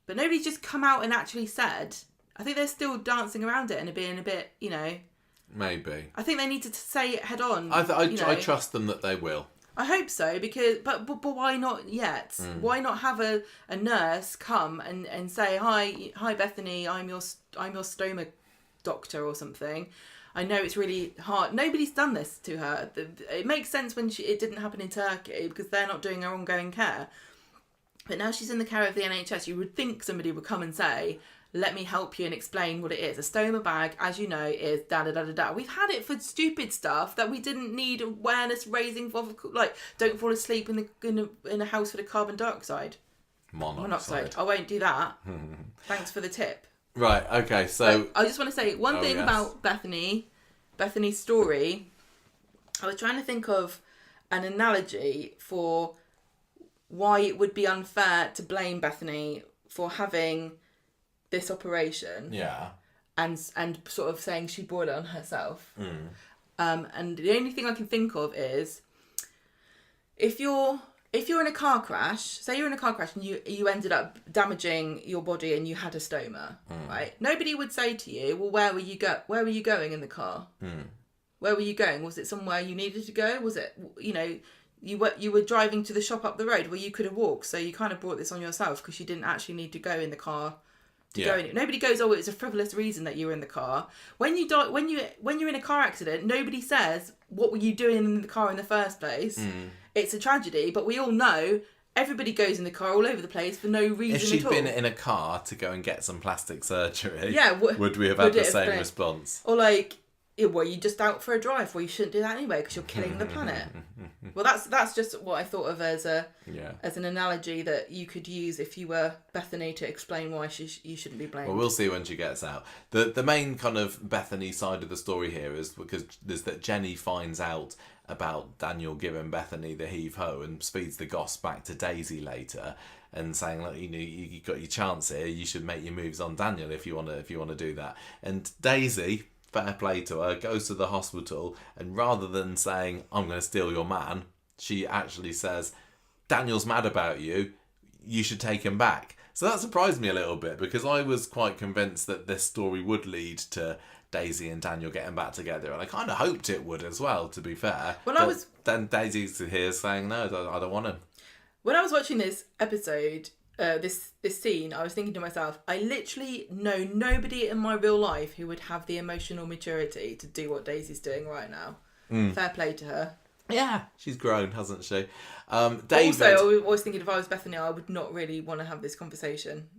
But nobody's just come out and actually said. I think they're still dancing around it and being a bit,
Maybe.
I think they need to say it head on.
I trust them that they will.
I hope so, because but why not yet? Why not have a nurse come and say, hi Bethany, I'm your stoma doctor or something. I know it's really hard. Nobody's done this to her. It makes sense when it didn't happen in Turkey because they're not doing her ongoing care. But now she's in the care of the NHS. You would think somebody would come and say, let me help you and explain what it is. A stoma bag, as you know, is da-da-da-da-da. We've had it for stupid stuff that we didn't need awareness raising for, like, don't fall asleep in a house with a carbon dioxide. Monoxide. I won't do that. Thanks for the tip.
Right, okay, so...
But I just want to say one thing about Bethany's story. I was trying to think of an analogy for why it would be unfair to blame Bethany for having this operation. Yeah. And sort of saying she brought it on herself. And the only thing I can think of is if you're in a car crash, say you're in a car crash and you ended up damaging your body and you had a stoma, right? Nobody would say to you, well, where were you going in the car? Where were you going? Was it somewhere you needed to go? Was it, you were driving to the shop up the road where you could have walked, so you kind of brought this on yourself because you didn't actually need to go in the car to go in. Nobody goes, oh, it's a frivolous reason that you were in the car. When you die, when you're in a car accident, nobody says, what were you doing in the car in the first place? It's a tragedy, but we all know everybody goes in the car all over the place for no reason at all.
If she'd been in a car to go and get some plastic surgery,
yeah,
would we have had the same response?
Or like, were you just out for a drive? Well, you shouldn't do that anyway because you're killing the planet. Well, that's just what I thought of as an analogy that you could use if you were Bethany to explain why you shouldn't be blamed.
Well, we'll see when she gets out. The main kind of Bethany side of the story here is that Jenny finds out about Daniel giving Bethany the heave-ho and speeds the goss back to Daisy later and saying, look, you got your chance here, you should make your moves on Daniel if you want to do that. And Daisy, fair play to her, goes to the hospital, and rather than saying, I'm going to steal your man, she actually says, Daniel's mad about you, you should take him back. So that surprised me a little bit, because I was quite convinced that this story would lead to Daisy and Daniel getting back together, and I kind of hoped it would as well, to be fair. Then Daisy's here saying, no, I don't want him.
When I was watching this episode, this scene, I was thinking to myself, I literally know nobody in my real life who would have the emotional maturity to do what Daisy's doing right now. Fair play to her.
Yeah, she's grown, hasn't she?
David... Also, I was thinking if I was Bethany, I would not really want to have this conversation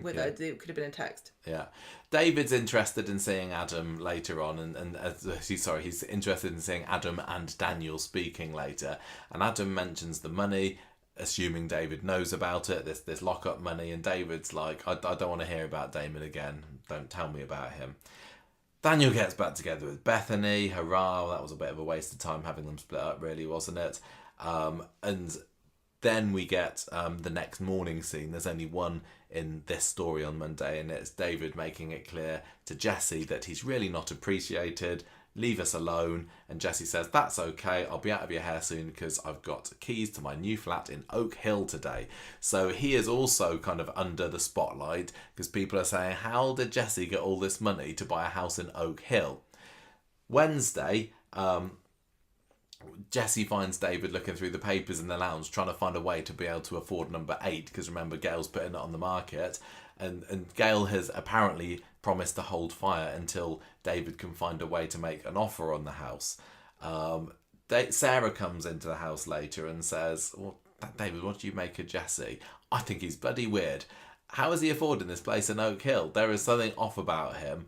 with her. It could have been a text.
Yeah. David's interested in seeing Adam later on, he's interested in seeing Adam and Daniel speaking later. And Adam mentions the money, assuming David knows about it, this lock-up money, and David's like, I don't want to hear about Damon again. Don't tell me about him. Daniel gets back together with Bethany. Hurrah, that was a bit of a waste of time having them split up, really, wasn't it? And then we get the next morning scene. There's only one in this story on Monday, and it's David making it clear to Jesse that he's really not appreciated. Leave us alone. And Jesse says, that's okay, I'll be out of your hair soon because I've got keys to my new flat in Oak Hill today. So he is also kind of under the spotlight because people are saying, how did Jesse get all this money to buy a house in Oak Hill? Wednesday, Jesse finds David looking through the papers in the lounge trying to find a way to be able to afford number 8 because remember, Gail's putting it on the market, and Gail has apparently promised to hold fire until David can find a way to make an offer on the house. Sarah comes into the house later and says, well, David, what do you make of Jesse? I think he's bloody weird. How is he affording this place in Oak Hill? There is something off about him,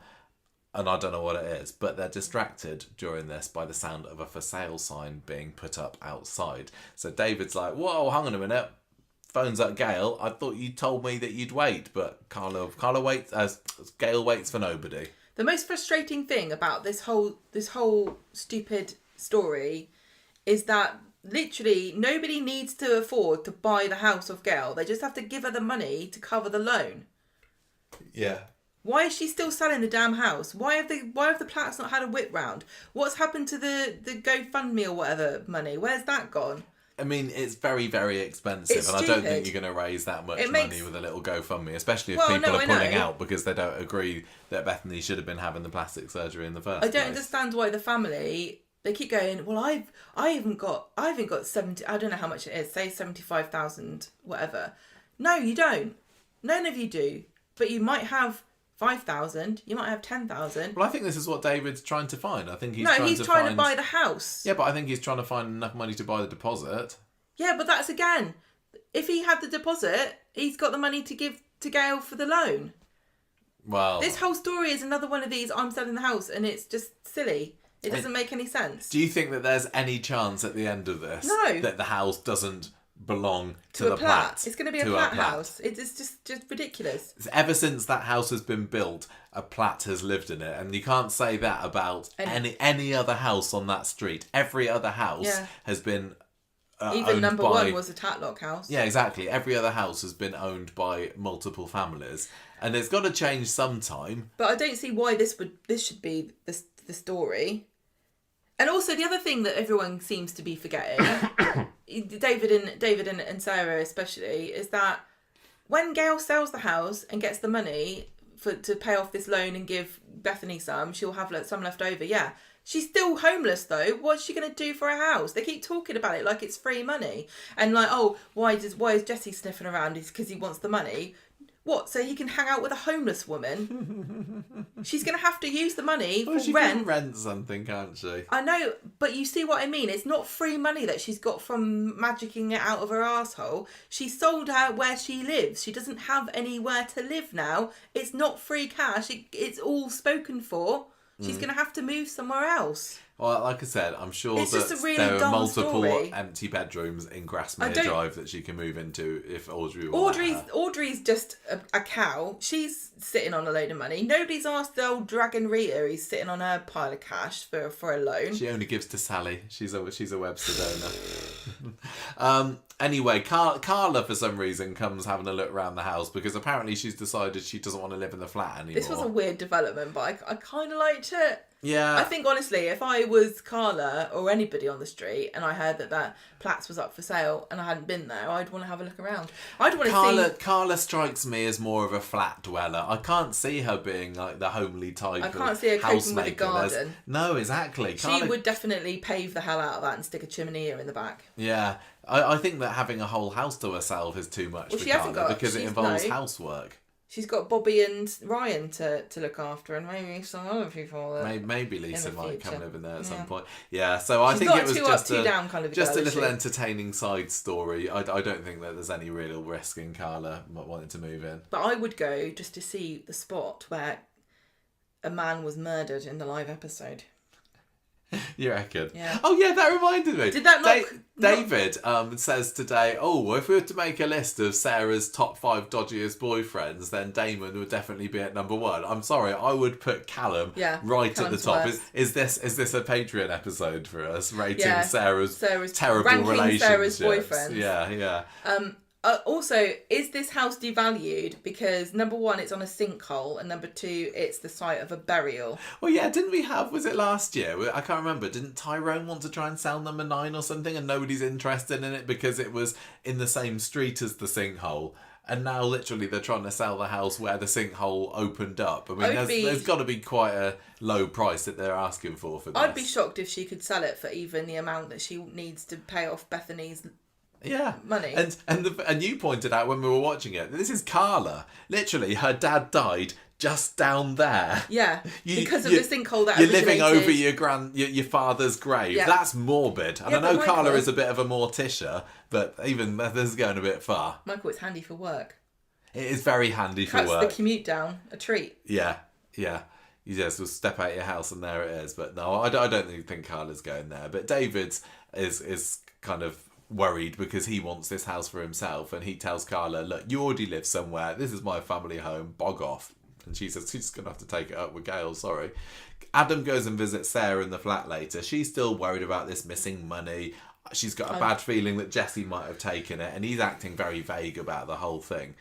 and I don't know what it is, but they're distracted during this by the sound of a for sale sign being put up outside. So David's like, whoa, hang on a minute. Phones up Gail. I thought you told me that you'd wait, but Carla waits. Gail waits for nobody.
The most frustrating thing about this whole stupid story is that literally nobody needs to afford to buy the house of Gail. They just have to give her the money to cover the loan.
Yeah.
Why is she still selling the damn house? Why have the Platts not had a whip round? What's happened to the GoFundMe or whatever money? Where's that gone?
I mean, it's very, very expensive, and I don't think you're going to raise that much money with a little GoFundMe, especially if people are pulling out because they don't agree that Bethany should have been having the plastic surgery in the first place.
I don't understand why the family, they keep going, well, I haven't got 70, I don't know how much it is, say 75,000, whatever. No, you don't. None of you do. But you might have 5,000, you might have 10,000.
Well, I think this is what David's trying to find. I think he's
trying to buy the house.
Yeah, but I think he's trying to find enough money to buy the deposit.
Yeah, but that's again, if he had the deposit, he's got the money to give to Gail for the loan.
Well,
this whole story is another one of these, I'm selling the house, and it's just silly. It doesn't make any sense.
Do you think that there's any chance at the end of this that the house doesn't belong to the
Platts? It's going to be a Platt house. It's just ridiculous.
Ever since that house has been built, a Platt has lived in it, and you can't say that about any other house on that street. Every other house has been
even number one was a Tatlock house.
Yeah, exactly. Every other house has been owned by multiple families, and it's got to change sometime.
But I don't see why this should be the story. And also the other thing that everyone seems to be forgetting, David and Sarah especially, is that when Gail sells the house and gets the money to pay off this loan and give Bethany some, she'll have some left over. Yeah, she's still homeless though. What's she going to do for a house? They keep talking about it like it's free money, and like, oh, why is Jesse sniffing around? It's because he wants the money. What, so he can hang out with a homeless woman? She's going to have to use the money for
she
rent.
can rent something, can't she?
I know, but you see what I mean? It's not free money that she's got from magicking it out of her arsehole. She sold her where she lives. She doesn't have anywhere to live now. It's not free cash. It's all spoken for. She's going to have to move somewhere else.
Well, like I said, I'm sure
It's just a really
there are
dull
multiple
story.
empty bedrooms in Grasmere Drive that she can move into if Audrey will let her.
Audrey's just a cow. She's sitting on a load of money. Nobody's asked the old Dragon Rita. He's sitting on her pile of cash for a loan.
She only gives to Sally. She's a Webster donor. Anyway, Carla for some reason comes having a look around the house because apparently she's decided she doesn't want to live in the flat anymore.
This was a weird development, but I kind of liked it.
Yeah.
I think, honestly, if I was Carla or anybody on the street and I heard that Platts was up for sale and I hadn't been there, I'd want to have a look around. I'd want to see...
Carla strikes me as more of a flat dweller. I can't see her being like the homely type of housemaker.
I can't see her coping with a garden.
No, exactly.
She would definitely pave the hell out of that and stick a chimney in the back.
Yeah. I think that having a whole house to herself is too much for Carla because it involves housework.
She's got Bobby and Ryan to look after, and maybe some other people.
Maybe Lisa might come live in there at some point. Yeah, so I think it was just a little entertaining side story. I don't think that there's any real risk in Carla wanting to move in.
But I would go just to see the spot where a man was murdered in the live episode.
You reckon?
Yeah.
Oh yeah, that reminded me.
Did that
David says today, if we were to make a list of Sarah's top 5 dodgiest boyfriends, then Damon would definitely be at number 1. I'm sorry, I would put Callum Callum's at the top. Is this a Patreon episode for us rating Sarah's terrible relationships?
Sarah's boyfriends.
Yeah.
Also, is this house devalued? Because number 1, it's on a sinkhole, and number 2, it's the site of a burial.
Well, yeah, was it last year? I can't remember. Didn't Tyrone want to try and sell number 9 or something, and nobody's interested in it because it was in the same street as the sinkhole? And now, literally, they're trying to sell the house where the sinkhole opened up. I mean, there's got to be quite a low price that they're asking for this.
I'd be shocked if she could sell it for even the amount that she needs to pay off Bethany's money.
And you pointed out when we were watching it, this is Carla. Literally, her dad died just down there.
Yeah, because of the sinkhole that
you're living over your father's grave. Yeah. That's morbid. And I know Carla is a bit of a Morticia, but even this is going a bit far.
Michael, it's handy for work.
It is very handy for work.
Cuts the commute down a treat.
Yeah. You just will step out your house and there it is. But no, I don't think Carla's going there. But David's is kind of worried because he wants this house for himself, and he tells Carla, look, you already live somewhere, this is my family home, bog off. And she says she's just gonna have to take it up with Gail, sorry. Adam goes and visits Sarah in the flat later. She's still worried about this missing money. She's got a bad feeling that Jessie might have taken it, and he's acting very vague about the whole thing.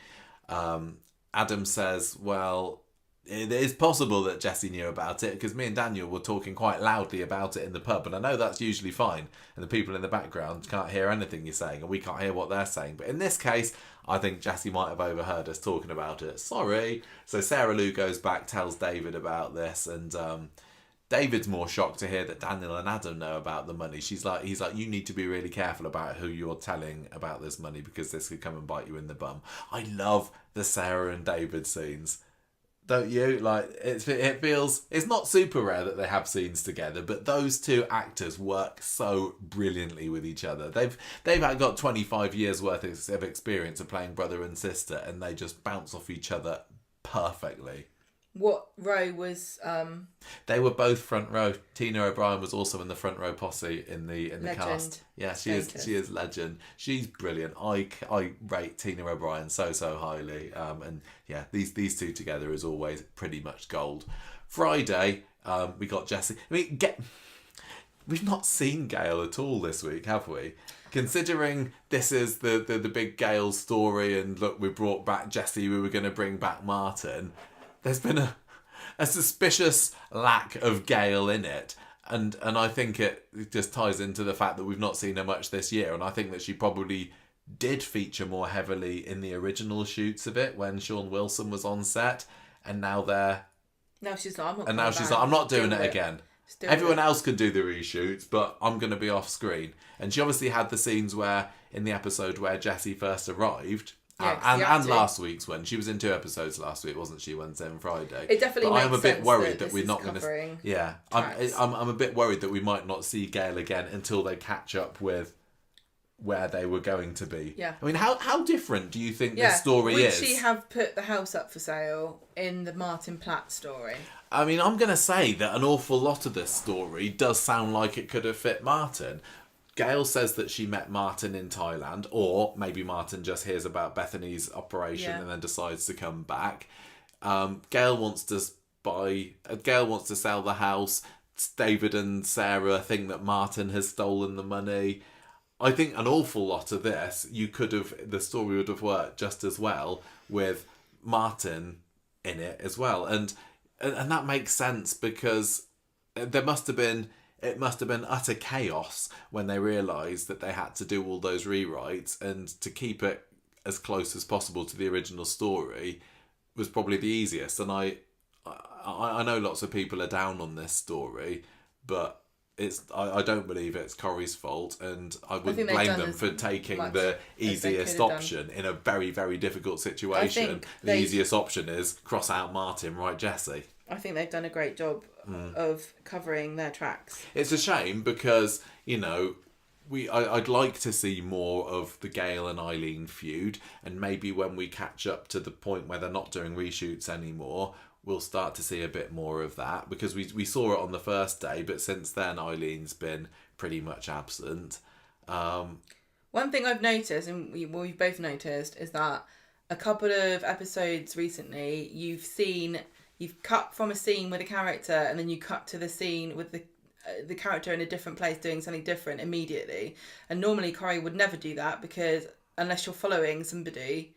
Adam says, well, it is possible that Jessie knew about it because me and Daniel were talking quite loudly about it in the pub, and I know that's usually fine and the people in the background can't hear anything you're saying and we can't hear what they're saying, but in this case I think Jessie might have overheard us talking about it. Sorry. So Sarah Lou goes back, tells David about this, and David's more shocked to hear that Daniel and Adam know about the money. He's like, you need to be really careful about who you're telling about this money because this could come and bite you in the bum. I love the Sarah and David scenes. Don't you? Like, it feels... It's not super rare that they have scenes together, but those two actors work so brilliantly with each other. They've got 25 years worth of experience of playing brother and sister, and they just bounce off each other perfectly.
What row was...
They were both front row. Tina O'Brien was also in the front row posse in the cast. Yeah, she is legend. She's brilliant. I rate Tina O'Brien so highly. And yeah, these two together is always pretty much gold. Friday, we got Jessie. I mean, we've not seen Gail at all this week, have we? Considering this is the big Gail story, and look, we brought back Jessie, we were going to bring back Martin. There's been a suspicious lack of Gail in it. And I think it just ties into the fact that we've not seen her much this year. And I think that she probably did feature more heavily in the original shoots of it when Sean Wilson was on set. And now she's like, I'm not doing it again. Everyone else could do the reshoots, but I'm going to be off screen. And she obviously had the scenes where, in the episode where Jessie first arrived,
Yeah, 'cause
And
you have to.
last week's one. She was in 2 episodes last week, wasn't she? Wednesday and Friday.
It definitely
but
makes
I'm a bit
sense
worried
that
we're
this
not
is
going to.
covering
Yeah,
tracks.
I'm a bit worried that we might not see Gail again until they catch up with where they were going to be.
Yeah.
I mean, how different do you think this story
Would
is?
she have put the house up for sale in the Martin Platt story?
I mean, I'm going to say that an awful lot of this story does sound like it could have fit Martin. Gail says that she met Martin in Thailand, or maybe Martin just hears about Bethany's operation and then decides to come back. Gail wants to sell the house. David and Sarah think that Martin has stolen the money. I think an awful lot of this, the story would have worked just as well with Martin in it as well. And that makes sense because it must have been utter chaos when they realised that they had to do all those rewrites, and to keep it as close as possible to the original story was probably the easiest. And I know lots of people are down on this story, but I don't believe it's Corrie's fault, and I wouldn't blame them for taking the easiest option in a very, very difficult situation. The easiest option is cross out Martin, write Jesse.
I think they've done a great job of covering their tracks.
It's a shame because, I'd like to see more of the Gail and Eileen feud, and maybe when we catch up to the point where they're not doing reshoots anymore, we'll start to see a bit more of that, because we saw it on the first day, but since then Eileen's been pretty much absent.
One thing I've noticed, and we've both noticed, is that a couple of episodes recently you've cut from a scene with a character and then you cut to the scene with the character in a different place doing something different immediately. And normally Corrie would never do that, because unless you're following somebody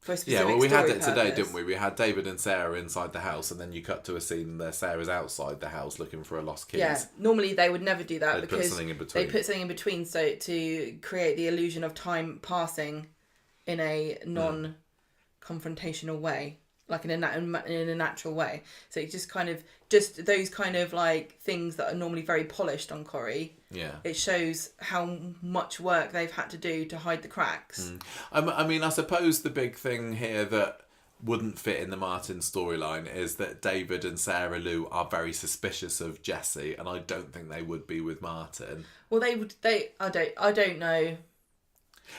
for a specific
we had
story
it today,
purpose.
didn't we? We had David and Sarah inside the house, and then you cut to a scene where Sarah's outside the house looking for a lost keys.
Yeah, normally they would never do that.
They'd
because
put something in between.
they put something in between, so to create the illusion of time passing in a non-confrontational way, like in a natural way. So it's just those kind of like things that are normally very polished on Corrie.
Yeah.
It shows how much work they've had to do to hide the cracks.
I mean, I suppose the big thing here that wouldn't fit in the Martin storyline is that David and Sarah Lou are very suspicious of Jesse, and I don't think they would be with Martin.
Well, I don't know.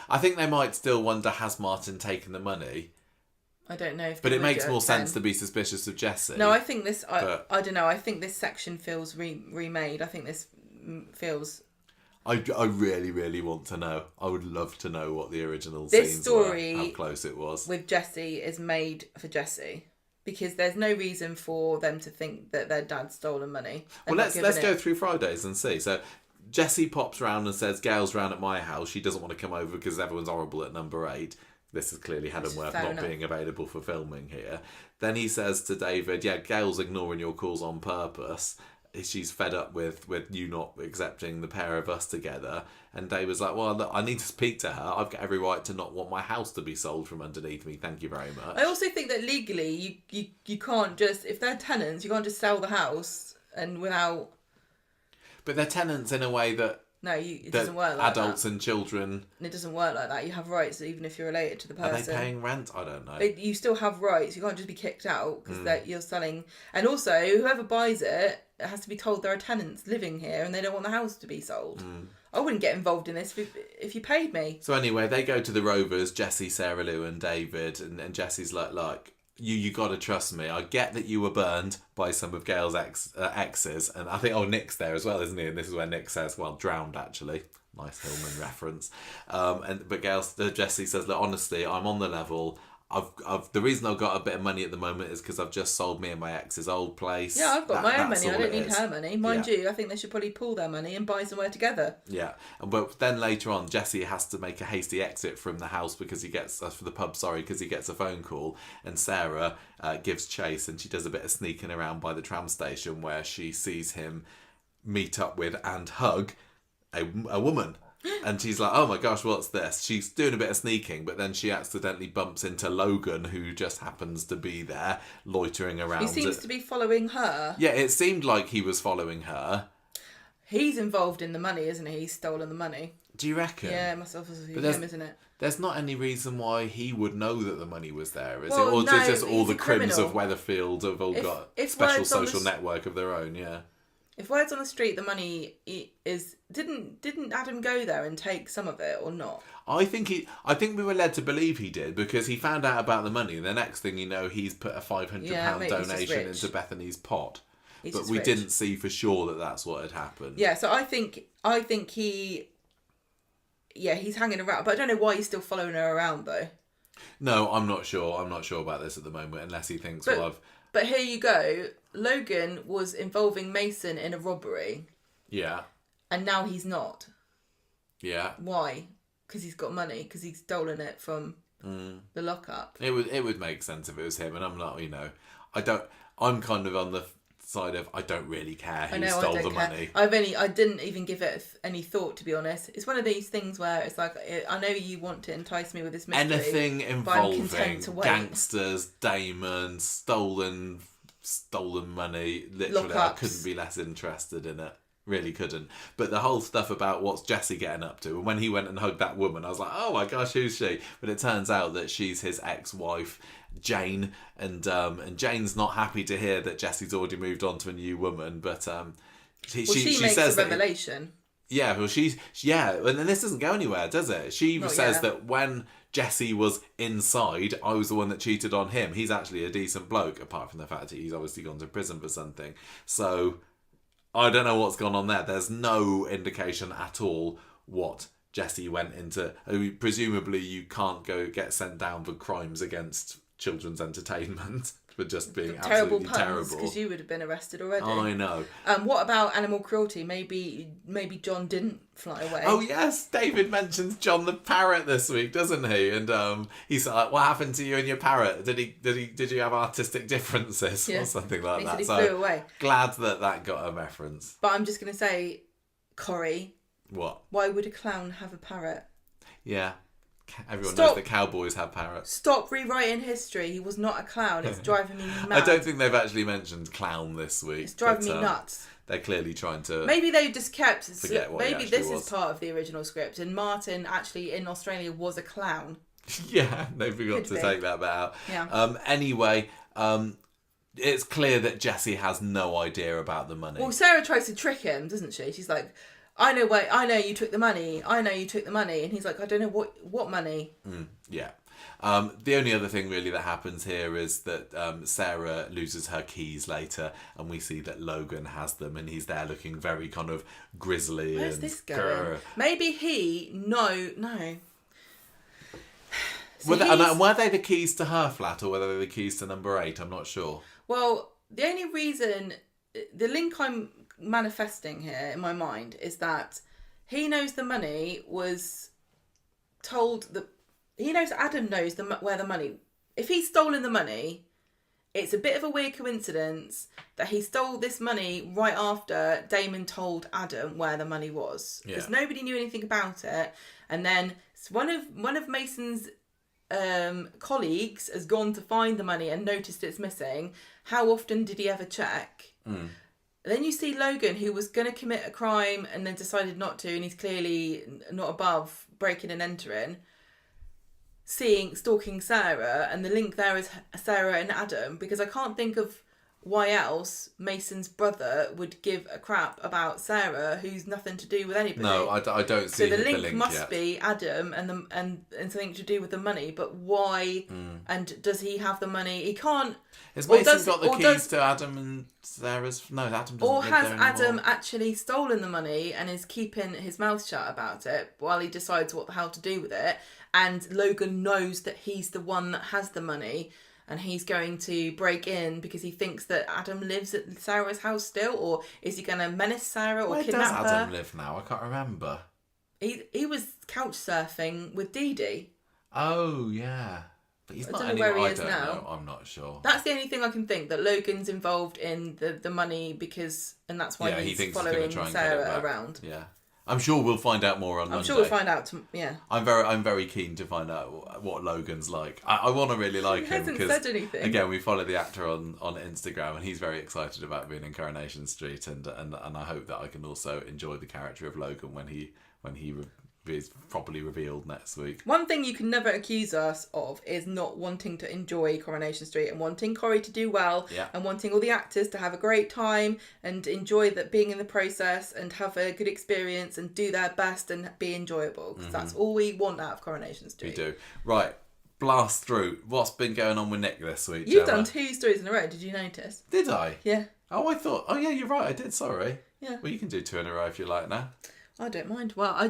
I think they might still wonder, has Martin taken the money?
I don't know if.
But it makes more sense to be suspicious of Jesse.
No, I think this. I don't know. I think this section feels remade. I think this feels.
I really, really want to know. I would love to know what the original
This
scenes
story
were, how close it was.
With Jesse is made for Jesse, because there's no reason for them to think that their dad stolen money.
Well, let's go through Fridays and see. So Jesse pops round and says, Gail's round at my house. She doesn't want to come over because everyone's horrible at number 8. This is clearly Helen Worth not being available for filming here. Then he says to David, yeah, Gail's ignoring your calls on purpose. She's fed up with you not accepting the pair of us together. And David's like, well, look, I need to speak to her. I've got every right to not want my house to be sold from underneath me. Thank you very much.
I also think that legally, you can't just, if they're tenants, you can't just sell the house and without...
But they're tenants in a way that...
No, it doesn't work like
adults
that.
and children...
It doesn't work like that. You have rights even if you're related to the person.
Are they paying rent? I don't know.
You still have rights. You can't just be kicked out because you're selling. And also, whoever buys it has to be told there are tenants living here and they don't want the house to be sold. I wouldn't get involved in this if you paid me.
So anyway, they go to the Rovers, Jesse, Sarah Lou and David, and Jesse's like you got to trust me. I get that you were burned by some of Gail's exes, and I think Nick's there as well, isn't he? And this is where Nick says, well, drowned actually. Nice Hillman reference. But Jesse says, look, honestly, I'm on the level. The reason I've got a bit of money at the moment is because I've just sold me and my ex's old place.
Yeah, I've got my own money. I don't need her money. Mind you, I think they should probably pool their money and buy somewhere together.
Yeah, but then later on, Jesse has to make a hasty exit from the house because he gets because he gets a phone call, and Sarah gives chase, and she does a bit of sneaking around by the tram station where she sees him meet up with and hug a woman. And she's like, oh my gosh, what's this? She's doing a bit of sneaking, but then she accidentally bumps into Logan, who just happens to be there, loitering around.
He seems to be following her.
Yeah, it seemed like he was following her.
He's involved in the money, isn't he? He's stolen the money.
Do you reckon?
Yeah, it must obviously
But
be him, isn't it?
There's not any reason why he would know that the money was there, is
Well,
it? Or
no,
is just all
he's
the
a
crims of
criminal.
Weatherfield have all got
if
special
words on the
social network of their own? Yeah.
If word's on the street, the money is didn't Adam go there and take some of it or not?
I think we were led to believe he did because he found out about the money. The next thing you know, he's put a £500
maybe he's just
donation
rich.
into Bethany's pot.
He's
But
just
we
rich.
didn't see for sure that that's what had happened.
Yeah, so I think he. Yeah, he's hanging around, but I don't know why he's still following her around though.
No, I'm not sure. I'm not sure about this at the moment, unless he thinks,
But here you go. Logan was involving Mason in a robbery,
yeah,
and now he's not.
yeah.
Why? Because he's got money. Because he's stolen it from the lockup.
It would make sense if it was him, and I'm not. I'm kind of on the side of I don't really care who stole the money.
I didn't even give it any thought, to be honest. It's one of these things where it's like, I know you want to entice me with this mystery.
Anything involving
to
gangsters, Damon, stolen money. Literally, I
Lockups.
couldn't be less interested in it. Really couldn't. But the whole stuff about what's Jesse getting up to, and when he went and hugged that woman, I was like, oh my gosh, who's she? But it turns out that she's his ex-wife, Jane, and Jane's not happy to hear that Jesse's already moved on to a new woman. But she
makes
says
a revelation.
Yeah, well, and then this doesn't go anywhere, does it? She says that when Jesse was inside, I was the one that cheated on him. He's actually a decent bloke, apart from the fact that he's obviously gone to prison for something. So I don't know what's gone on there. There's no indication at all what Jesse went into. I mean, presumably you can't go get sent down for crimes against children's entertainment for just being absolutely terrible.
Because you would have been arrested already.
I know.
What about animal cruelty? Maybe John didn't fly away.
Oh yes, David mentions John the parrot this week, doesn't he? And he's like, "What happened to you and your parrot? Did you have artistic differences or something like that?"
He flew away.
Glad that got a reference.
But I'm just gonna say, Corrie.
What?
Why would a clown have a parrot?
Yeah. Everyone knows that cowboys have parrots.
Stop rewriting history. He was not a clown. It's driving me mad.
I don't think they've actually mentioned clown this week.
It's driving me nuts.
They're clearly trying to.
Maybe they just kept.
Maybe
this is part of the original script, and Martin actually in Australia was a clown.
Yeah, they forgot to take that bit out.
Yeah.
Anyway, it's clear that Jesse has no idea about the money.
Well, Sarah tries to trick him, doesn't she? She's like, I know you took the money. I know you took the money. And he's like, I don't know what money.
Yeah. The only other thing really that happens here is that Sarah loses her keys later, and we see that Logan has them, and he's there looking very kind of grisly.
Where's this going? Maybe no. So
were they the keys to her flat, or were they the keys to number 8? I'm not sure.
Well, the only reason, the link I'm manifesting here in my mind is that he knows the money was told that he knows Adam knows where the money. If he's stolen the money, it's a bit of a weird coincidence that he stole this money right after Damon told Adam where the money was, because nobody knew anything about it. And then one of Mason's colleagues has gone to find the money and noticed it's missing. How often did he ever check? Then you see Logan, who was going to commit a crime and then decided not to, and he's clearly not above breaking and entering, stalking Sarah, and the link there is Sarah and Adam, because I can't think of why else Mason's brother would give a crap about Sarah, who's nothing to do with anybody.
No, I don't see
so the
link
must
yet.
be Adam and something to do with the money, but why? And does he have the money? He can't.
Has Mason got the keys to Adam and Sarah's? No, Adam doesn't.
Or has
live there anymore.
Adam actually stolen the money and is keeping his mouth shut about it while he decides what the hell to do with it? And Logan knows that he's the one that has the money, and he's going to break in because he thinks that Adam lives at Sarah's house still, or is he going to menace Sarah or kidnap her?
Where does Adam live now? I can't remember.
He was couch surfing with Dee-Dee.
Oh yeah, but he's not
don't know where he is
I don't
now.
know. I'm not sure.
That's the only thing I can think, that Logan's involved in the money and that's why
he
he's
thinks
following
he's gonna try and get it
Sarah
back.
around.
Yeah. I'm sure we'll find out more on Monday.
I'm sure we'll find out.
I'm very keen to find out what Logan's like. I want to really like him
because
because
said anything.
Again, we follow the actor on Instagram, and he's very excited about being in Coronation Street, and I hope that I can also enjoy the character of Logan when he is probably revealed next week.
One thing you can never accuse us of is not wanting to enjoy Coronation Street and wanting Corrie to do well and wanting all the actors to have a great time and enjoy that being in the process and have a good experience and do their best and be enjoyable. Because that's all we want out of Coronation Street.
We do. Right, blast through. What's been going on with Nick this week,
You've
Gemma?
done 2 stories in a row, did you notice?
Did I?
Yeah.
Oh, I thought... Oh, yeah, you're right, I did, sorry.
Yeah.
Well, you can do 2 in a row if you like now.
I don't mind. Well,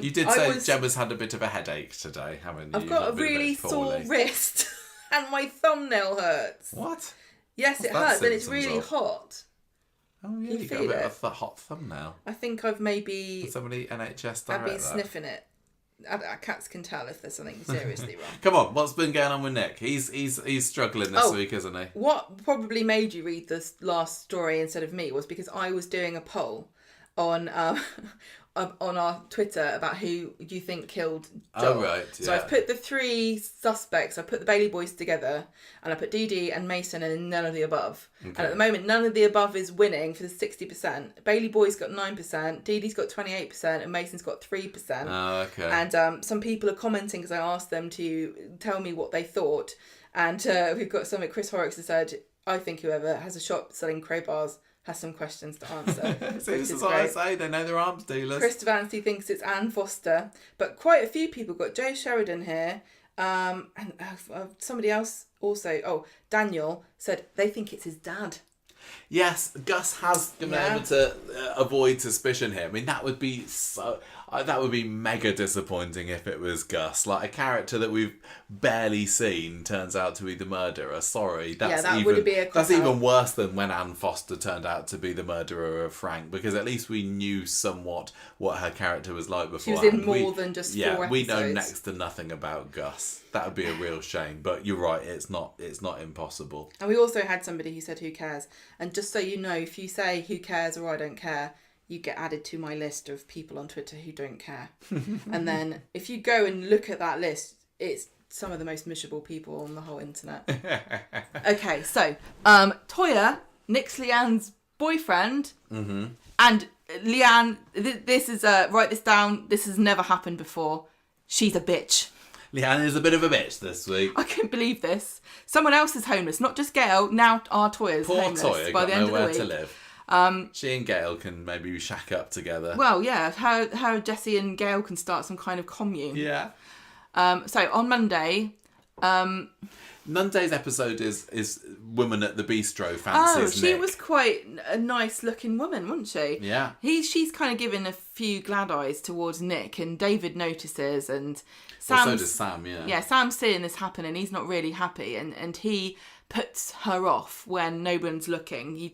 You did say Gemma's had a bit of a headache today, haven't you?
I've got a really sore wrist and my thumbnail hurts.
What?
Yes, it hurts and it's really hot.
Oh, yeah, you got a bit of a hot thumbnail.
I think I've maybe...
Somebody NHS direct
I've been sniffing it. Our cats can tell if there's something seriously wrong.
Come on, what's been going on with Nick? He's struggling this week, isn't he?
What probably made you read this last story instead of me was because I was doing a poll on our Twitter about who you think killed Joel.
Oh, right.
So I've put the 3 suspects, I put the Bailey boys together, and I put Dee-Dee and Mason and none of the above. Okay. And at the moment, none of the above is winning for the 60%. Bailey boys got 9%, Dee-Dee's got 28%, and Mason's got 3%.
Oh, okay.
And some people are commenting because I asked them to tell me what they thought. And we've got something, Chris Horrocks has said, I think whoever has a shop selling crowbars has some questions to answer.
See, this is what I say, they know they're arms dealers.
Chris Devancy thinks it's Anne Foster, but quite a few people got Joe Sheridan here, and somebody else also, Daniel, said they think it's his dad.
Yes, Gus has been able to avoid suspicion here. I mean, that would be mega disappointing if it was Gus. Like, a character that we've barely seen turns out to be the murderer. Sorry, that's even worse than when Anne Foster turned out to be the murderer of Frank, because at least we knew somewhat what her character was like before.
She was in more than just 4 episodes.
We know next to nothing about Gus. That would be a real shame, but you're right, it's not impossible.
And we also had somebody who said, who cares? And just so you know, if you say who cares or I don't care, you get added to my list of people on Twitter who don't care. And then if you go and look at that list, it's some of the most miserable people on the whole internet. Okay, so Toya, Nick's Leanne's boyfriend, and Leanne, this is, write this down, this has never happened before. She's a bitch.
Leanne is a bit of a bitch this week.
I can't believe this. Someone else is homeless, not just Gail. Now our Toya's homeless. Poor Toya
by the end of the week. To live. She and Gail can maybe shack up together.
Well, yeah, how Jessie and Gail can start some kind of commune.
Yeah.
So on Monday,
Monday's episode is Woman at the Bistro fancies
she
Nick.
was quite a nice looking woman, wasn't she?
Yeah.
She's kind of given a few glad eyes towards Nick, and David notices, and
so does Sam, yeah.
Yeah, Sam's seeing this happen and he's not really happy, and he puts her off when no one's looking.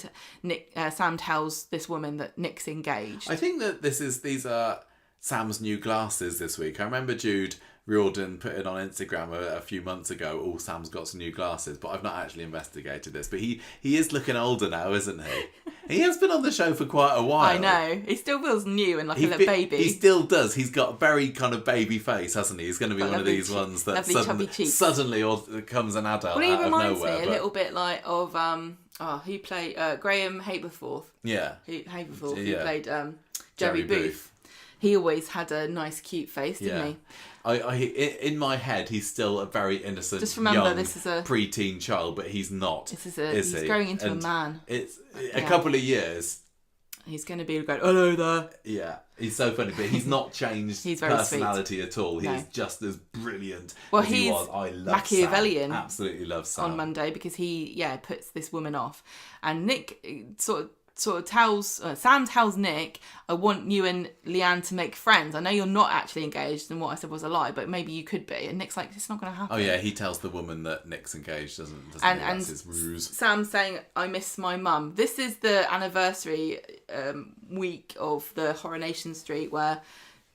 Sam tells this woman that Nick's engaged.
I think that these are Sam's new glasses this week. I remember Jude Riordan put it on Instagram a few months ago, Sam's got some new glasses, but I've not actually investigated this. But he is looking older now, isn't he? He has been on the show for quite a while.
I know. He still feels new and like a little baby.
He still does. He's got a very kind of baby face, hasn't he? He's going to be one of these ones that suddenly becomes an adult out of nowhere.
Well, he reminds me a little bit like of who played Graham Haberforth.
Yeah.
Who played Jerry Booth. He always had a nice, cute face, didn't he?
In my head, he's still a very innocent,
just remember,
young,
this is a
preteen child, but he's not.
He's growing into a man.
It's a couple of years.
He's going to be going, hello there.
Yeah, he's so funny, but he's not changed his personality at all. He's just as brilliant as he was. I love
Machiavellian.
Sam. Absolutely love Sam.
On Monday, because he puts this woman off. And Nick sort of tells Sam tells Nick, I want you and Leanne to make friends. I know you're not actually engaged, and what I said was a lie, but maybe you could be. And Nick's like, it's not going to happen.
Oh yeah, he tells the woman that Nick's engaged, doesn't he? That's his ruse.
Sam's saying, I miss my mum. This is the anniversary week of the Coronation Street where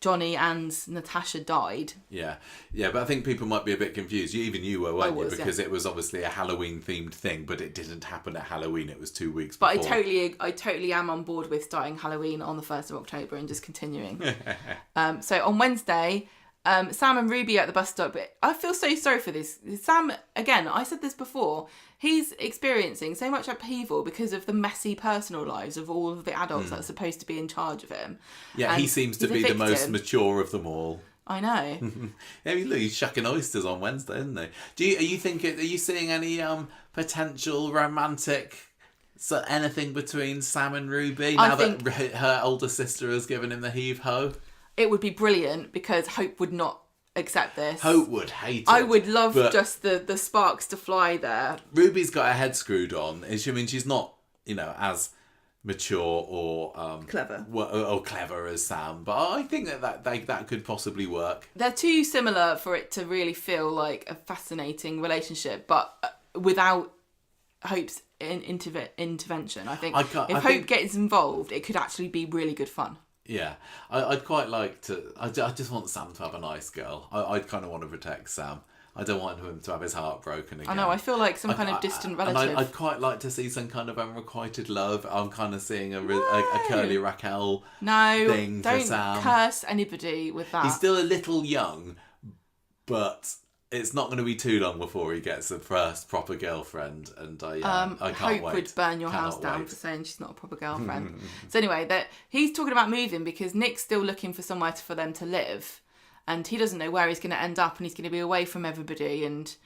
Johnny and Natasha died.
Yeah, but I think people might be a bit confused. Even you were, weren't you? Because it was obviously a Halloween-themed thing, but it didn't happen at Halloween. It was 2 weeks before.
But I totally am on board with starting Halloween on the 1st of October and just continuing. So on Wednesday, Sam and Ruby at the bus stop. I feel so sorry for this. Sam, again, I said this before, he's experiencing so much upheaval because of the messy personal lives of all of the adults that are supposed to be in charge of him.
Yeah, he seems to be the most mature of them all.
I know.
I mean, look, he's shucking oysters on Wednesday, isn't he? Are you seeing any potential romantic... So anything between Sam and Ruby now that her older sister has given him the heave-ho?
It would be brilliant because Hope would not accept this.
Hope would hate it.
I would love just the sparks to fly there.
Ruby's got her head screwed on. She's not, as mature or
clever
or clever as Sam, but I think that could possibly work.
They're too similar for it to really feel like a fascinating relationship, but without Hope's intervention. I think if Hope gets involved, it could actually be really good fun.
Yeah, I'd quite like to. I just want Sam to have a nice girl. I'd kind of want to protect Sam. I don't want him to have his heart broken again.
I know. I feel like some kind of distant relative.
And I'd quite like to see some kind of unrequited love. I'm kind of seeing a Curly Raquel thing for Sam.
Don't curse anybody with that.
He's still a little young, but it's not going to be too long before he gets the first proper girlfriend, and I can't
Hope
wait.
Would burn your house down for saying she's not a proper girlfriend. So anyway, he's talking about moving because Nick's still looking for somewhere for them to live, and he doesn't know where he's going to end up, and he's going to be away from everybody. And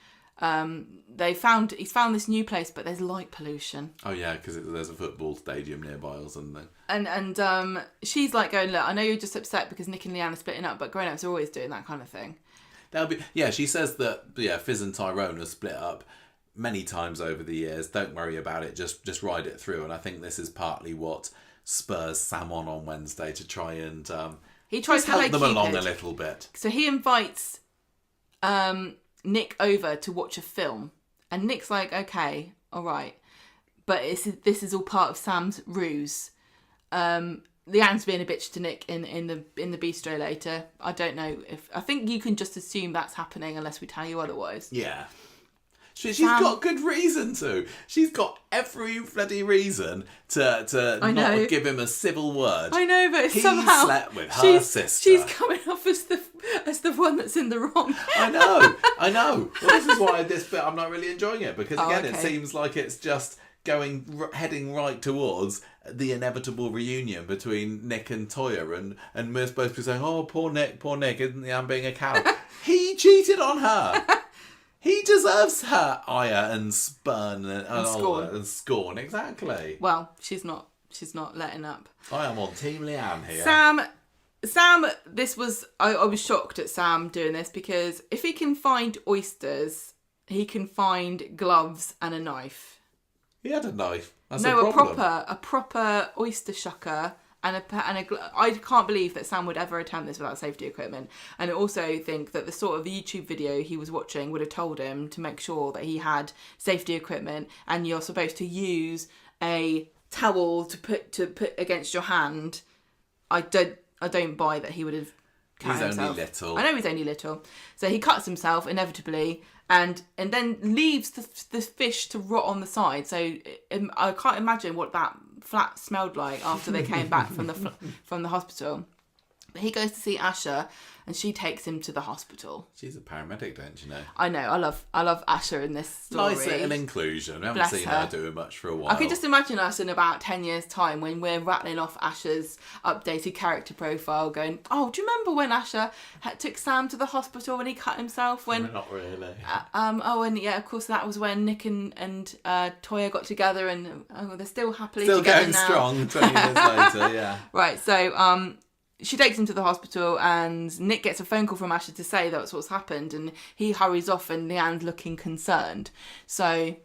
he's found this new place, but there's light pollution.
Oh yeah, because there's a football stadium nearby or something.
And she's like going, look, I know you're just upset because Nick and Leanne are splitting up, but grown-ups are always doing that kind of thing.
She says that Fizz and Tyrone have split up many times over the years. Don't worry about it, just ride it through. And I think this is partly what spurs Sam on Wednesday to try and
he tries to
help them along a little bit.
So he invites Nick over to watch a film, and Nick's like, okay, all right, but this is all part of Sam's ruse. Leanne's being a bitch to Nick in the bistro later. I don't know I think you can just assume that's happening unless we tell you otherwise.
Yeah. She's got good reason to. She's got every bloody reason to not give him a civil word.
I know, but
he
somehow
slept with her sister.
She's coming off as the one that's in the wrong.
I know. Well, this is why this bit I'm not really enjoying it because again, it seems like it's just heading right towards the inevitable reunion between Nick and Toya, and we're supposed to be saying, oh, poor Nick, isn't he? I'm being a cow. He cheated on her. He deserves her ire and spurn and scorn. Exactly.
Well, she's not letting up.
I am on Team Leanne here.
Sam, I was shocked at Sam doing this because if he can find oysters, he can find gloves and a knife.
He had a knife. That's
a proper oyster shucker and I can't believe that Sam would ever attempt this without safety equipment. And I also think that the sort of YouTube video he was watching would have told him to make sure that he had safety equipment, and you're supposed to use a towel to put against your hand. I don't buy that he would have cut himself.
He's only little.
I know he's only little. So he cuts himself inevitably and then leaves the fish to rot on the side. So I can't imagine what that flat smelled like after they came back from the hospital. But he goes to see Asher, and she takes him to the hospital.
She's a paramedic, don't you know?
I know. I love Asher in this story.
Nice little inclusion. I haven't seen her doing much for a while.
I can just imagine us in about 10 years' time when we're rattling off Asher's updated character profile going, oh, do you remember when Asher took Sam to the hospital when he cut himself?
Not really.
And yeah, of course, that was when Nick and Toya got together, and they're still happily
together
going
now. Strong 20 years later, yeah.
Right, so she takes him to the hospital, and Nick gets a phone call from Asher to say that's what's happened, and he hurries off, and Leanne's looking concerned. So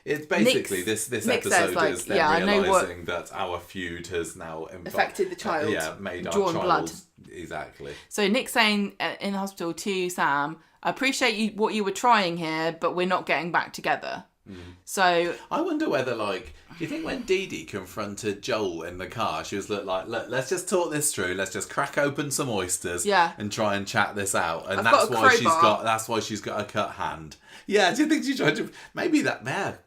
it's basically this episode
says, like,
is them realising that our feud has now
affected the child.
Made
drawn
our child
blood.
Exactly.
So Nick's saying in the hospital to Sam, I appreciate what you were trying here, but we're not getting back together. So
I wonder whether, do you think when Dee-Dee confronted Joel in the car, she was like, look, let's just talk this through. Let's just crack open some oysters, and try and chat this out. And that's why she's got a cut hand. Yeah, do you think she tried to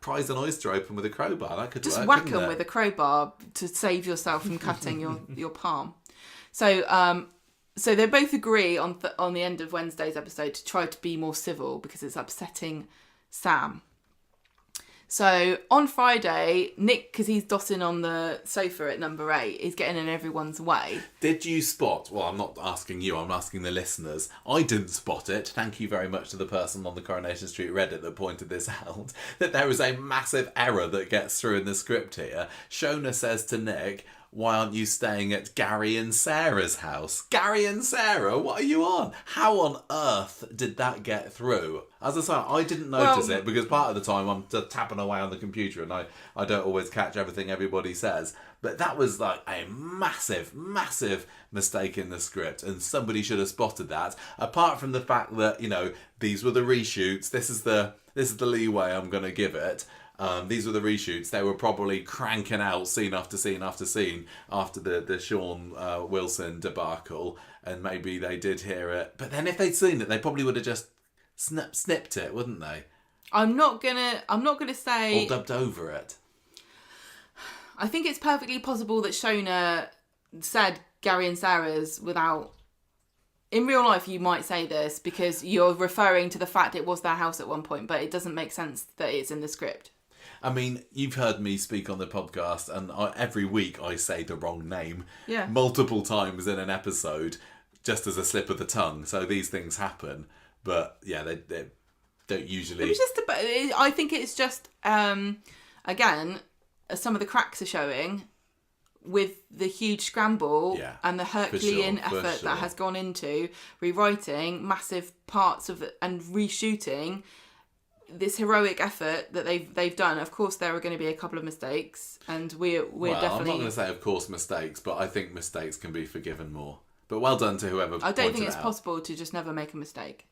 prise an oyster open with a crowbar? That could
just
work,
whack them with a crowbar to save yourself from cutting your palm. So So they both agree on the end of Wednesday's episode to try to be more civil because it's upsetting Sam. So on Friday, Nick, because he's dotting on the sofa at number 8, is getting in everyone's way.
Did you spot, well, I'm not asking you, I'm asking the listeners. I didn't spot it. Thank you very much to the person on the Coronation Street Reddit that pointed this out, that there is a massive error that gets through in the script here. Shona says to Nick, why aren't you staying at Gary and Sarah's house? Gary and Sarah, what are you on? How on earth did that get through? As I say, I didn't notice it because part of the time I'm just tapping away on the computer and I don't always catch everything everybody says. But that was like a massive, massive mistake in the script, and somebody should have spotted that. Apart from the fact that, you know, these were the reshoots, this is the leeway I'm going to give it. These were the reshoots. They were probably cranking out scene after scene after scene after the Sean Wilson debacle, and maybe they did hear it. But then if they'd seen it, they probably would have just snipped it, wouldn't they?
I'm not gonna say.
Or dubbed over it.
I think it's perfectly possible that Shona said Gary and Sarah's without. In real life, you might say this because you're referring to the fact it was their house at one point, but it doesn't make sense that it's in the script.
I mean, you've heard me speak on the podcast, and every week I say the wrong name multiple times in an episode, just as a slip of the tongue. So these things happen, but yeah, they don't usually. It was just
I think it's just again, some of the cracks are showing with the huge scramble and the Herculean effort that has gone into rewriting massive parts of it and reshooting. This heroic effort that they've done. Of course, there are going to be a couple of mistakes, and we're definitely.
I'm not going to say, of course, mistakes, but I think mistakes can be forgiven more. But well done to whoever.
I don't think it's possible to just never make a mistake.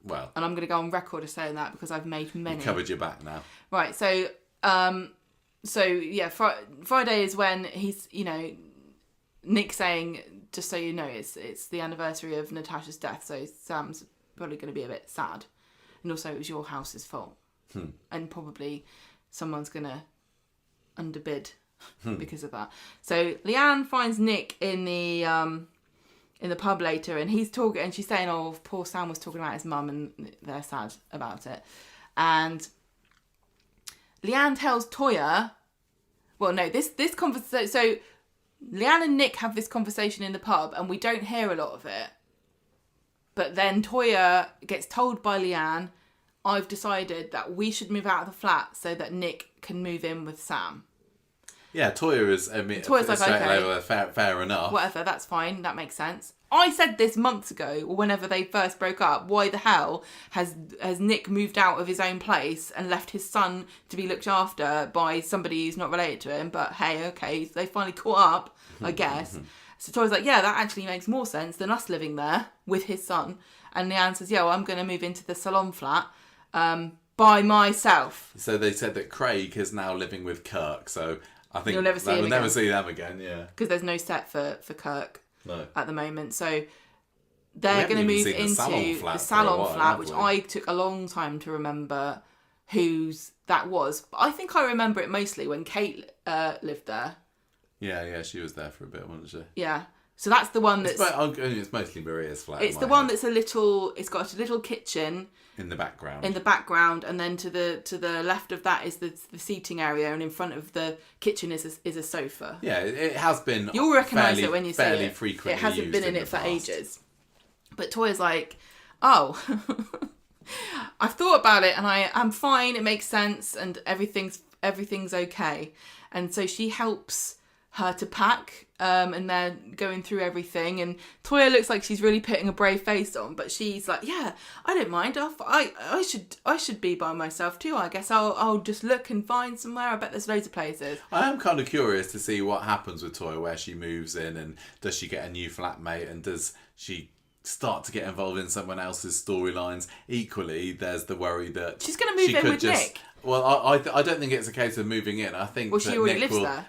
Well,
and I'm going to go on record as saying that because I've made many.
You covered your back now.
Right. So, Friday is when he's, Nick saying, just so you know, it's the anniversary of Natasha's death, so Sam's probably going to be a bit sad. And also, it was your house's fault. And probably someone's going to underbid because of that. So Leanne finds Nick in the pub later, and he's talking, and she's saying, "Oh, poor Sam was talking about his mum, and they're sad about it." And Leanne tells Toya, "Well, no, this conversation." So Leanne and Nick have this conversation in the pub, and we don't hear a lot of it. But then Toya gets told by Leanne, I've decided that we should move out of the flat so that Nick can move in with Sam.
Yeah, Toya is,
Toya's like, okay,
fair enough.
Whatever, that's fine, that makes sense. I said this months ago, or whenever they first broke up, why the hell has Nick moved out of his own place and left his son to be looked after by somebody who's not related to him? But hey, okay, they finally caught up, I guess. So Toya's like, yeah, that actually makes more sense than us living there with his son. And Leanne says, yeah, well, I'm going to move into the salon flat by myself.
So they said that Craig is now living with Kirk. So I think
we'll never see
them again, yeah.
Because there's no set for Kirk at the moment. So
they're
going to move into the salon flat, which I took a long time to remember whose that was. But I think I remember it mostly when Kate lived there.
Yeah, she was there for a bit, wasn't she?
Yeah. So that's the one that's...
It's mostly Maria's flat.
It's the one that's it's got a little kitchen...
In the background.
And then to the left of that is the seating area, and in front of the kitchen is a sofa.
Yeah, it has been...
You'll recognise it when you see it.
Fairly frequently
it hasn't been in it for
past.
ages. But Toya's like, oh... I've thought about it and I'm fine, it makes sense, and everything's okay. And so she helps her to pack, and they're going through everything, and Toya looks like she's really putting a brave face on, but she's like, yeah, I don't mind. I should be by myself too. I guess I'll just look and find somewhere. I bet there's loads of places.
I am kind of curious to see what happens with Toya, where she moves in, and does she get a new flatmate, and does she start to get involved in someone else's storylines? Equally, there's the worry that
she's going to move in with Nick.
Well, I don't think it's a case of moving in. I think
she already lives there.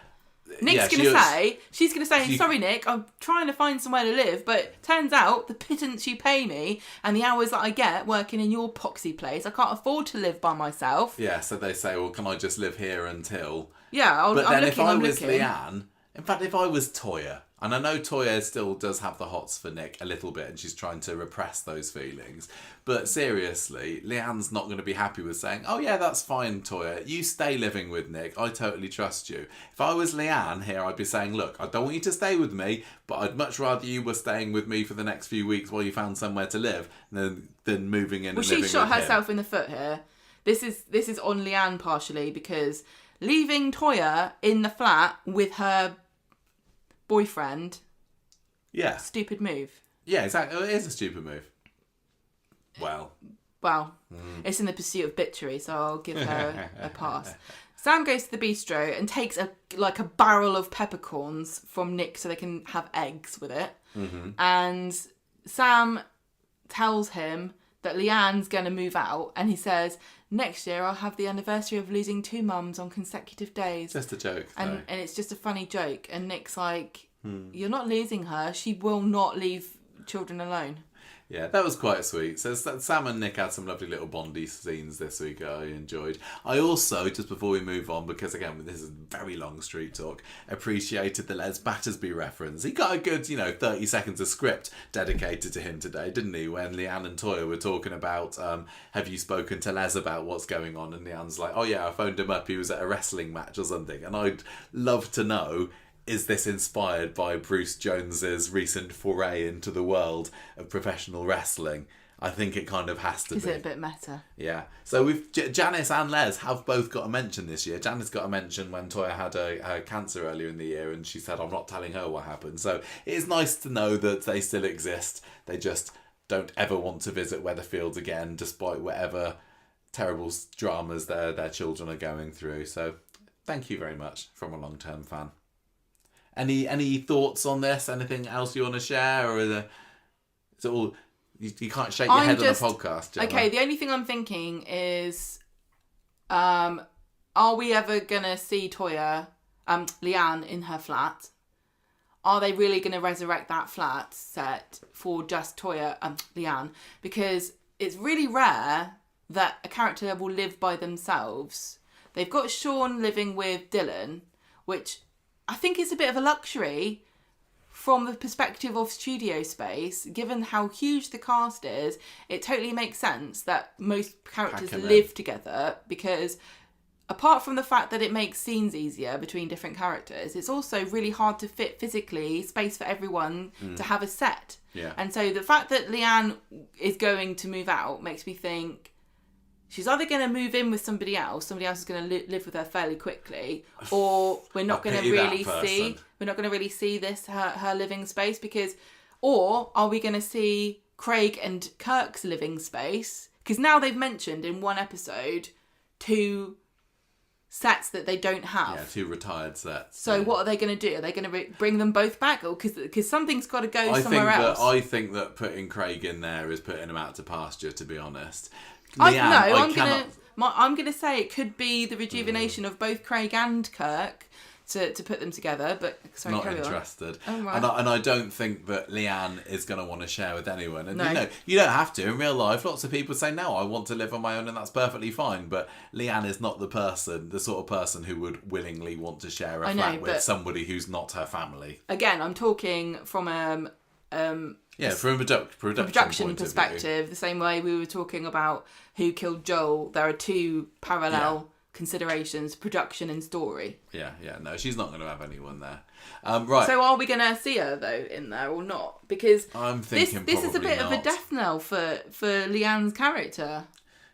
She's going to say, sorry, Nick, I'm trying to find somewhere to live, but turns out the pittance you pay me and the hours that I get working in your poxy place, I can't afford to live by myself.
Yeah, so they say, well, can I just live here until...
Yeah,
But then if I was Leanne, in fact, if I was Toya, And I know Toya still does have the hots for Nick a little bit, and she's trying to repress those feelings. But seriously, Leanne's not going to be happy with saying, oh yeah, that's fine, Toya. You stay living with Nick. I totally trust you. If I was Leanne here, I'd be saying, look, I don't want you to stay with me, but I'd much rather you were staying with me for the next few weeks while you found somewhere to live than moving in and living with him.
Well, she shot herself in the foot here. This is on Leanne partially, because leaving Toya in the flat with her boyfriend, stupid move.
Yeah, exactly. It is a stupid move. Well,
it's in the pursuit of bitchery, so I'll give her a pass. Sam goes to the bistro and takes a barrel of peppercorns from Nick so they can have eggs with it. Mm-hmm. And Sam tells him that Leanne's going to move out, and he says, next year I'll have the anniversary of losing 2 mums on consecutive days.
Just a joke,
and it's just a funny joke. And Nick's like, you're not losing her. She will not leave children alone.
Yeah, that was quite sweet. So Sam and Nick had some lovely little Bondy scenes this week I enjoyed. I also, just before we move on, because again, this is very long street talk, appreciated the Les Battersby reference. He got a good, 30 seconds of script dedicated to him today, didn't he? When Leanne and Toya were talking about, have you spoken to Les about what's going on? And Leanne's like, oh yeah, I phoned him up. He was at a wrestling match or something. And I'd love to know, is this inspired by Bruce Jones's recent foray into the world of professional wrestling? I think it kind of has to be.
Is it a bit meta?
Yeah. So we've Janice and Les have both got a mention this year. Janice got a mention when Toya had her cancer earlier in the year, and she said, I'm not telling her what happened. So it is nice to know that they still exist. They just don't ever want to visit Weatherfield again, despite whatever terrible dramas their children are going through. So thank you very much from a long-term fan. Any thoughts on this? Anything else you want to share? Or is it all... You can't shake your head on a podcast, Gemma.
Okay, the only thing I'm thinking is... are we ever going to see Toya, Leanne, in her flat? Are they really going to resurrect that flat set for just Toya, Leanne? Because it's really rare that a character will live by themselves. They've got Sean living with Dylan, which... I think it's a bit of a luxury from the perspective of studio space. Given how huge the cast is, it totally makes sense that most characters live together, because apart from the fact that it makes scenes easier between different characters, it's also really hard to fit physically space for everyone to have a set.
Yeah.
And so the fact that Leanne is going to move out makes me think she's either going to move in with somebody else is going to live with her fairly quickly, or we're not going to really see this her living space, or are we going to see Craig and Kirk's living space? Because now they've mentioned in one episode 2 sets that they don't have.
Yeah, 2 retired sets.
So what are they going to do? Are they going to bring them both back? Or because something's got to go somewhere else.
I think that putting Craig in there is putting him out to pasture, to be honest.
I'm gonna say it could be the rejuvenation of both Craig and Kirk to put them together. But sorry,
not
carry
interested.
On. Oh, right.
And I don't think that Leanne is going to want to share with anyone. And
no.
You don't have to in real life. Lots of people say, no, I want to live on my own, and that's perfectly fine. But Leanne is not the sort of person who would willingly want to share a flat with somebody who's not her family.
Again, I'm talking from
from a production
perspective, the same way we were talking about Who Killed Joel. There are 2 parallel considerations, production and story.
Yeah, no, she's not going to have anyone there. Right.
So are we going to see her, though, in there or not? Because
I'm thinking
this is a bit
not.
of a death knell for Leanne's character.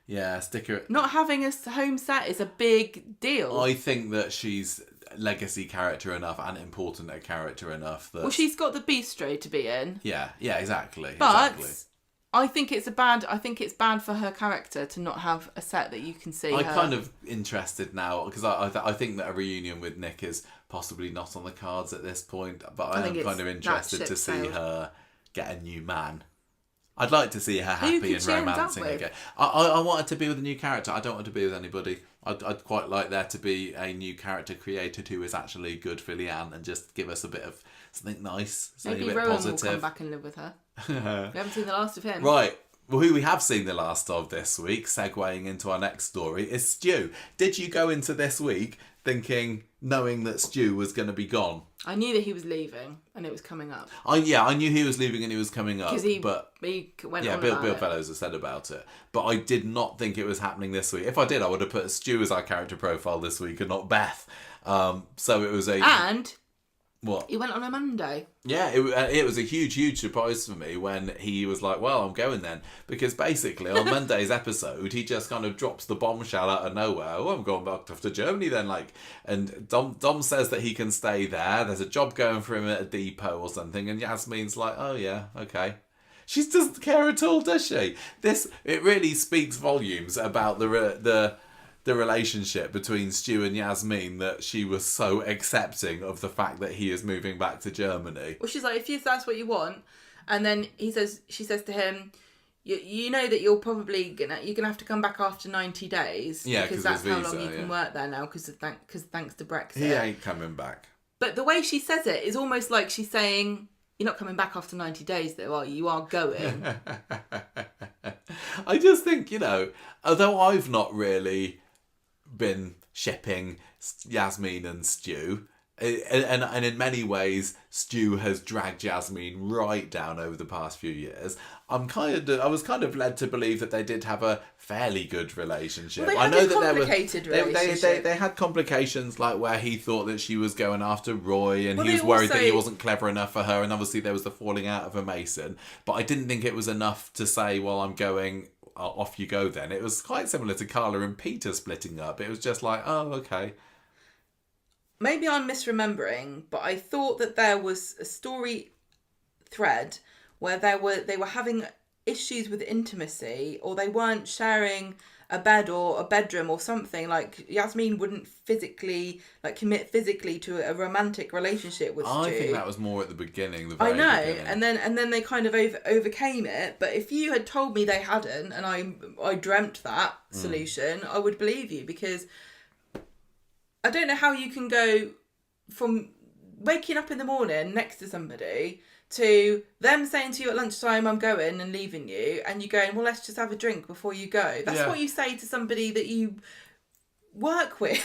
Yeah, sticker.
Not having a home set is a big deal.
I think that she's legacy character enough and important a character enough that...
Well, she's got the bistro to be in.
Yeah, exactly.
But I think it's bad for her character to not have a set that you can see.
I'm kind of interested now, because I think that a reunion with Nick is possibly not on the cards at this point, but I am kind of interested to see her get a new man. I'd like to see her happy and romancing again. I want her to be with a new character. I don't want to be with anybody. I'd quite like there to be a new character created who is actually good for Leanne and just give us a bit of something nice, something
Maybe
a bit
Rowan
positive.
will come back and live with her. We haven't seen the last of him.
Right, who we have seen the last of this week, segueing into our next story, is Stu. Did you go into this week knowing that Stu was going to be gone?
I knew that he was leaving and it was coming up.
I knew he was leaving and he was coming up.
Because he went on
Bill
about it.
Fellows has said about it. But I did not think it was happening this week. If I did, I would have put Stu as our character profile this week and not Beth. So it was a...
And...
What?
He went on a Monday.
Yeah, it was a huge surprise for me when he was like, well, I'm going then. Because basically, on Monday's episode, he just kind of drops the bombshell out of nowhere. Oh, I'm going back off to Germany then. And Dom says that he can stay there. There's a job going for him at a depot or something. And Yasmeen's like, oh, yeah, okay. She doesn't care at all, does she? It really speaks volumes about the relationship between Stu and Yasmeen, that she was so accepting of the fact that he is moving back to Germany.
Well, she's like, if that's what you want, and then she says to him, you know that you're probably gonna have to come back after 90 days.
Yeah,
because that's how long you can work there now. Because thanks to Brexit,
he ain't coming back.
But the way she says it is almost like she's saying, "You're not coming back after 90 days, though, are you? You are going."
I just think, although I've not really been shipping Yasmeen and Stu, and in many ways Stu has dragged Yasmeen right down over the past few years, I was kind of led to believe that they did have a fairly good relationship.
Well, they had a complicated relationship.
They had complications, like where he thought that she was going after Roy, and he was worried that he wasn't clever enough for her, and obviously there was the falling out of a Mason. But I didn't think it was enough to say, well, I'm going, off you go then. It was quite similar to Carla and Peter splitting up. It was just like, oh, okay.
Maybe I'm misremembering, but I thought that there was a story thread where they were having issues with intimacy, or they weren't sharing a bed or a bedroom or something. Like Yasmeen wouldn't commit physically to a romantic relationship with Stu.
I think that was more at the beginning.
Beginning. and then they kind of overcame it. But if you had told me they hadn't, and I dreamt that solution, I would believe you, because I don't know how you can go from waking up in the morning next to somebody to them saying to you at lunchtime, I'm going and leaving you, and you going, well, let's just have a drink before you go. That's what you say to somebody that you work with.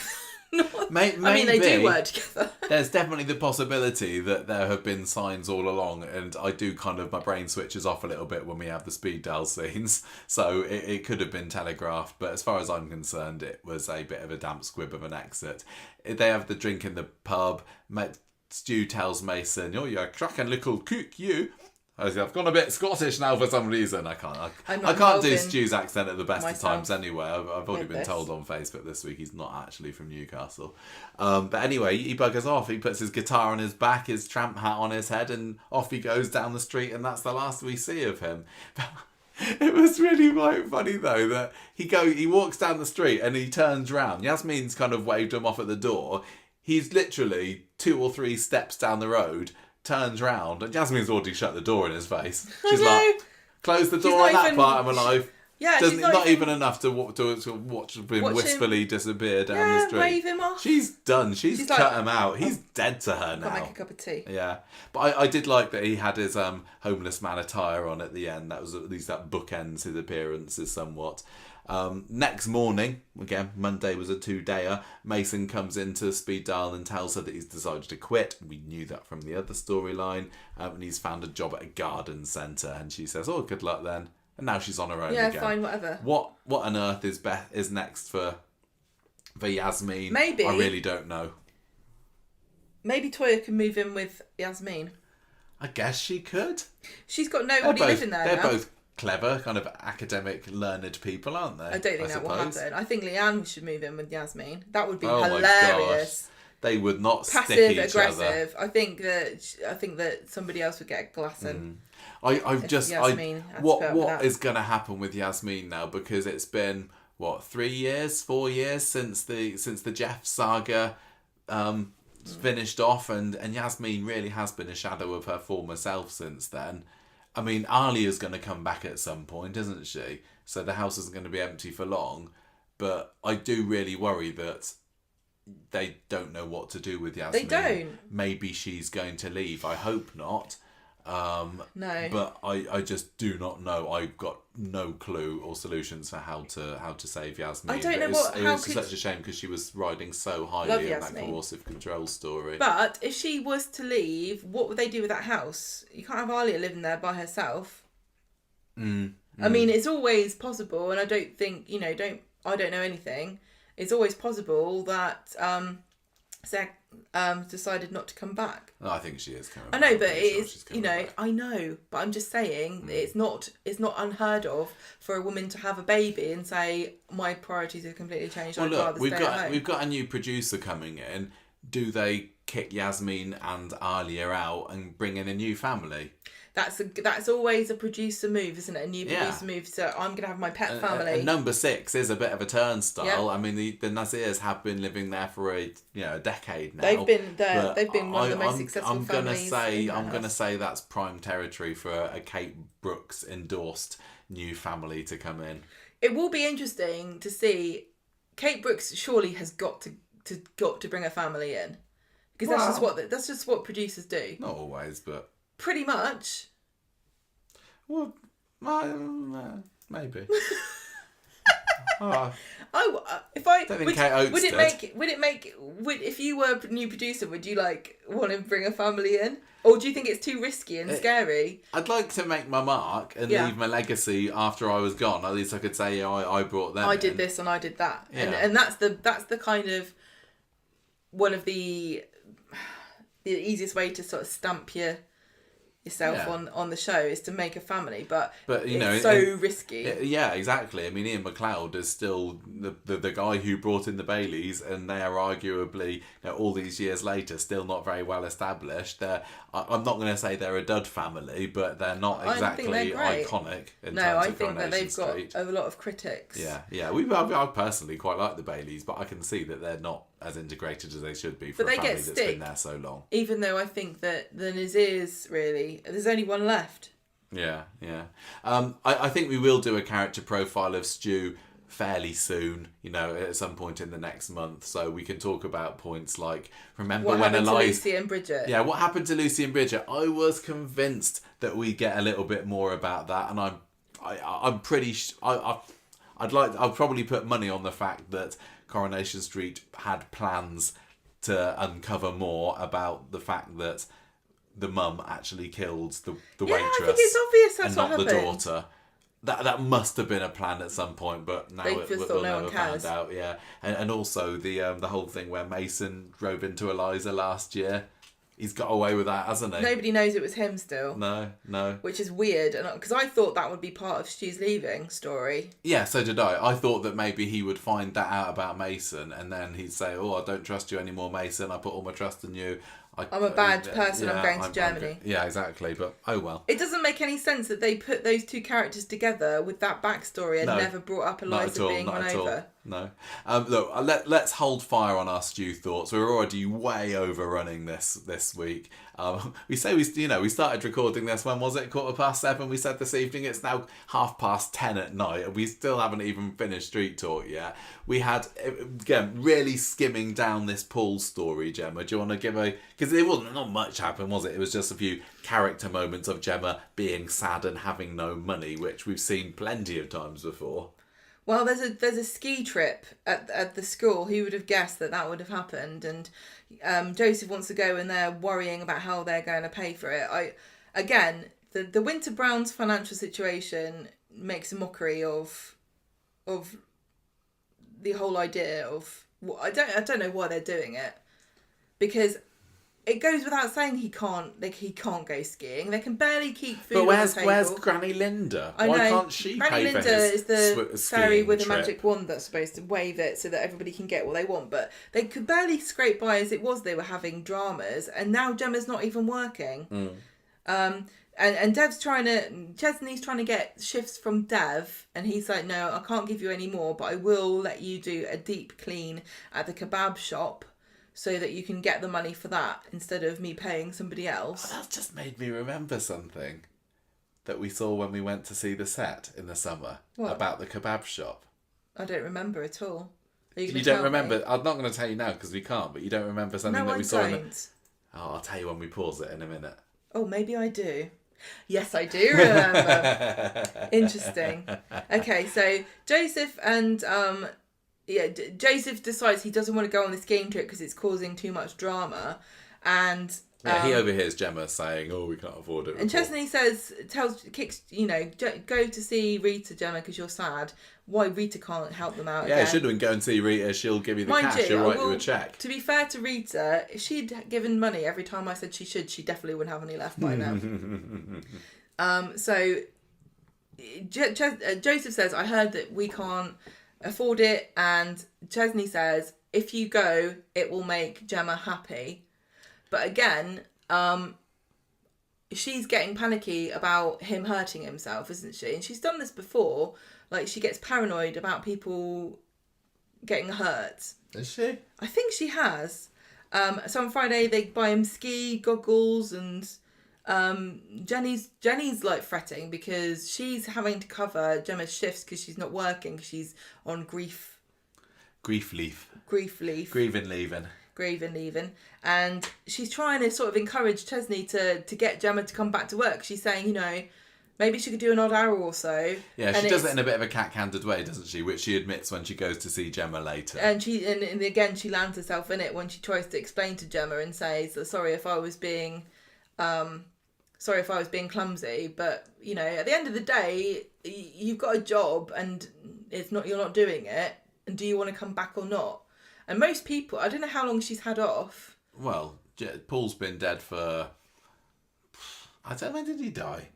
I mean, they do work together.
There's definitely the possibility that there have been signs all along, and I do my brain switches off a little bit when we have the speed dial scenes, so it could have been telegraphed, but as far as I'm concerned, it was a bit of a damp squib of an exit. They have the drink in the pub. Stu tells Mason, "Oh, you're a cracking little cook, you." I've gone a bit Scottish now for some reason. I can't do Stu's accent at the best of times anyway. I've already been told on Facebook this week he's not actually from Newcastle. But anyway, he buggers off. He puts his guitar on his back, his tramp hat on his head, and off he goes down the street, and that's the last we see of him. It was really quite funny though that he walks down the street and he turns round. Yasmeen's kind of waved him off at the door. He's literally 2 or 3 steps down the road, turns round, and Yasmeen's already shut the door in his face. She's like, close the door on that part of my life.
Yeah,
she's not even enough to watch him wistfully disappear down the street.
Wave him off.
She's done. She's cut him out. He's dead to her now.
Got to make a cup of tea.
Yeah, but I did like that he had his homeless man attire on at the end. That was at least that bookends his appearances somewhat. Next morning, again, Monday was a 2-dayer, Mason comes into Speed Dial and tells her that he's decided to quit. We knew that from the other storyline. And he's found a job at a garden centre. And she says, oh, good luck then. And now she's on her own again.
Yeah, fine, whatever.
What on earth is next for Yasmeen?
Maybe.
I really don't know.
Maybe Toya can move in with Yasmeen.
I guess she could.
She's got nobody living there now.
They're both clever, kind of academic, learned people, aren't they?
I don't think that will happen. I think Leanne should move in with Yasmeen. That would be hilarious.
My gosh. They would not stick each
aggressive.
other.
I think that somebody else would get glass in.
What is going to happen with Yasmeen now? Because it's been 4 years since the Jeff saga finished off, and Yasmeen really has been a shadow of her former self since then. I mean, Alia's going to come back at some point, isn't she? So the house isn't going to be empty for long. But I do really worry that they don't know what to do with Yasmeen.
They don't.
Maybe she's going to leave. I hope not.
No.
But I just do not know. I've got no clue or solutions for how to save Yasmeen.
I don't know
it was such a shame because she was riding so highly in that coercive control story.
But if she was to leave, what would they do with that house? You can't have Alia living there by herself. I mean, it's always possible, and I don't think, I don't know anything. It's always possible that Zach decided not to come back.
No, I think she is coming
back. I know, but it's, I know, but I'm just saying it's not unheard of for a woman to have a baby and say, my priorities have completely changed.
Well, look, we've got a new producer coming in. Do they kick Yasmeen and Alia out and bring in a new family?
That's always a producer move, isn't it? A new producer move. So I'm going to have my pet family.
And number 6 is a bit of a turnstile. Yep. I mean, the Nazirs have been living there for a decade now.
They've been there. They've been one of the most successful families.
I'm going to say that's prime territory for a Kate Brooks endorsed new family to come in.
It will be interesting to see. Kate Brooks surely has got to bring a family in, because that's just what producers do.
Not always, but.
Pretty much.
Well, maybe.
If you were a new producer, would you want to bring a family in, or do you think it's too risky and scary?
I'd like to make my mark and leave my legacy after I was gone. At least I could say, I brought them.
I did this and I did that, and that's the kind of one of the easiest way to sort of stamp yourself on the show is to make a family, but it's so risky.
Yeah, exactly. I mean, Ian McLeod is still the guy who brought in the Baileys, and they are arguably all these years later still not very well established. I'm not going to say they're a dud family, but they're not exactly iconic in terms of Coronation Street. I think that they've got
a lot of critics.
Yeah. I personally quite like the Baileys, but I can see that they're not as integrated as they should be for a family that's been there so long.
Even though I think that the Nazirs, really, there's only one left.
Yeah. I think we will do a character profile of Stu fairly soon, at some point in the next month, so we can talk about points like, remember
what
when
happened
Eliza...
to Lucy and Bridget?
Yeah, what happened to Lucy and Bridget? I was convinced that we get a little bit more about that, and I'm pretty... I'd probably put money on the fact that Coronation Street had plans to uncover more about the fact that the mum actually killed the waitress.
I think it's obvious that's what happened.
And not the daughter. That must have been a plan at some point, but now we'll never find out. Yeah, and also the whole thing where Mason drove into Eliza last year. He's got away with that, hasn't he?
Nobody knows it was him still.
No.
Which is weird, because I thought that would be part of Stu's leaving story.
Yeah, so did I. I thought that maybe he would find that out about Mason, and then he'd say, I don't trust you anymore, Mason. I put all my trust in you. I'm
a bad person, I'm going to Germany.
Yeah, exactly, but oh well.
It doesn't make any sense that they put those two characters together with that backstory and never brought up Eliza being run over.
No. Look, let's hold fire on our Stu thoughts. We're already way overrunning this week. We started recording this, when was it? 7:15. We said this evening. It's now 10:30 at night, and we still haven't even finished Street Talk yet. We had, again, really skimming down this Paul story, Gemma. Do you want to give because it wasn't, not much happened, was it? It was just a few character moments of Gemma being sad and having no money, which we've seen plenty of times before.
Well, there's a ski trip at the school. Who would have guessed that would have happened? And Joseph wants to go, and they're worrying about how they're going to pay for it. The Winter Browns financial situation makes a mockery of the whole idea of. I don't know why they're doing it, because it goes without saying he can't go skiing. They can barely keep food on the table. But
where's Granny Linda? Why can't she
Granny
pay
Linda
for his
is the fairy with
trip?
a magic wand that's supposed to wave it so that everybody can get what they want. But they could barely scrape by as it was. They were having dramas, and now Gemma's not even working. And Chesney's trying to get shifts from Dev, and he's like, no, I can't give you any more, but I will let you do a deep clean at the kebab shop, so that you can get the money for that instead of me paying somebody else.
That just made me remember something that we saw when we went to see the set in the summer. What? About the kebab shop.
I don't remember at all.
You don't remember? I'm not going to tell you now because we can't, but you don't remember something that we saw in the... Oh, I'll tell you when we pause it in a minute.
Oh, maybe I do. Yes, I do remember. Interesting. Okay, so Joseph and Joseph decides he doesn't want to go on this game trip because it's causing too much drama, and
he overhears Gemma saying, "Oh, we can't afford it."
And Chesney kicks, go to see Rita, Gemma, because you're sad. Why Rita can't help them out?
Yeah, should have go and see Rita. She'll give you the cash. She'll write you a check.
To be fair to Rita, if she'd given money every time I said she should, she definitely wouldn't have any left by now. So Joseph says, "I heard that we can't afford it," and Chesney says, "If you go, it will make Gemma happy." But again, she's getting panicky about him hurting himself, isn't she? And she's done this before. Like, she gets paranoid about people getting hurt.
Is she?
I think she has. So on Friday, they buy him ski goggles, and Jenny's like fretting because she's having to cover Gemma's shifts because she's not working because she's on grief leave. Grieving leaving, and she's trying to sort of encourage Chesney to get Gemma to come back to work. She's saying, maybe she could do an odd hour or so.
Yeah, she does it in a bit of a cat-handed way, doesn't she? Which she admits when she goes to see Gemma later.
And and again, she lands herself in it when she tries to explain to Gemma and says, "Sorry if I was being clumsy, but at the end of the day, you've got a job and you're not doing it. And do you want to come back or not?" And most people, I don't know how long she's had off.
Well, Paul's been dead for, I don't know, when did he die?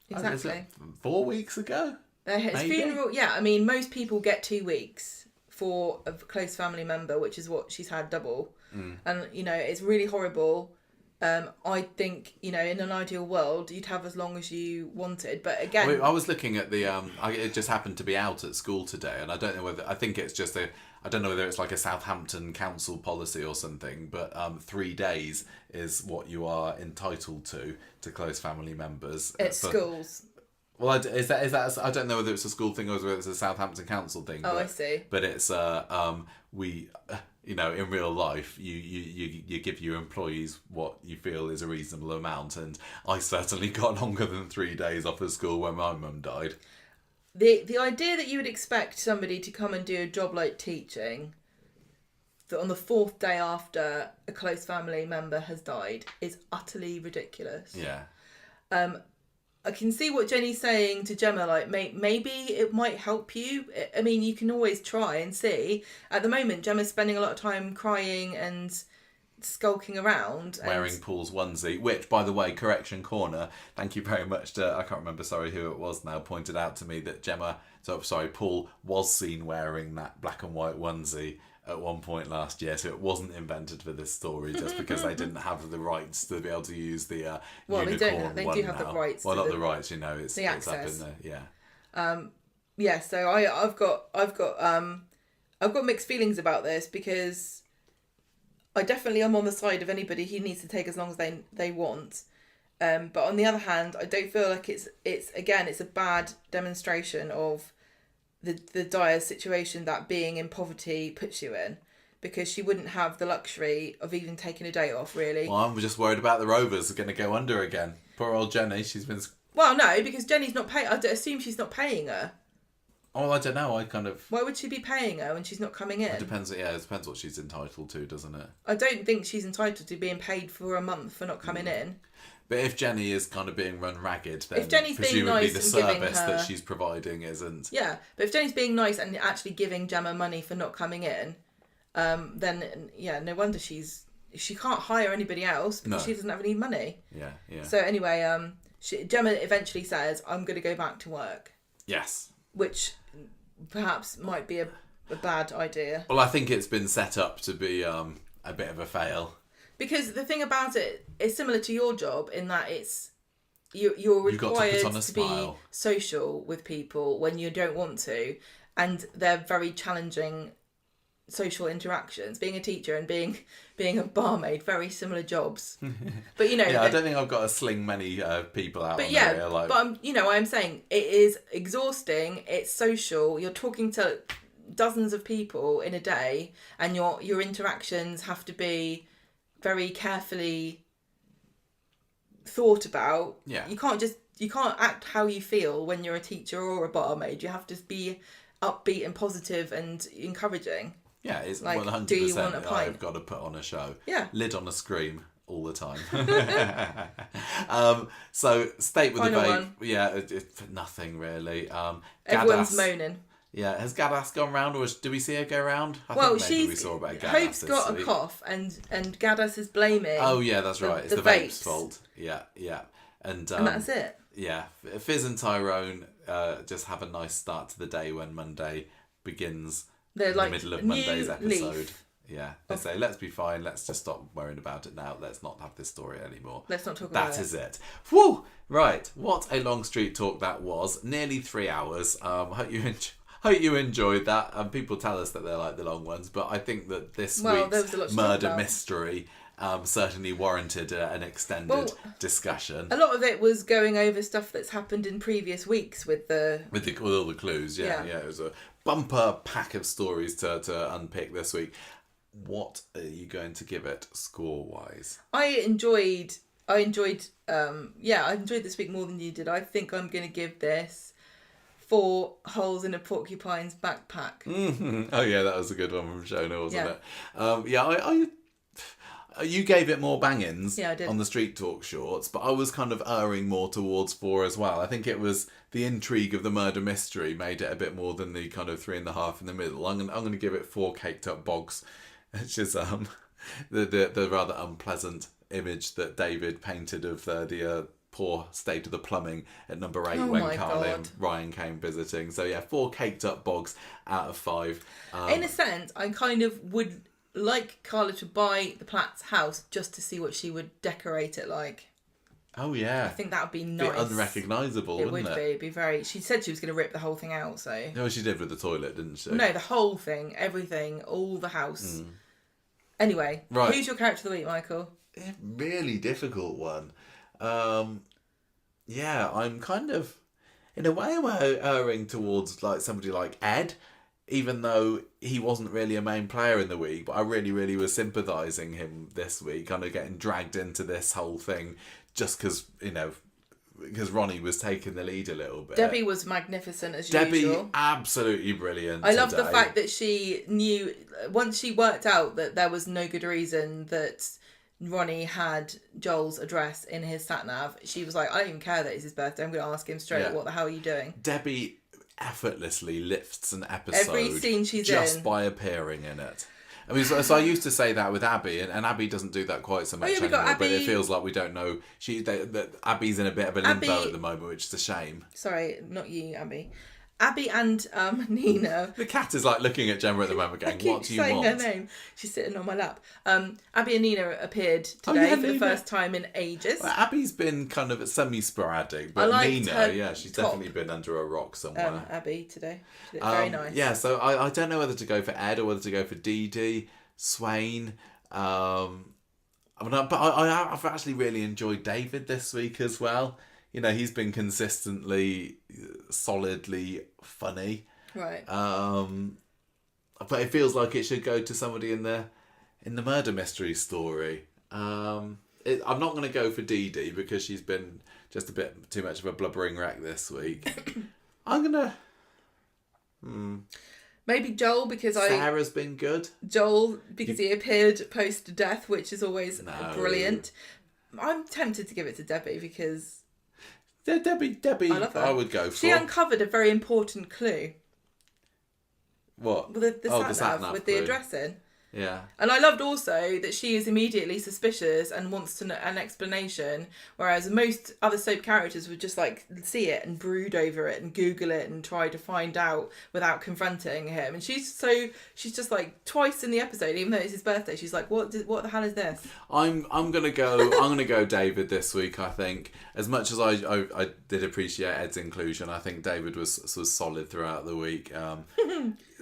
Exactly.
4 weeks ago?
His funeral, yeah, I mean, most people get 2 weeks for a close family member, which is what she's had double. And, it's really horrible. I think, in an ideal world, you'd have as long as you wanted. But again...
I was looking at the... it just happened to be out at school today, and I don't know whether... I think it's just I don't know whether it's like a Southampton council policy or something, but 3 days is what you are entitled to close family members.
At schools.
Well, is that? I don't know whether it's a school thing or whether it's a Southampton council thing.
I see.
But it's in real life, you give your employees what you feel is a reasonable amount, and I certainly got longer than 3 days off of school when my mum died.
The idea that you would expect somebody to come and do a job like teaching on the 4th day after a close family member has died is utterly ridiculous.
Yeah.
I can see what Jenny's saying to Gemma, like, maybe it might help you. I mean, you can always try and see. At the moment, Gemma's spending a lot of time crying and skulking around.
Wearing Paul's onesie, which, by the way, Correction Corner, thank you very much to, I can't remember, who it was now, pointed out to me that Paul was seen wearing that black and white onesie at one point last year, so it wasn't invented for this story just because they didn't have the rights to be able to use the unicorn
they do have the rights.
Well, not the rights, it's
the access.
It's up in there,
yeah. So I've got mixed feelings about this because I definitely am on the side of anybody who needs to take as long as they want. But on the other hand, I don't feel like it's a bad demonstration of the dire situation that being in poverty puts you in, because she wouldn't have the luxury of even taking a day off, really.
Well, I'm just worried about the Rovers are going to go under again. Poor old Jenny, she's been...
Well, no, because Jenny's not paying... I assume she's not paying her.
Oh, I don't know,
Why would she be paying her when she's not coming in?
It depends what she's entitled to, doesn't it?
I don't think she's entitled to being paid for a month for not coming in.
But if Jenny is kind of being run ragged, then
if Jenny's
presumably
being nice
the service that she's providing isn't...
Yeah, but if Jenny's being nice and actually giving Gemma money for not coming in, then, no wonder she can't hire anybody else because she doesn't have any money.
Yeah.
So anyway, Gemma eventually says, "I'm going to go back to work."
Yes.
Which perhaps might be a bad idea.
Well, I think it's been set up to be a bit of a fail.
Because the thing about it is similar to your job in that you're required to be social with people when you don't want to, and they're very challenging social interactions. Being a teacher and being a barmaid, very similar jobs. But
I don't think I've got to sling many people out.
I'm saying it is exhausting. It's social. You're talking to dozens of people in a day, and your interactions have to be very carefully thought about.
Yeah.
You can't act how you feel when you're a teacher or a barmaid. You have to be upbeat and positive and encouraging.
Yeah, it's
like,
100%.
do you want a pint?
I've got to put on a show.
Yeah.
Lid on a scream all the time. So State with
Final
the Vape.
one.
Yeah, nothing really.
Everyone's
Gadas.
moaning.
Yeah, has Gadas gone round, or do we see her go round?
Well,
we saw about Gadas
Hope's
this
got
week.
a cough, and Gadas is blaming.
Oh yeah, that's right. It's the vape's fault. Yeah. And
that's it.
Yeah, Fizz and Tyrone just have a nice start to the day when Monday begins.
They're
in
like
the middle of
new
Monday's episode.
leaf.
Yeah, they say, let's be fine, let's just stop worrying about it now, let's not have this story anymore.
Let's not talk about it.
That is it. Woo! Right, what a long street talk that was. Nearly 3 hours. Hope you enjoyed that. People tell us that they like the long ones, but I think that this week's murder mystery certainly warranted an extended discussion.
A lot of it was going over stuff that's happened in previous weeks with
all the clues. Yeah. It was a bumper pack of stories to unpick this week. What are you going to give it score-wise?
I enjoyed this week more than you did. I think I'm going to give this 4 holes in a porcupine's backpack.
Mm-hmm. Oh yeah, that was a good one from Shona, wasn't it? You gave it more bang-ins on the Street Talk shorts, but I was kind of erring more towards 4 as well. I think it was the intrigue of the murder mystery made it a bit more than the kind of 3.5 in the middle. I'm going to give it 4 caked up bogs, which is the rather unpleasant image that David painted of the poor state of the plumbing at number 8 when Carly and Ryan came visiting. So yeah, 4 caked up bogs out of 5.
In a sense, I kind of would like Carla to buy the Platts house just to see what she would decorate it like.
Oh yeah,
I think that would be nice.
Bit unrecognisable, wouldn't it?
It'd be very. She said she was going to rip the whole thing out. So
no, she did with the toilet, didn't she?
No, the whole thing, everything, all the house. Anyway, right. Who's your character of the week, Michael?
A really difficult one. Yeah, I'm kind of, in a way, I'm erring towards like somebody like Ed. Even though he wasn't really a main player in the week, but I really, really was sympathising him this week, kind of getting dragged into this whole thing just because Ronnie was taking the lead a little bit.
Debbie was magnificent as usual.
Debbie, absolutely brilliant.
I love the fact that she knew, once she worked out that there was no good reason that Ronnie had Joel's address in his sat-nav, she was like, I don't even care that it's his birthday, I'm going to ask him straight, what the hell are you doing?
Debbie effortlessly lifts an episode
every scene she's
just by appearing in it. I mean, so I used to say that with Abby, and Abby doesn't do that quite so much anymore. But it feels like we don't know. That Abby's in a bit of a limbo at the moment, which is a shame.
Sorry, not you, Abby. Abby and Nina.
The cat is like looking at Gemma at the moment, going, "What do you want?"
Her name. She's sitting on my lap. Abby and Nina appeared today for the first time in ages.
Well, Abby's been kind of semi-sporadic, but Nina, she's definitely been under a rock somewhere.
Abby today, she looked very nice.
Yeah, so I don't know whether to go for Ed or whether to go for Dee-Dee, Swain. But I've actually really enjoyed David this week as well. You know, he's been consistently, solidly funny.
Right.
But it feels like it should go to somebody in the murder mystery story. I'm not going to go for Dee-Dee because she's been just a bit too much of a blubbering wreck this week. I'm going to...
Maybe Joel because
Sarah's been good.
Joel because he appeared post-death, which is always brilliant. I'm tempted to give it to Debbie because...
Debbie, I love her. I would go for.
She uncovered a very important clue.
What?
The sat-nav with the address in.
Yeah.
And I loved also that she is immediately suspicious and wants to know an explanation, whereas most other soap characters would just like see it and brood over it and Google it and try to find out without confronting him. And she's just like twice in the episode, even though it's his birthday, she's like, what the hell is this?
I'm gonna go David this week. I think as much as I did appreciate Ed's inclusion, I think David was solid throughout the week.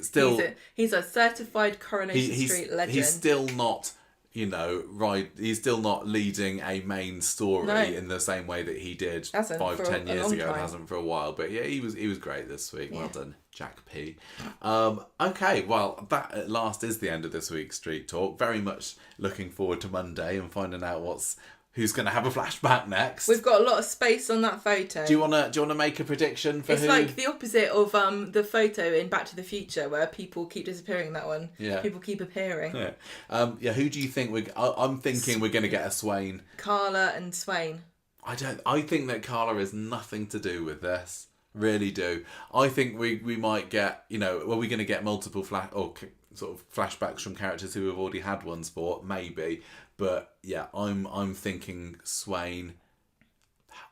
Still,
he's a certified Coronation Street legend.
He's still not, right. He's still not leading a main story in the same way that he did 5-10 years ago. It hasn't for a while, but yeah, he was great this week. Yeah. Well done, Jack P. Okay, well that at last is the end of this week's Street Talk. Very much looking forward to Monday and finding out what's who's going to have a flashback next.
We've got a lot of space on that photo.
Do you wanna make a prediction for
it's
who?
It's like the opposite of the photo in Back to the Future where people keep disappearing in that one.
Yeah.
People keep appearing.
Yeah. Who do you think I'm thinking we're going to get a Swain.
Carla and Swain.
I think that Carla has nothing to do with this. Really do. I think we might get, we're going to get multiple sort of flashbacks from characters who have already had ones for, maybe. But yeah, I'm thinking Swain.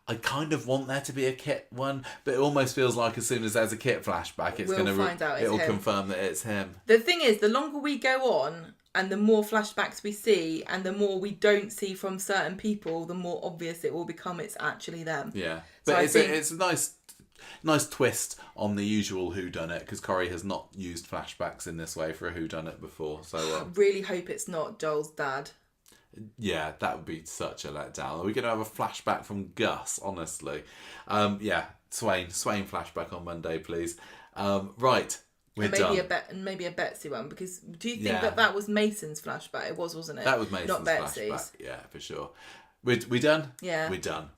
I kind of want there to be a Kit one, but it almost feels like as soon as there's a Kit flashback, it'll confirm that it's him.
The thing is, the longer we go on, and the more flashbacks we see, and the more we don't see from certain people, the more obvious it will become it's actually them.
Yeah, but it's a nice twist on the usual whodunit, because Corrie has not used flashbacks in this way for a whodunit before. So
I really hope it's not Joel's dad.
Yeah, that would be such a letdown. Are we going to have a flashback from Gus, honestly? Swain flashback on Monday, please. Right, we're done.
Maybe a Betsy one, because do you think that was Mason's flashback? It was, wasn't it?
That was Mason's
not Betsy's.
flashback, yeah, for sure. We done?
Yeah.
We're done.